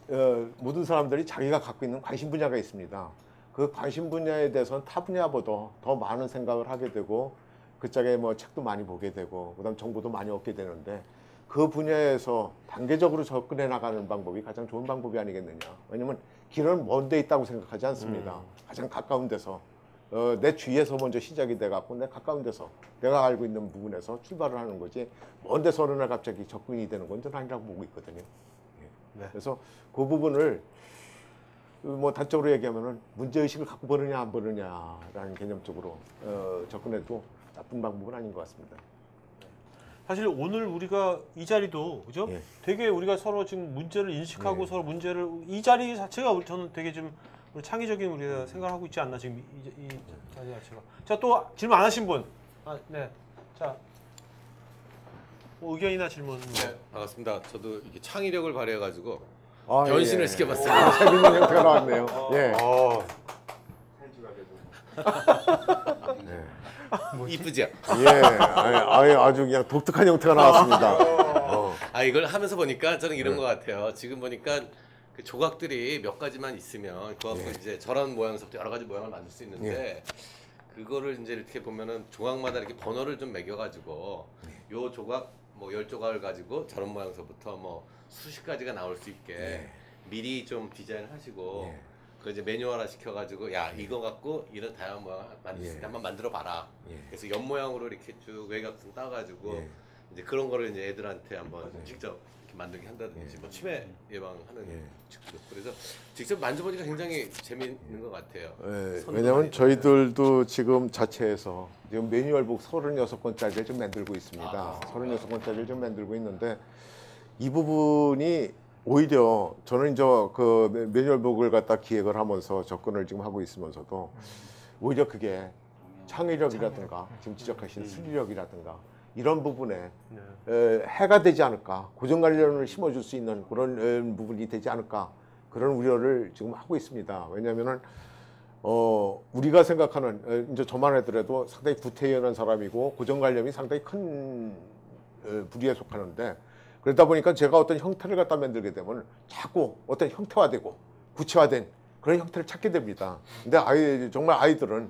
모든 사람들이 자기가 갖고 있는 관심 분야가 있습니다. 그 관심 분야에 대해서는 타 분야보다 더 많은 생각을 하게 되고 그 짝에 뭐 책도 많이 보게 되고 그다음 정보도 많이 얻게 되는데 그 분야에서 단계적으로 접근해 나가는 방법이 가장 좋은 방법이 아니겠느냐. 왜냐하면 길은 먼 데 있다고 생각하지 않습니다. 가장 가까운 데서 내 주위에서 먼저 시작이 돼갖고 내 가까운 데서 내가 알고 있는 부분에서 출발을 하는 거지 먼 데서 어느 날 갑자기 접근이 되는 건 저는 아니라고 보고 있거든요. 네. 그래서 그 부분을 뭐 단적으로 얘기하면은 문제의식을 갖고 버느냐 안 버느냐라는 개념적으로 접근해도 나쁜 방법은 아닌 것 같습니다. 사실 오늘 우리가 이 자리도 그죠? 되게 우리가 서로 지금 문제를 인식하고 서로 문제를 이 자리 자체가 저는 되게 좀 창의적인 우리가 생각하고 있지 않나 지금 이 자리 자체가. 자, 또 질문 안 하신 분. 네. 자. 뭐 의견이나 질문. 네, 반갑습니다. 저도 이게 창의력을 발휘해가지고 아, 변신을 예. 시켜봤습니다. 재밌는 형태가 나왔네요. 예. 네. 이쁘죠? 예, 아주 그냥 독특한 형태가 나왔습니다. 아 이걸 하면서 보니까 저는 이런 것 같아요. 지금 보니까 그 조각들이 몇 가지만 있으면 그 갖고 이제 저런 모양서부터 여러 가지 모양을 만들 수 있는데 그거를 이제 이렇게 보면은 조각마다 이렇게 번호를 좀 매겨가지고 요 조각 뭐 10조각을 가지고 저런 모양서부터 뭐 수십 가지가 나올 수 있게 미리 좀 디자인을 하시고 그 이제 매뉴얼화 시켜가지고 야 이거 갖고 이런 다양한 모양 만들 수 있게 한번 만들어 봐라. 그래서 옆 모양으로 이렇게 쭉 외곽선 따가지고 이제 그런 거를 이제 애들한테 한번 직접 이렇게 만들게 한다든지 뭐 치매 예방하는 직접 그래서 직접 만져보니까 굉장히 재미있는 것 같아요. 왜냐하면 저희들도 지금 자체에서 지금 매뉴얼북 36권짜리를 좀 만들고 있습니다. 36권짜리를 좀 만들고 있는데 이 부분이 오히려 저는 이제 그 매뉴얼북을 갖다 기획을 하면서 접근을 지금 하고 있으면서도 오히려 그게 창의력이라든가 지금 지적하신 수리력이라든가 이런 부분에 해가 되지 않을까, 고정관련을 심어줄 수 있는 그런 부분이 되지 않을까 그런 우려를 지금 하고 있습니다. 왜냐하면은 우리가 생각하는 이제 저만 하더라도 상당히 구태연한 사람이고 고정관념이 상당히 큰 부류에 속하는데 그러다 보니까 제가 어떤 형태를 갖다 만들게 되면 자꾸 어떤 형태화되고 구체화된 그런 형태를 찾게 됩니다. 근데 정말 아이들은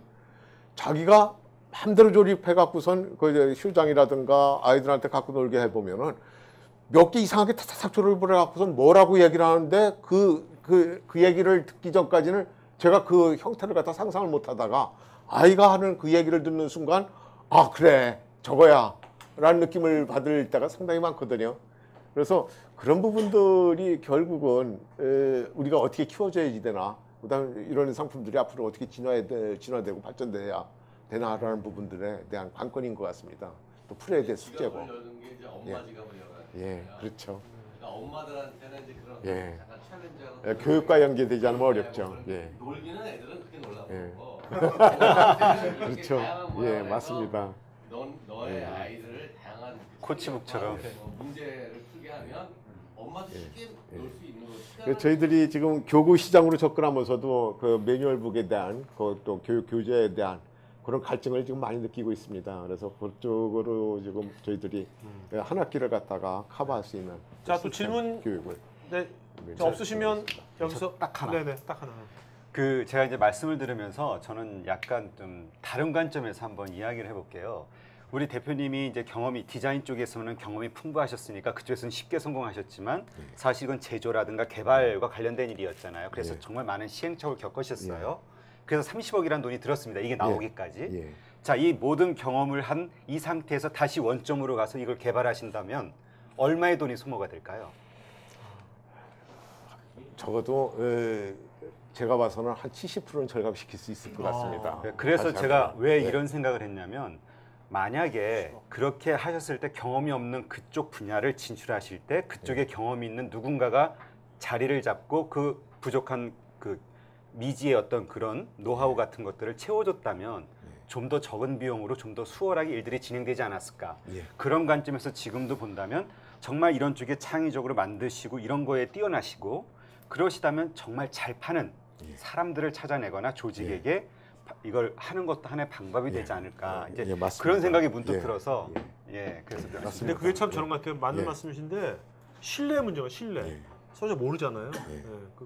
자기가 마음대로 조립해 갖고선 그 휴장이라든가 아이들한테 갖고 놀게 해보면은 몇 개 이상하게 타닥 조립을 해 갖고선 뭐라고 얘기를 하는데 그 얘기를 듣기 전까지는 제가 그 형태를 갖다 상상을 못 하다가 아이가 하는 그 얘기를 듣는 순간 아 그래 저거야 라는 느낌을 받을 때가 상당히 많거든요. 그래서 그런 부분들이 결국은 우리가 어떻게 키워줘야지 되나, 그다음에 이런 상품들이 앞으로 어떻게 진화되고 발전돼야 되나라는 부분들에 대한 관건인 것 같습니다. 또 풀어야 될 숙제고. 지갑을 여는 게 이제 엄마 지갑을 열어야 예, 그렇죠. 그러니까 엄마들한테는 이제 그런 예. 약간 챌린지하고 교육과 연계되지 않으면 어렵죠. 예. 놀기는 애들은 그렇게 놀라고 그렇죠. 예, 맞습니다. 너의 아이들을 다양한 코치북처럼 문제를 풀게 하면 엄마도 쉽게 놀 수 있는 거. 저희들이 지금 교구 시장으로 접근하면서도 그 매뉴얼북에 대한 또 교육 교재에 대한 그런 갈증을 지금 많이 느끼고 있습니다. 그래서 그쪽으로 지금 저희들이 한 학기를 갖다가 커버할 수 있는 자, 또 질문 교육을 없으시면 여기서 딱 하나. 네네, 딱 하나. 그 제가 이제 말씀을 들으면서 저는 약간 좀 다른 관점에서 한번 이야기를 해볼게요. 우리 대표님이 이제 경험이 디자인 쪽에서는 경험이 풍부하셨으니까 그쪽에서는 쉽게 성공하셨지만 사실 이건 제조라든가 개발과 관련된 일이었잖아요. 그래서 정말 많은 시행착오를 겪으셨어요. 그래서 30억이라는 돈이 들었습니다. 이게 나오기까지. 자, 이 모든 경험을 한 이 상태에서 다시 원점으로 가서 이걸 개발하신다면 얼마의 돈이 소모가 될까요? 적어도 제가 봐서는 한 70%는 절감시킬 수 있을 것 같습니다. 그래서 제가 왜 이런 생각을 했냐면 만약에 그렇게 하셨을 때 경험이 없는 그쪽 분야를 진출하실 때 그쪽에 경험이 있는 누군가가 자리를 잡고 그 부족한 그 미지의 어떤 그런 노하우 같은 것들을 채워줬다면 좀 더 적은 비용으로 좀 더 수월하게 일들이 진행되지 않았을까. 그런 관점에서 지금도 본다면 정말 이런 쪽에 창의적으로 만드시고 이런 거에 뛰어나시고 그러시다면 정말 잘 파는 사람들을 찾아내거나 조직에게 이걸 하는 것도 하나의 방법이 되지 않을까. 이제 그런 생각이 문득 들어서 그래서 근데 그게 참 저런 것 같아요. 맞는 말씀이신데 신뢰 문제가 신뢰. 서로 모르잖아요.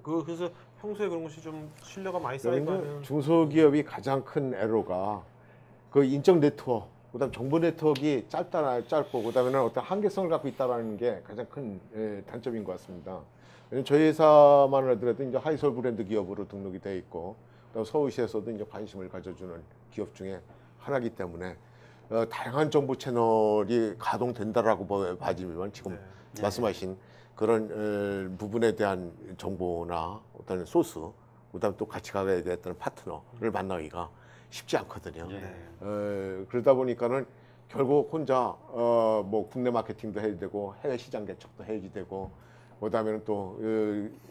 그래서 평소에 그런 것이 좀 신뢰가 많이 쌓이고 하면 중소기업이 가장 큰 애로가 그 인적 네트워크, 그다음 정보 네트워크가 짧고 그다음에는 어떤 한계성을 갖고 있다라는 게 가장 큰 단점인 것 같습니다. 왜냐면 저희 회사만 하더라도 이제 하이솔 브랜드 기업으로 등록이 돼 있고 또 서울시에서도 이제 관심을 가져주는 기업 중에 하나이기 때문에 다양한 정보 채널이 가동된다라고 봐지면 지금 말씀하신 그런 부분에 대한 정보나 어떤 소스, 그다음 또 같이 가야 됐던 파트너를 만나기가 쉽지 않거든요. 그러다 보니까는 결국 혼자 뭐 국내 마케팅도 해야 되고 해외 시장 개척도 해야 되고 그다음에는 또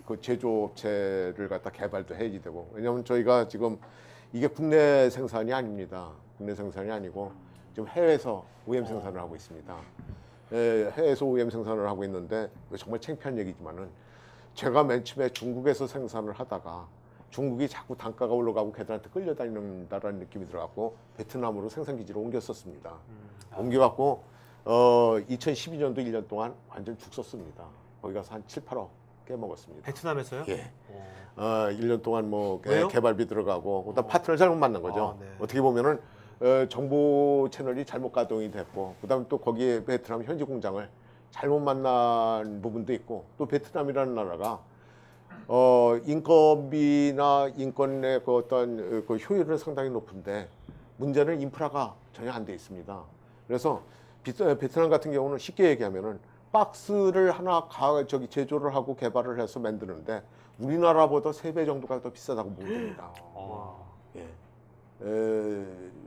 그 제조업체를 갖다 개발도 해야 되고 왜냐하면 저희가 지금 이게 국내 생산이 아닙니다. 국내 생산이 아니고 지금 해외에서 OEM 생산을 하고 있습니다. 해외에서 OEM 생산을 하고 있는데 정말 창피한 얘기지만은 제가 맨 처음에 중국에서 생산을 하다가 중국이 자꾸 단가가 올라가고 걔들한테 끌려다닌다라는 느낌이 들어갖고 베트남으로 생산기지를 옮겼었습니다. 옮겨갖고 2012년도 1년 동안 완전 죽었습니다. 거기 가서 한 7, 8억 깨먹었습니다. 베트남에서요? 예. 1년 동안 뭐 왜요? 개발비 들어가고 그다음 파트너를 잘못 만난 거죠. 어떻게 보면은 정보 채널이 잘못 가동이 됐고, 그다음에 또 거기에 베트남 현지 공장을 잘못 만난 부분도 있고, 또 베트남이라는 나라가 인건비나 인권의 그 어떤 그 효율은 상당히 높은데 문제는 인프라가 전혀 안 돼 있습니다. 그래서 베트남 같은 경우는 쉽게 얘기하면은 박스를 하나 제조를 하고 개발을 해서 만드는데 우리나라보다 3배 정도가 더 비싸다고 보면 됩니다. 예.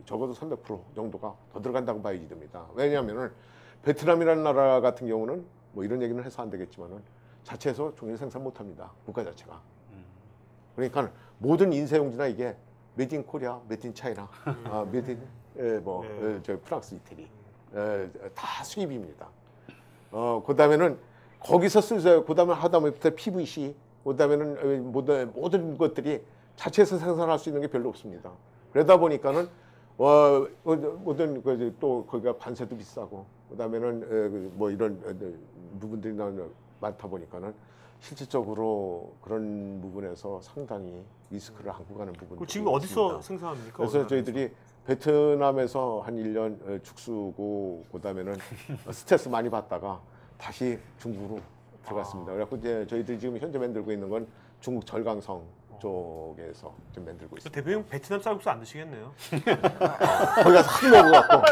적어도 300% 정도가 더 들어간다고 봐야지 됩니다. 왜냐하면은 베트남이라는 나라 같은 경우는 뭐 이런 얘기는 해서 안 되겠지만은 자체에서 종이를 생산 못합니다. 국가 자체가. 그러니까 모든 인쇄용지나 이게 메이드 인 코리아, 메이드 인 차이나, 메이드 인 저 프랑스, 이태리 다 수입입니다. 그다음에는 거기서 쓰죠. 그다음에 하다못해 PVC, 그다음에는 모든 것들이 자체에서 생산할 수 있는 게 별로 없습니다. 그러다 보니까는 모든 또 거기가 관세도 비싸고, 그다음에는 뭐 이런 부분들이 많다 보니까는 실질적으로 그런 부분에서 상당히 리스크를 안고 가는 부분이 지금 어디서 생산합니까? 그래서 저희들이 베트남에서 한 1년 죽쓰고 그다음에는 스트레스 많이 받다가 다시 중국으로 들어갔습니다. 그래서 이제 저희들이 지금 현재 만들고 있는 건 중국 절강성 쪽에서 좀 만들고 있습니다. 대표님 베트남 쌀국수 안 드시겠네요. 거기 가서 하도 먹어갖고.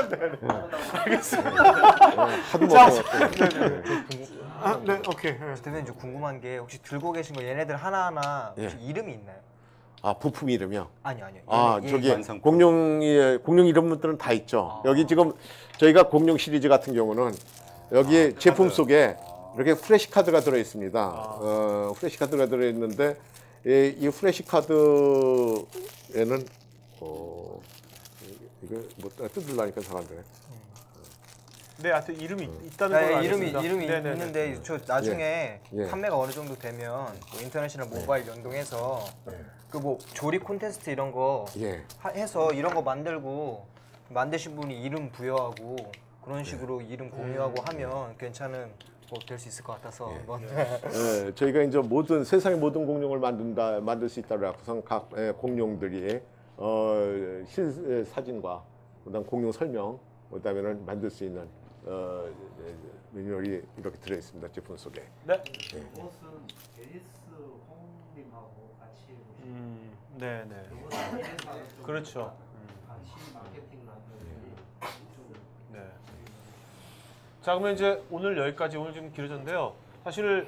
알겠습니다. 하도 먹어갖고. 네, 오케이. 대표님 저 궁금한 게 혹시 들고 계신 거 얘네들 하나하나 혹시 이름이 있나요? 부품 이름이요? 아니요. 저기 공룡 이름들은 다 있죠. 여기 지금 저희가 공룡 시리즈 같은 경우는 여기 제품 속에 이렇게 플래시 카드가 들어 있습니다. 플래시 카드가 들어 있는데 이 플래시 카드에는 이거 뭐 뜯으려니까 잘 안 되네. 네, 하여튼 이름이 있다는 걸 알겠습니다. 이름이 있는데 저 나중에 판매가 어느 정도 되면 뭐 인터내셔널 모바일 연동해서 그 뭐 조립 콘테스트 이런 거 해서 이런 거 만드신 분이 이름 부여하고 그런 식으로 이름 공유하고 하면 괜찮은 뭐 될 수 있을 것 같아서 저희가 이제 세상의 모든 공룡을 만들 수 있다고 해서 각 공룡들이 실 사진과 그다음 공룡 설명, 그다음에는 만들 수 있는 매뉴얼이 이렇게 들어 있습니다. 제품 속에. 네. 이것은 에리스 홍님하고 같이 네. 그렇죠. 같이 마케팅을 하는 네. 자, 그러면 이제 오늘 여기까지, 오늘 좀 길어졌는데요. 사실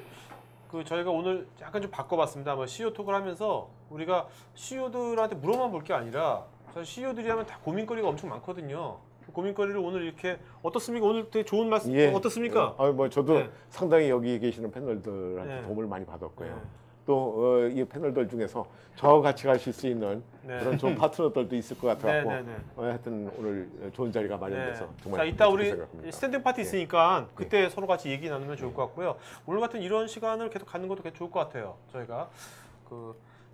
저희가 오늘 약간 좀 바꿔봤습니다. 뭐 CEO 톡을 하면서 우리가 CEO들한테 물어만 볼 게 아니라 사실 CEO들이 하면 다 고민거리가 엄청 많거든요. 고민거리를 오늘 이렇게 어떻습니까? 오늘 되게 좋은 말씀 어떻습니까? 뭐 저도 상당히 여기 계시는 패널들한테 도움을 많이 받았고요. 또 이 패널들 중에서 저와 같이 가실 수 있는 그런 좋은 파트너들도 있을 것 같아서 하여튼 오늘 좋은 자리가 마련돼서 정말. 자, 이따 우리 스탠딩 파티 있으니까 그때 서로 같이 얘기 나누면 좋을 것 같고요. 오늘 같은 이런 시간을 계속 갖는 것도 좋을 것 같아요. 저희가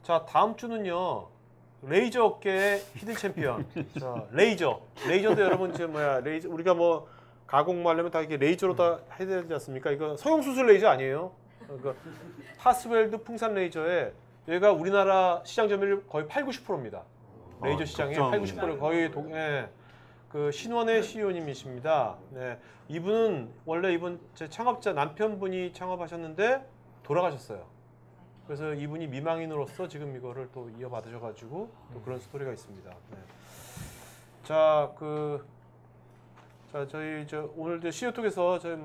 자, 다음 주는요. 레이저 업계의 히든 챔피언. 자, 레이저도 여러분 레이저 우리가 뭐 가공하려면 다 이게 레이저로 다 해야 되지 않습니까? 이거 성형 수술 레이저 아니에요? 파스웰드 풍산 레이저에 여기가 우리나라 시장 점유율 거의 80~90%입니다. 레이저 시장의 80~90%를 거의 그 신원의 CEO님이십니다. 네, 이분은 원래 이분 제 창업자 남편분이 창업하셨는데 돌아가셨어요. 그래서 이분이 미망인으로서 지금 이거를 또 이어받으셔가지고 또 그런 스토리가 있습니다. 네. 자, 저희 오늘 CEO톡에서 저희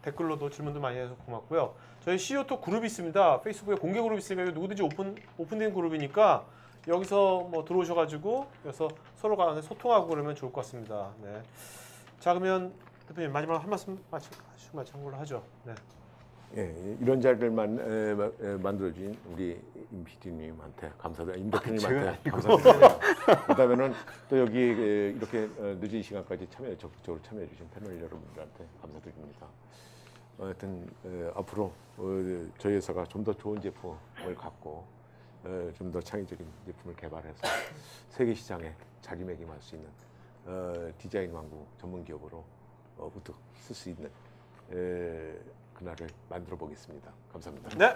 댓글로도 질문도 많이 해서 고맙고요. 저희 CEO톡 그룹이 있습니다. 페이스북에 공개 그룹이 있으니까 누구든지 오픈된 그룹이니까 여기서 뭐 들어오셔가지고 그래서 서로 간에 소통하고 그러면 좋을 것 같습니다. 네. 자, 그러면 대표님 마지막으로 한 말씀 하시는 걸로 하죠. 네. 이런 자리를 만들어준 우리 임 PD님한테 감사드립니다. 임 대표님한테 감사드립니다. 그다음에는 또 여기 이렇게 늦은 시간까지 적극적으로 참여해주신 패널 여러분들한테 감사드립니다. 하여튼 앞으로 저희 회사가 좀 더 좋은 제품을 갖고 좀 더 창의적인 제품을 개발해서 세계 시장에 자리매김할 수 있는 디자인 왕국 전문 기업으로 우뚝 쓸 수 있는 그날을 만들어 보겠습니다. 감사합니다. 네.